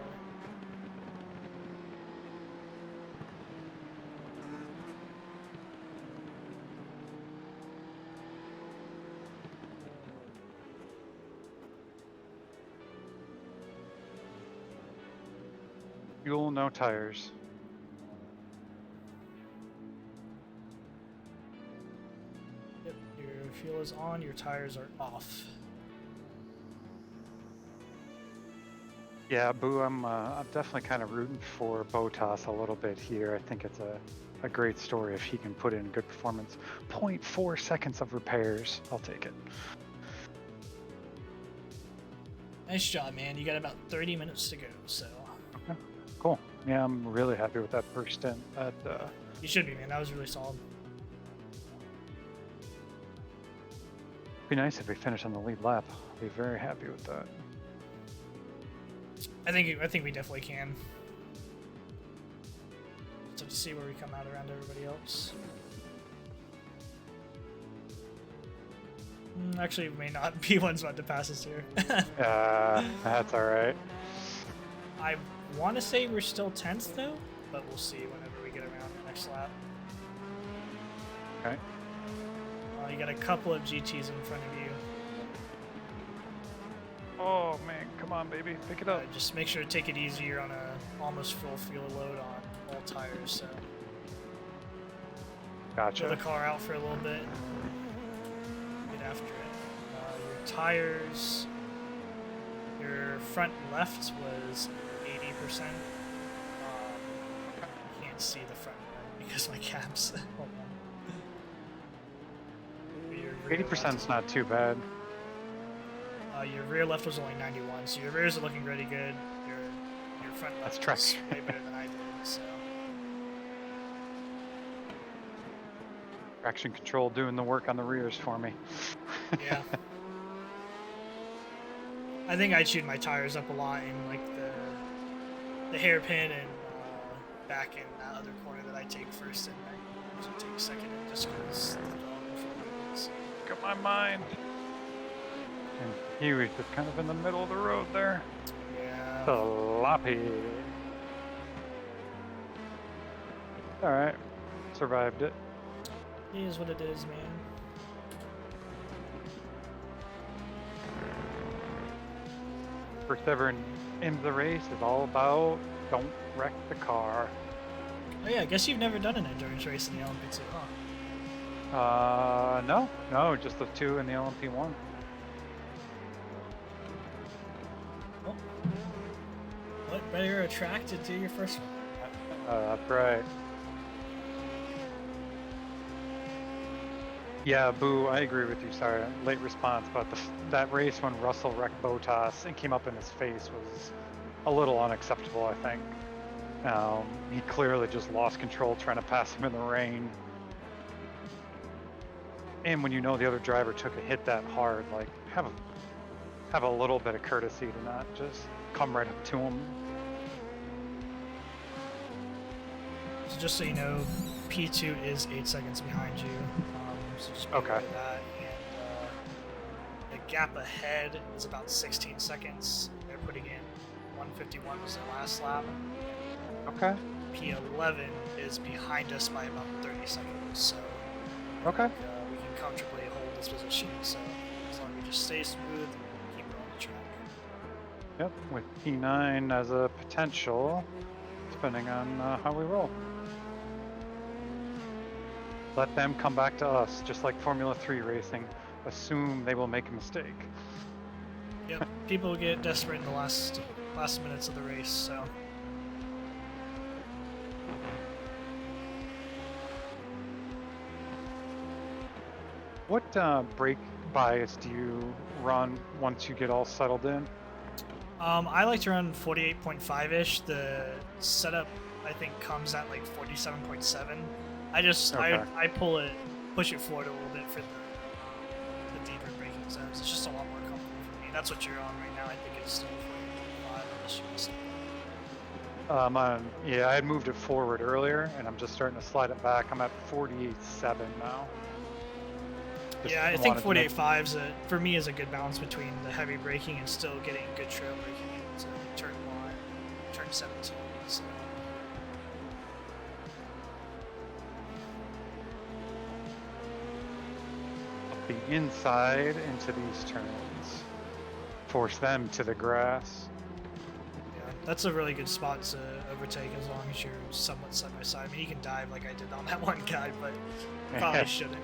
Fuel, no tires. Yep, your fuel is on, your tires are off. Yeah, Boo, I'm definitely kind of rooting for Bottas a little bit here. I think it's a great story if he can put in good performance. 0.4 seconds of repairs. I'll take it. Nice job, man. You got about 30 minutes to go, so... Cool. Yeah, I'm really happy with that first stint. You should be, man. That was really solid. Be nice if we finish on the lead lap. I'll be very happy with that. I think we definitely can. So to see where we come out around everybody else. Actually, we may not. P1's about to pass us here. That's all right. I want to say we're still 10th though, but we'll see whenever we get around the next lap. Okay. You got a couple of GTs in front of you. Oh man, come on, baby, pick it up. Just make sure to take it easy. You're on a almost full fuel load on all tires, so Gotcha. chill the car out for a little bit. Get after it. Your tires. Your front left was 80%. Can't see the front end because my cap's. Hold on. Your rear 80% left- is not too bad. your rear left was only 91, so your rears are looking really good. Your front left That's track. is way better than I did. So Traction control doing the work on the rears for me. yeah. I think I chewed my tires up a lot in like the hairpin and back in that other corner that I take first and I usually take second in just because the dog is. Got my mind. And he was just kind of in the middle of the road there. Yeah. Sloppy. Alright. Survived it. It is what it is, man. First ever in IMSA race is all about don't wreck the car. Oh yeah, I guess you've never done an endurance race in the Olympics, huh? No, just the two in the LMP1. Oh. What better attracted to your first one? That's right. Yeah, Boo, I agree with you. Sorry, late response, but that race when Russell wrecked Bottas and came up in his face was a little unacceptable, I think. He clearly just lost control trying to pass him in the rain. And when you know the other driver took a hit that hard, like have a little bit of courtesy to not just come right up to him. So just so you know, P2 is 8 seconds behind you. So just be aware of that. And the gap ahead is about 16 seconds. They're putting in 151 was their last lap. Okay. P11 is behind us by about 30 seconds. So Okay. we can comfortably hold this position. So as long as we just stay smooth, keep it on the track. Yep, with P9 as a potential, depending on how we roll. Let them come back to us, just like Formula 3 racing. Assume they will make a mistake. Yep, people get desperate in the last minutes of the race, so. What brake bias do you run once you get all settled in? I like to run 48.5-ish. The setup, I think, comes at like 47.7. I just Okay. I push it forward a little bit for the deeper braking zones. It's just a lot more comfortable for me. That's what you're on right now. I think it's still 48.5 unless you missed it. Yeah, I had moved it forward earlier, and I'm just starting to slide it back. I'm at 48.7 now. Yeah, I think 48.5 for me is a good balance between the heavy braking and still getting good trail braking into turn 1, turn 17. So. Up the inside into these turns. Force them to the grass. Yeah, that's a really good spot to overtake as long as you're somewhat side by side. I mean, you can dive like I did on that one guy, but probably shouldn't.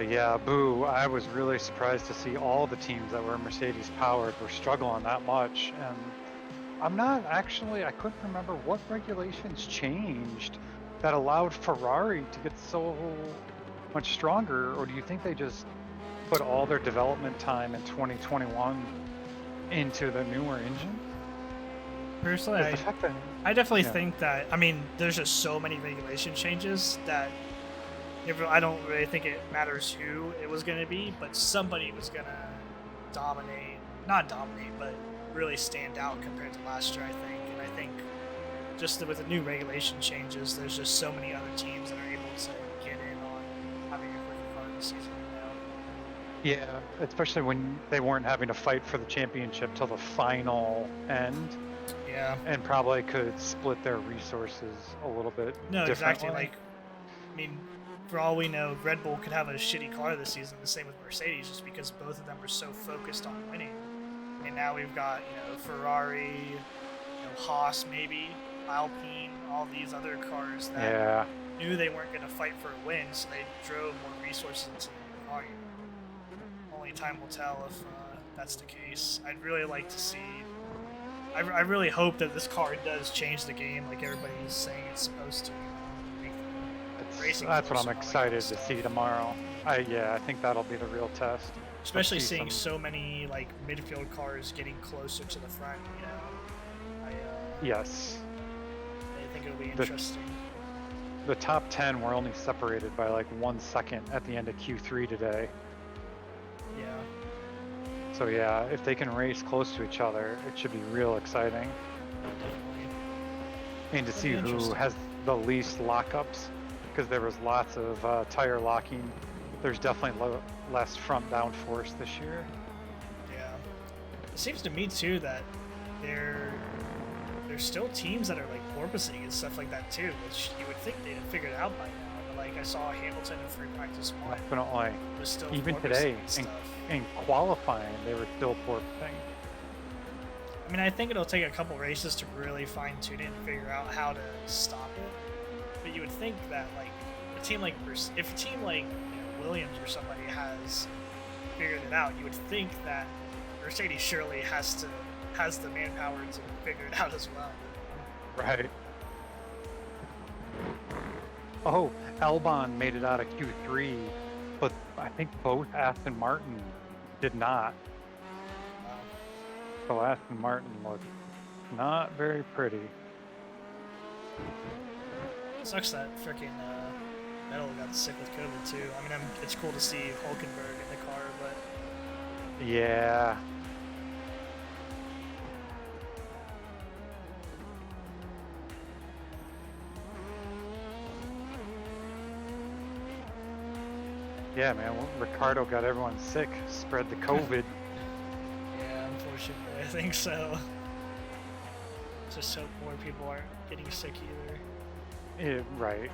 Yeah, Boo, I was really surprised to see all the teams that were Mercedes powered were struggling that much. And I couldn't remember what regulations changed that allowed Ferrari to get so much stronger, or do you think they just put all their development time in 2021 into the newer engine? Personally, I definitely think that, I mean, there's just so many regulation changes that I don't really think it matters who it was going to be, but somebody was going to not dominate, but really stand out compared to last year, I think. And I think just with the new regulation changes, there's just so many other teams that are able to get in on having a quicker car this season now. Yeah, especially when they weren't having to fight for the championship till the final end. Yeah. And probably could split their resources a little bit No, exactly. differently. Like, I mean, for all we know, Red Bull could have a shitty car this season, the same with Mercedes, just because both of them were so focused on winning. And now we've got, Ferrari, Haas maybe, Alpine, all these other cars that knew they weren't going to fight for a win, so they drove more resources into the car. Only time will tell if that's the case. I'd really like to see... I really hope that this car does change the game like everybody's saying it's supposed to. That's what I'm excited to see tomorrow. I think that'll be the real test. Especially seeing so many midfield cars getting closer to the front, Yes. I think it'll be interesting. The top 10 were only separated by 1 second at the end of Q3 today. Yeah. So yeah, if they can race close to each other, it should be real exciting. Definitely. And to see who has the least lockups, because there was lots of tire locking there's definitely less front downforce this year. Yeah. It seems to me too that there's still teams that are like porpoising and stuff like that too, which you would think they'd have figured it out by now. But like I saw Hamilton in free practice 1 Definitely. was still Even porpoising today, and stuff. in qualifying, they were still porpoising. I mean, I think it'll take a couple races to really fine tune it and figure out how to stop it. But you would think that like a team like if a team like Williams or somebody has figured it out, you would think that Mercedes surely has the manpower to figure it out as well. Right. Oh, Albon made it out of Q3, but I think both Aston Martin did not. So Aston Martin looked not very pretty. Sucks that freaking Vettel got sick with COVID too. I mean, it's cool to see Hulkenberg in the car, but Yeah. Yeah, man, well, Ricardo got everyone sick, spread the COVID. yeah, unfortunately, I think so. Just hope more people aren't getting sick either. Yeah, right.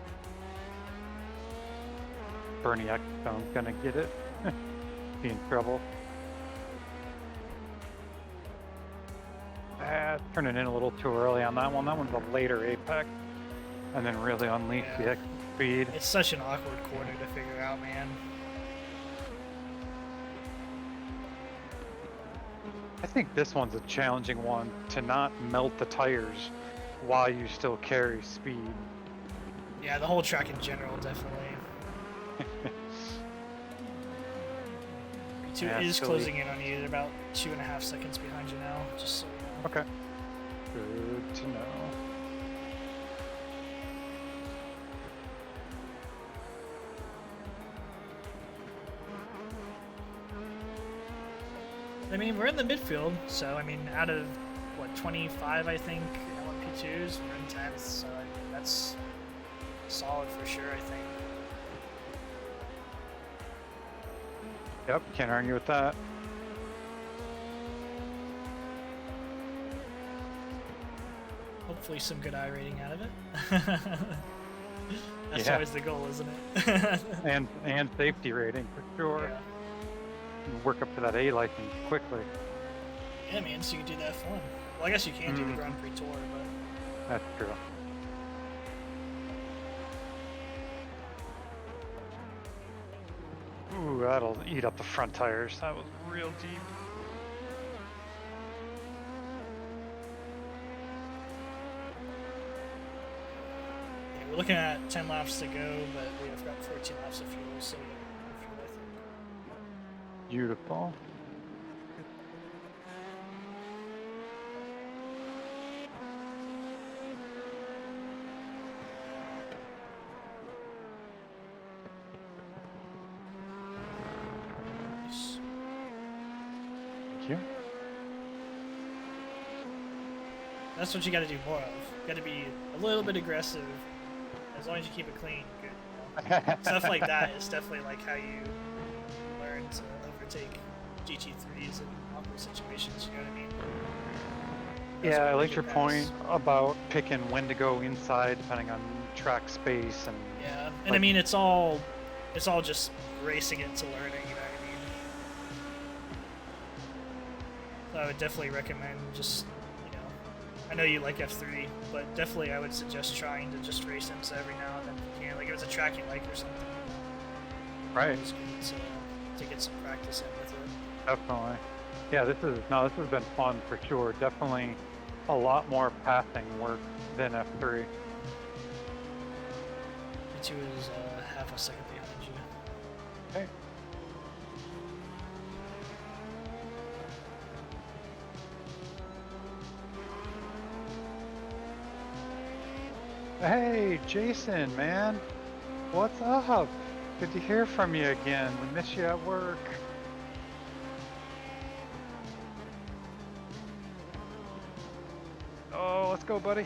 Bernie Ecclestone's gonna get it. Be in trouble. Turning in a little too early on that one. That one's a later apex. And then really unleash the extra speed. It's such an awkward corner to figure out, man. I think this one's a challenging one to not melt the tires while you still carry speed. Yeah, the whole track in general, definitely. Two Yeah, is silly. closing in on you. They're about 2.5 seconds behind you now, just so you know. Okay. Good to know. I mean, we're in the midfield, so I mean, out of what 25, I think LMP2s, we're in 10th, so I mean, that's solid for sure. I think. Yep, can't argue with that. Hopefully, some good I rating out of it. That's Yeah. always the goal, isn't it? And safety rating for sure. Yeah. Work up to that A license quickly. Yeah, man. So you can do that fun. Well, I guess you can do the Mhm. Grand Prix Tour, but That's true. Ooh, that'll eat up the front tires. That was real deep. yeah, we're looking at 10 laps to go, but we have got 14 laps of fuel, so we have fuel, I think. Beautiful. Nice. Thank you. That's what you got to do more of. You got to be a little bit aggressive. As long as you keep it clean, good. You know? Stuff like that is definitely like how you learn to overtake GT3s in awkward situations. You know what I mean? That's Yeah, what I we like get your past. point about picking when to go inside depending on track space and Yeah, and I like- mean it's all just racing it to learning. You know what I mean? So I would definitely recommend just I know you like F3, but definitely I would suggest trying to just race IMSA every now and then if you can. Like if it's a track you like or something. right. It's good to get some practice in with it. Definitely. Yeah, this has been fun for sure. Definitely a lot more passing work than F3. P2 is half a second behind you. Okay. Hey, Jason, man. What's up? Good to hear from you again. We miss you at work. Oh, let's go, buddy.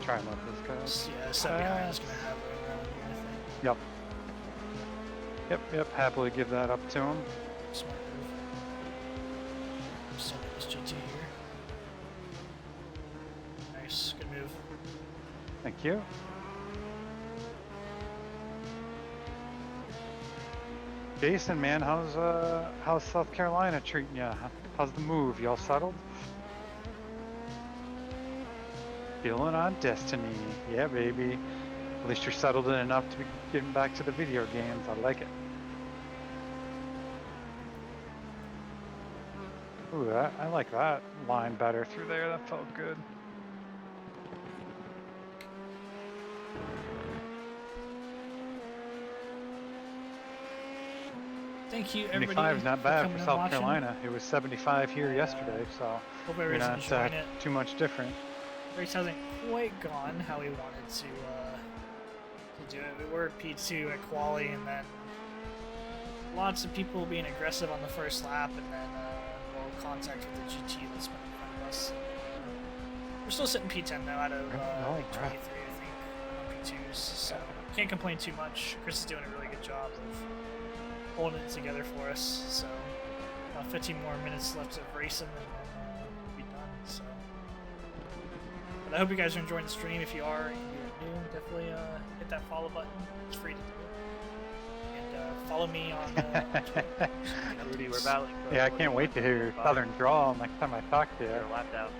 Try and let this go. Yeah, set behind is gonna have it around here, I think. Yep. Yep, happily give that up to him. Smart move. I'm still get this GT here. Nice, good move. Thank you. Jason, man, how's South Carolina treating you? How's the move? Y'all settled? Feeling on destiny. Yeah, baby. At least you're settled in enough to be getting back to the video games. I like it. Ooh, I like that line better through there. That felt good. Thank you, everybody. 75 is not bad coming for and South watching. Carolina. It was 75 here yesterday, so Hope you're everyone's not enjoying it. too much different. Race hasn't quite gone how we wanted to do it. We were P2 at quali, and then lots of people being aggressive on the first lap, and then contact with the GT that's been in front of us. We're still sitting P10 though, out of like 23, I think, on P2s. So can't complain too much. Chris is doing a really good job of holding it together for us. So 15 more minutes left of racing, and then we'll be done. So, but I hope you guys are enjoying the stream. If you are, and you're new, definitely hit that follow button. It's free to do it. And follow me on Twitter. Rudy, we're battling. Yeah, I can't wait to hear your southern drawl next time I talk to you. They're lapped out.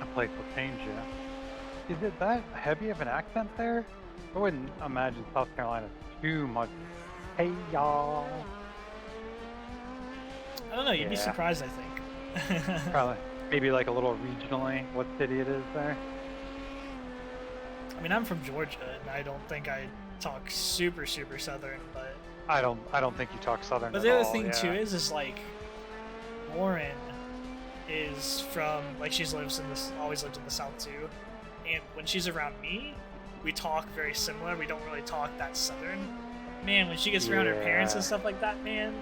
I played change you. Is it that heavy of an accent there? I wouldn't imagine South Carolina too much. Hey y'all. I don't know. You'd be Yeah. surprised, I think. Probably. Maybe like a little regionally, what city it is there. I mean, I'm from Georgia, and I don't think I talk super southern, but I don't think you talk southern but at the other all, thing yeah. too is like Lauren is from like always lived in the South too, and when she's around me, we talk very similar. We don't really talk that southern. Man, when she gets around her parents and stuff like that, man,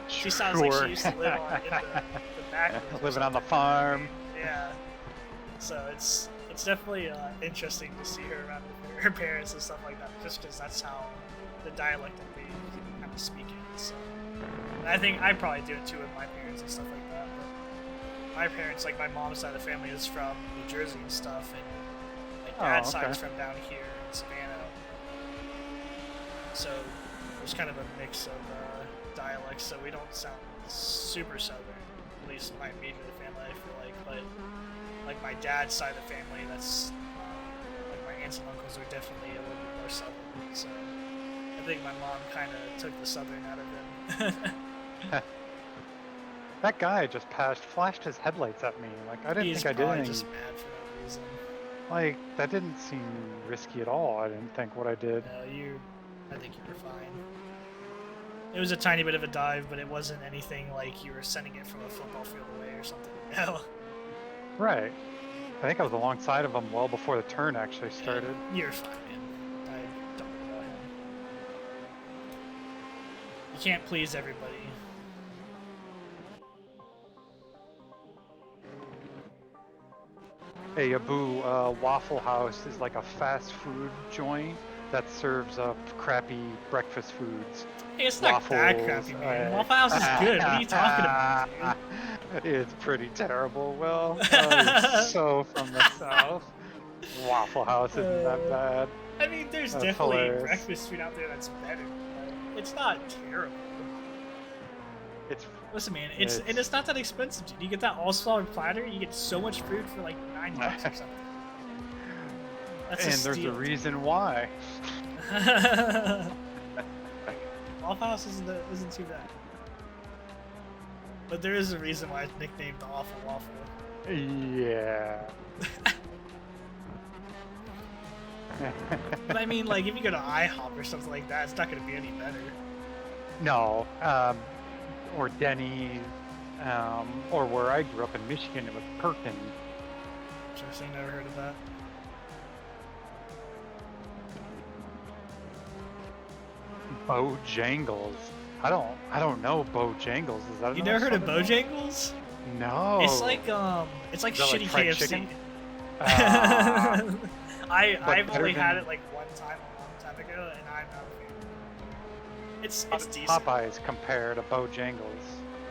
she sounds like she used to live in the backwoods or living on the something. farm. Yeah. So it's definitely interesting to see her around her parents and stuff like that, just because that's how the dialect that they kind of speak in. So and I think I probably do it too with my parents and stuff like that. But my parents, like my mom's side of the family, is from New Jersey and stuff, and my dad's side is from down here in Savannah. So there's kind of a mix of dialects, so we don't sound super southern, at least my immediate family, I feel like. But like my dad's side of the family, that's like my aunts and uncles are definitely a little bit more southern. So I think my mom kind of took the southern out of him. That guy just flashed his headlights at me. Like I didn't He's think I did probably anything. just mad for no reason. Like that didn't seem risky at all. I didn't think what I did. No, I think you were fine. It was a tiny bit of a dive, but it wasn't anything like you were sending it from a football field away or something. No. Right. I think I was alongside of him well before the turn actually started. You're fine, man. I don't worry about him. You can't please everybody. Hey, Abu, Waffle House is like a fast food joint that serves up crappy breakfast foods. Hey, it's not that Waffles, crappy, man. Waffle House is good. What are you talking about, dude? It's pretty terrible. Well, you're so from the south. Waffle House isn't that bad. I mean, there's That's definitely hilarious. breakfast food out there that's better, but it's not terrible. It's Listen, man, it's not that expensive, dude. You get that all-star platter, you get so much food for like $9 or something. That's and a there's a steal. reason why. Waffle House isn't too bad. But there is a reason why it's nicknamed the Awful Waffle. Yeah. But I mean, like, if you go to IHOP or something like that, it's not going to be any better. No, or Denny's, or where I grew up in Michigan, it was Perkins. Interesting, never heard of that. Bojangles. I don't know Bojangles. Is that You another never heard of Southern one? Bojangles? No. It's like Is that shitty like fried KFC. chicken? I've better only had than- it like one time a long time ago, and I'm not a fan. It's How does decent. Popeyes compare to Bojangles?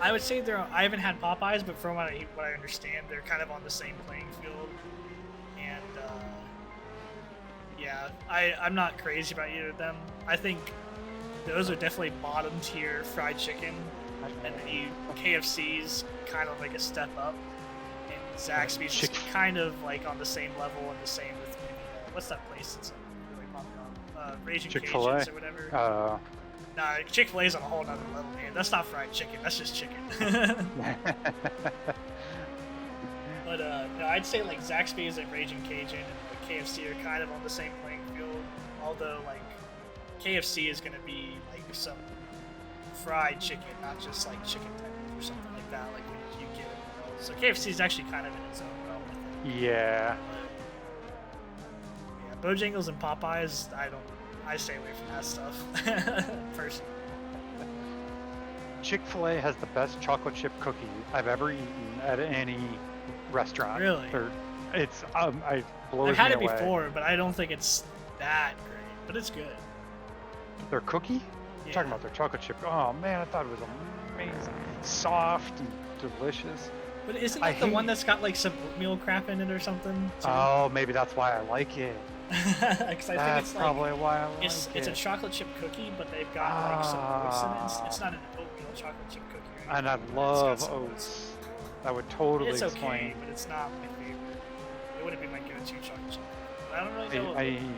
I would say I haven't had Popeyes, but from what I understand, they're kind of on the same playing field. And yeah, I'm not crazy about either of them. I think those are definitely bottom tier fried chicken, and then KFC's kind of like a step up, and Zaxby's is kind of like on the same level and the same with maybe what's that place that's really popular? Raging Chick-fil-A? Cajuns or whatever. Nah, Chick-fil-A's on a whole nother level, man. That's not fried chicken. That's just chicken. But no, I'd say like Zaxby's and Raging Cajun and like, KFC are kind of on the same playing field. Although like KFC is gonna be like some fried chicken, not just like chicken tenders or something like that. Like when you get it. So KFC is actually kind of in its own realm. I think. Yeah. But, yeah, Bojangles and Popeyes, I stay away from that stuff personally. Chick-fil-A has the best chocolate chip cookie I've ever eaten at any restaurant. Really? It's I blows I've had me it away. before, but I don't think it's that great. But it's good. Their cookie? Yeah. I'm talking about their chocolate chip. Oh man, I thought it was amazing, soft and delicious. But isn't that the one that's got like some oatmeal crap in it or something? Too? Oh, maybe that's why I like it. Because I think That's it's like probably why I like it's it. a chocolate chip cookie, but they've got like some oats in it. It's not an oatmeal chocolate chip cookie. Or And I anything, love it's got some oats. That would totally It's okay, explain. but it's not my favorite. It wouldn't be my go-to chocolate chip. But I don't really know.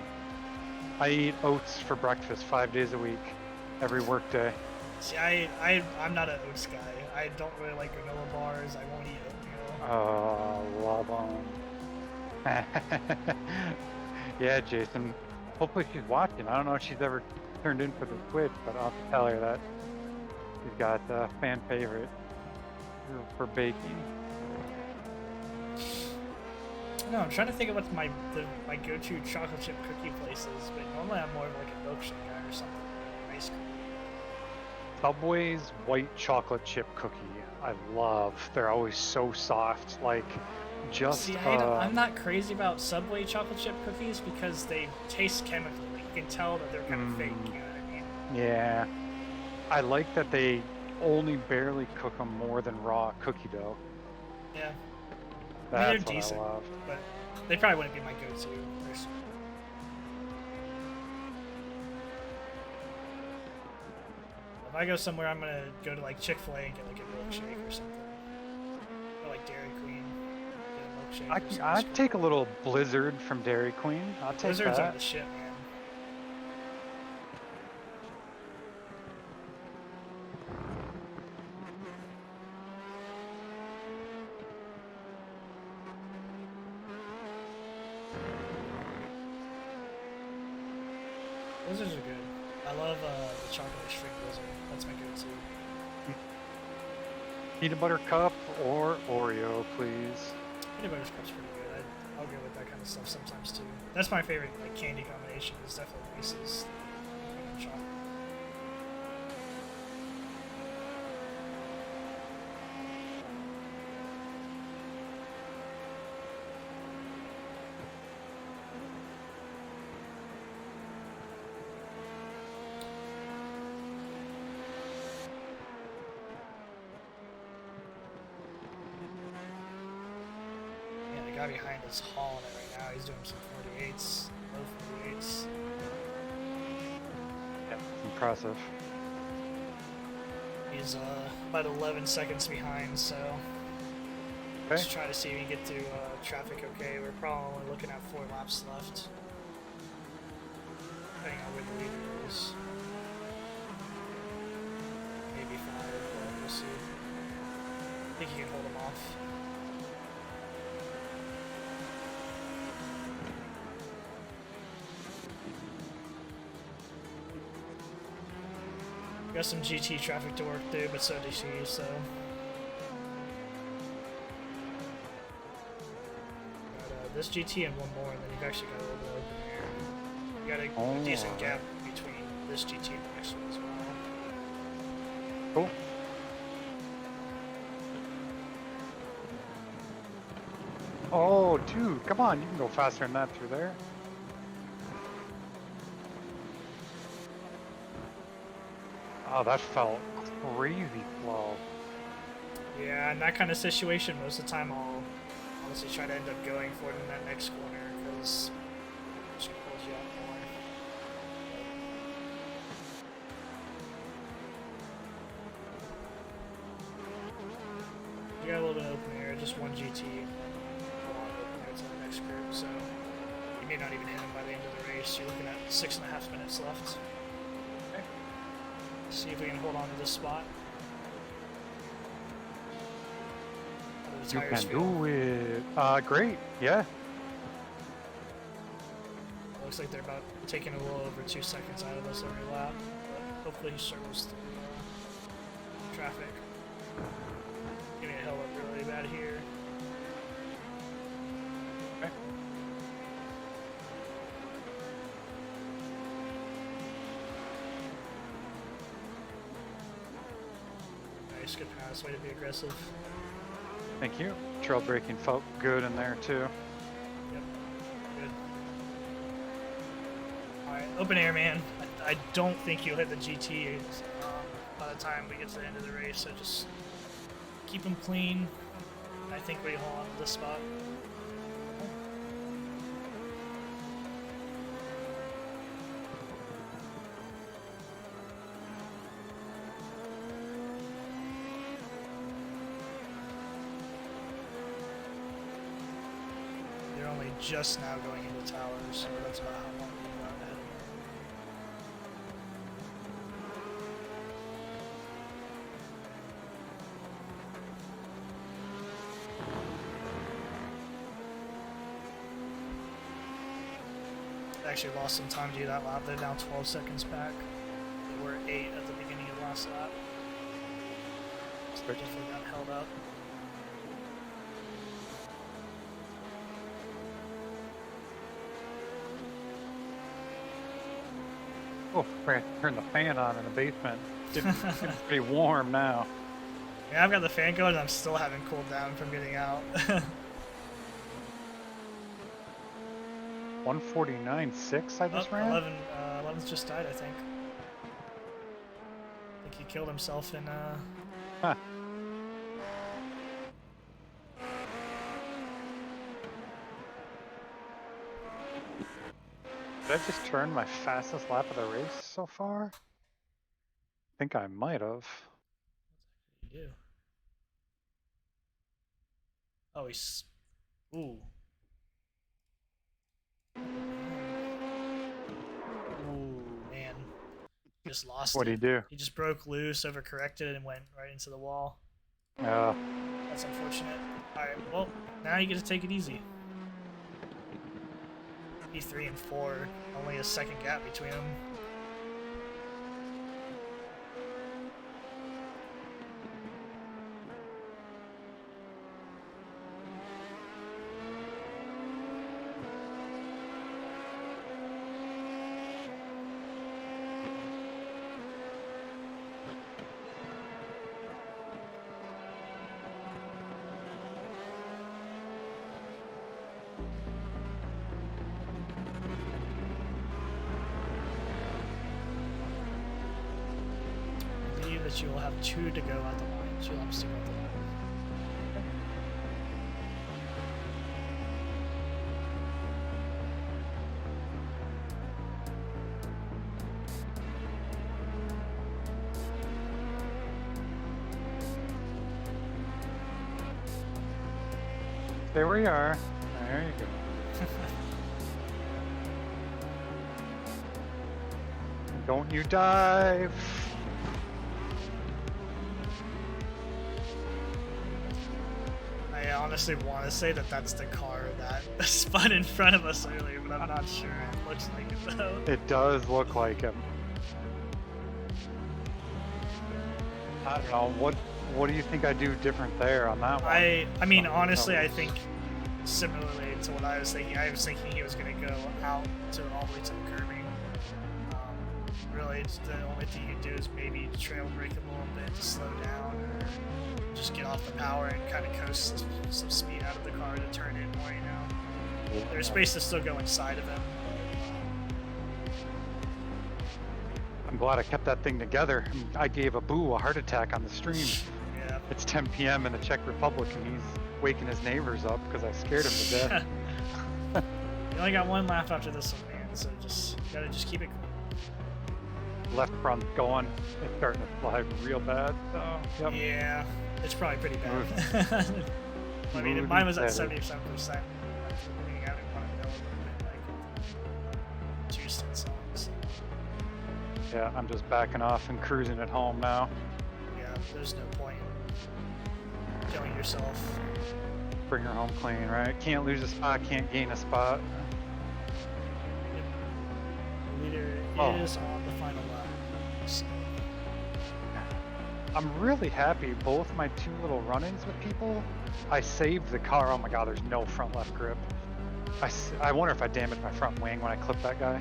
I eat oats for breakfast 5 days a week, every work day. See, I'm not an oats guy. I don't really like granola bars. I won't eat oatmeal. Oh, love them. Yeah, Jason. Hopefully she's watching. I don't know if she's ever turned in for the Twitch, but I'll have to tell her that she's got a fan favorite for baking. No, I'm trying to think of what my go-to chocolate chip cookie place is, but normally I'm more of like a milkshake guy or something. Ice cream. Subway's white chocolate chip cookie. I love. They're always so soft. Like, just. See, I'm not crazy about Subway chocolate chip cookies because they taste chemically. Like, you can tell that they're kind of fake. You know what I mean? Yeah. I like that they only barely cook them more than raw cookie dough. Yeah. That's they're what decent, I love. but they probably wouldn't be my go-to. Personally. If I go somewhere, I'm gonna go to like Chick-fil-A and get like a milkshake or something, or like Dairy Queen, get a milkshake. or some ice I'd cream. take a little Blizzard from Dairy Queen. I'll take Blizzards are that. the shit, man. Blizzards are good. I love the chocolate string blizzard. That's my go-to. Peanut butter cup or Oreo, please. Peanut butter scrub's pretty good. I'll go with that kind of stuff sometimes too. That's my favorite like candy combination. Is definitely Reese's and chocolate. Yeah, the guy behind us hauling it right now. He's doing some 48s, low 48s. Yeah, impressive. He's about 11 seconds behind, so Okay. let's try to see if we can get through traffic okay. We're probably only looking at 4 laps left, depending on where the leader is. Maybe 5, but we'll see. I think he can hold him off. Got some GT traffic to work through, but so does she, so. Got this GT and one more, and then you've actually got a little bit open here. You got a decent gap between this GT and the next one as well. Cool. Oh, dude, come on. You can go faster than that through there. Oh, that felt crazy slow. Yeah, in that kind of situation, most of the time I'll honestly try to end up going for it in that next corner because it just pulls you out more. You got a little bit of open air, just one GT, a lot of open air to the next group, so you may not even hit him by the end of the race. You're looking at 6.5 minutes left. Okay. See if we can hold on to this spot. You can do it. Great. Yeah. Looks like they're about taking a little over 2 seconds out of us every lap, but hopefully he struggles through traffic. Getting a hell up really bad here. Okay. Nice, good pass. Way to be aggressive. Thank you. Trail braking felt good in there too. Yep. Good. Alright, open air, man. I don't think you'll hit the GT by the time we get to the end of the race, so just keep them clean. I think we hold on to this spot. They're only just now going into towers, so that's about how long we've got ahead of them. They actually lost some time to do that lap. They're down 12 seconds back. They were 8 at the beginning of last lap. So they definitely got held up. Oh, I turned the fan on in the basement. It's pretty warm now. Yeah, I've got the fan going and I'm still haven't cooled down from getting out. 149.6 I just Oh, ran? 11's just died, I think. I think he killed himself in, Huh. Did I just turn my fastest lap of the race so far? I think I might have. You do. Oh, he's... Ooh. Ooh, man. Just lost What'd it. he do? He just broke loose, overcorrected, and went right into the wall. Yeah. That's unfortunate. Alright, well, now you get to take it easy. P3 and 4, only a second gap between them. That you will have 2 to go at the line. 2 laps to go at the line. There we are. There you go. Don't you dive. I honestly want to say that that's the car that spun in front of us earlier, but I'm not sure. It looks like it though. It does look like him. I don't know. What do you think I do different there on that one? I mean, honestly, I think similarly to what I was thinking he was going to go out to all the way to the curbing. Really, it's the only thing you can do is maybe trail brake a little bit to slow down, or just get off the power and kind of coast some speed out of the car to turn in more, you know. There's space to still go inside of him. I I'm glad I kept that thing together. I gave Abu a heart attack on the stream. Yeah. It's 10 p.m. in the Czech Republic, and he's waking his neighbors up because I scared him to death. You only got one lap after this one, man. So gotta just keep it cool. Left front going. It's starting to fly real bad. So, yep. Yeah, it's probably pretty bad. I mean, Moving mine was at steady. 77%. I didn't want to know like 2 stints on. So Yeah, I'm just backing off and cruising at home now. yeah, there's no point in killing yourself. Bring her home clean, right? Can't lose a spot, can't gain a spot. The leader Oh. is on the final lap. So, I'm really happy. Both my 2 little run-ins with people, I saved the car. Oh my god, there's no front left grip. I wonder if I damaged my front wing when I clipped that guy.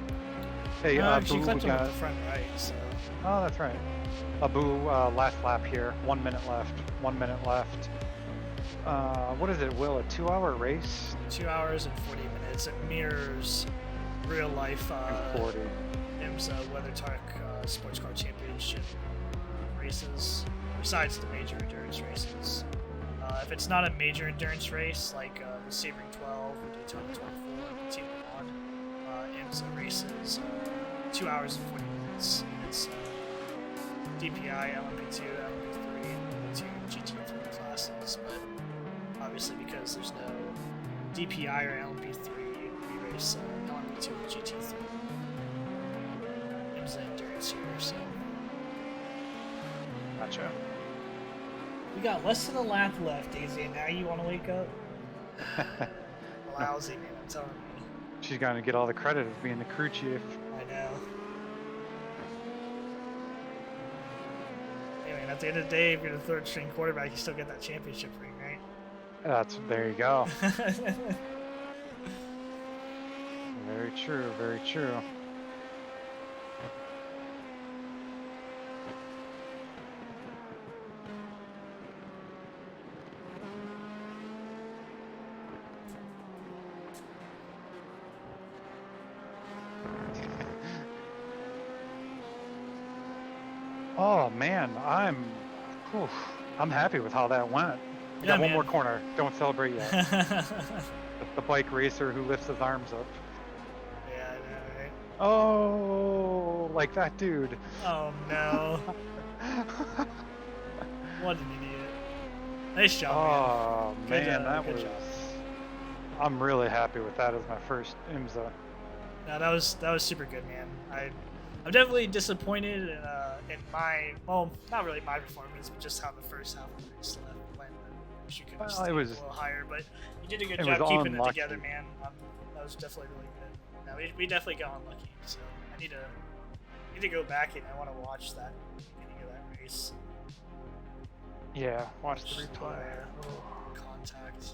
Hey, she Abu, we clipped him got... with the front right. So Oh, that's right. Abu, last lap here. 1 minute left. 1 minute left. What is it, Will? A 2-hour race? 2 hours and 40 minutes. It mirrors real life 40. IMSA WeatherTech Sports Car Championship races, besides the major endurance races. If it's not a major endurance race like the Sebring 12 or Daytona 24, Team on IMSA races, 2 hours and 40 minutes. It's DPI, LMP2, LMP3, and 2 GT3 classes, but obviously because there's no DPI or LMP3, we race LMP2 and GT3. IMSA endurance here, so. Gotcha. We got less than a lap left, Daisy, and now you want to wake up? Lousy, man, I'm telling you. She's going to get all the credit of being the crew chief. I know. Anyway, and at the end of the day, if you're the third string quarterback, you still get that championship ring, right? There you go. Very true, very true. Oh man, I'm happy with how that went. We Yeah, got one man. more corner. Don't celebrate yet. The bike racer who lifts his arms up. Yeah, I know, right? Oh, like that dude. Oh no. What an idiot. Nice job, Oh Good man, job, that good was. job. I'm really happy with that as my first IMSA. man. No, that was super good, man. I'm definitely disappointed in my, well, not really my performance, but just how the first half of the race went. I wish you could have Well, stayed it was- a little higher, but you did a good it job was keeping unlucky. it together, man. That was definitely really good. No, we definitely got unlucky, so I need to go back and I want to watch that beginning of that race. Yeah, watch the replay. Contact.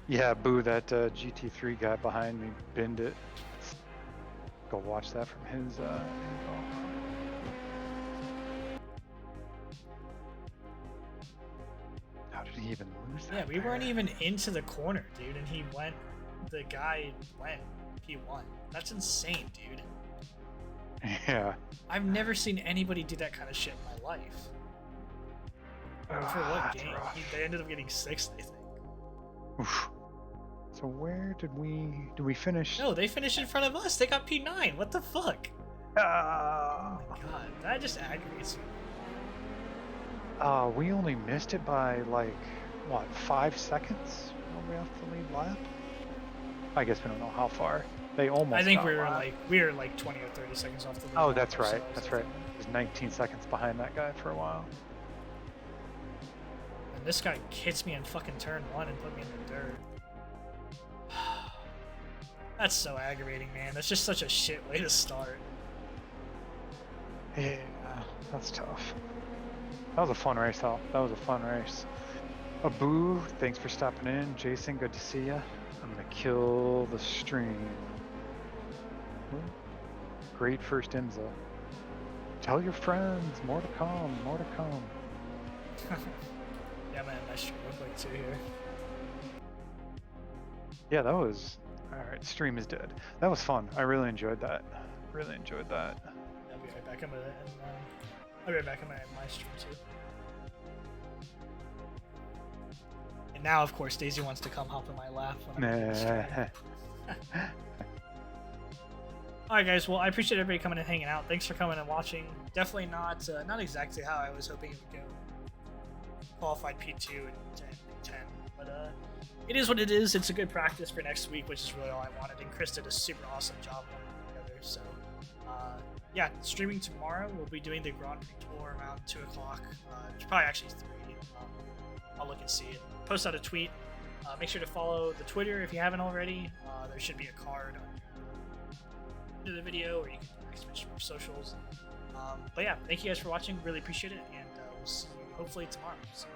Yeah, boo, that GT3 guy behind me binned it. Go watch that from his info. How did he even lose that? Yeah, we weren't there? even into the corner, dude, and the guy went. He won. That's insane, dude. Yeah. I've never seen anybody do that kind of shit in my life. For what That's game? rough. They ended up getting 6th, I think. Oof. So where did we finish? No, they finished in front of us. They got P9. What the fuck? Oh my god, that just aggravates me. We only missed it by like what, 5 seconds when we off the lead lap? I guess we don't know how far. They almost. I think got we were like 20 or 30 seconds off the lead. Oh, lap that's right. ourselves, That's I right. think. It was 19 seconds behind that guy for a while. And this guy hits me in fucking turn 1 and put me in the dirt. That's so aggravating, man. That's just such a shit way to start. Yeah, that's tough. That was a fun race, though. That was a fun race. Abu, thanks for stopping in. Jason, good to see ya. I'm gonna kill the stream. Ooh, great first IMSA. Tell your friends, more to come, more to come. Yeah, man, nice stream. Look like 2 here. Yeah, that was... Alright, stream is dead. That was fun. I really enjoyed that. Really enjoyed that. I'll be right back. back. I'm be right back. I'm gonna end my stream too. And now, of course, Daisy wants to come hop in my lap when I'm doing the stream. All right, guys. Well, I appreciate everybody coming and hanging out. Thanks for coming and watching. Definitely not exactly how I was hoping it would go. Qualified P2 and 10, but it is what it is. It's a good practice for next week, which is really all I wanted. And Chris did a super awesome job putting it together. So, yeah, streaming tomorrow. We'll be doing the Grand Prix tour around 2 o'clock. It's probably actually 3. I'll look and see it. Post out a tweet. Make sure to follow the Twitter if you haven't already. There should be a card under the video, or you can direct message from socials. But yeah, thank you guys for watching. Really appreciate it, and we'll see you hopefully tomorrow. So,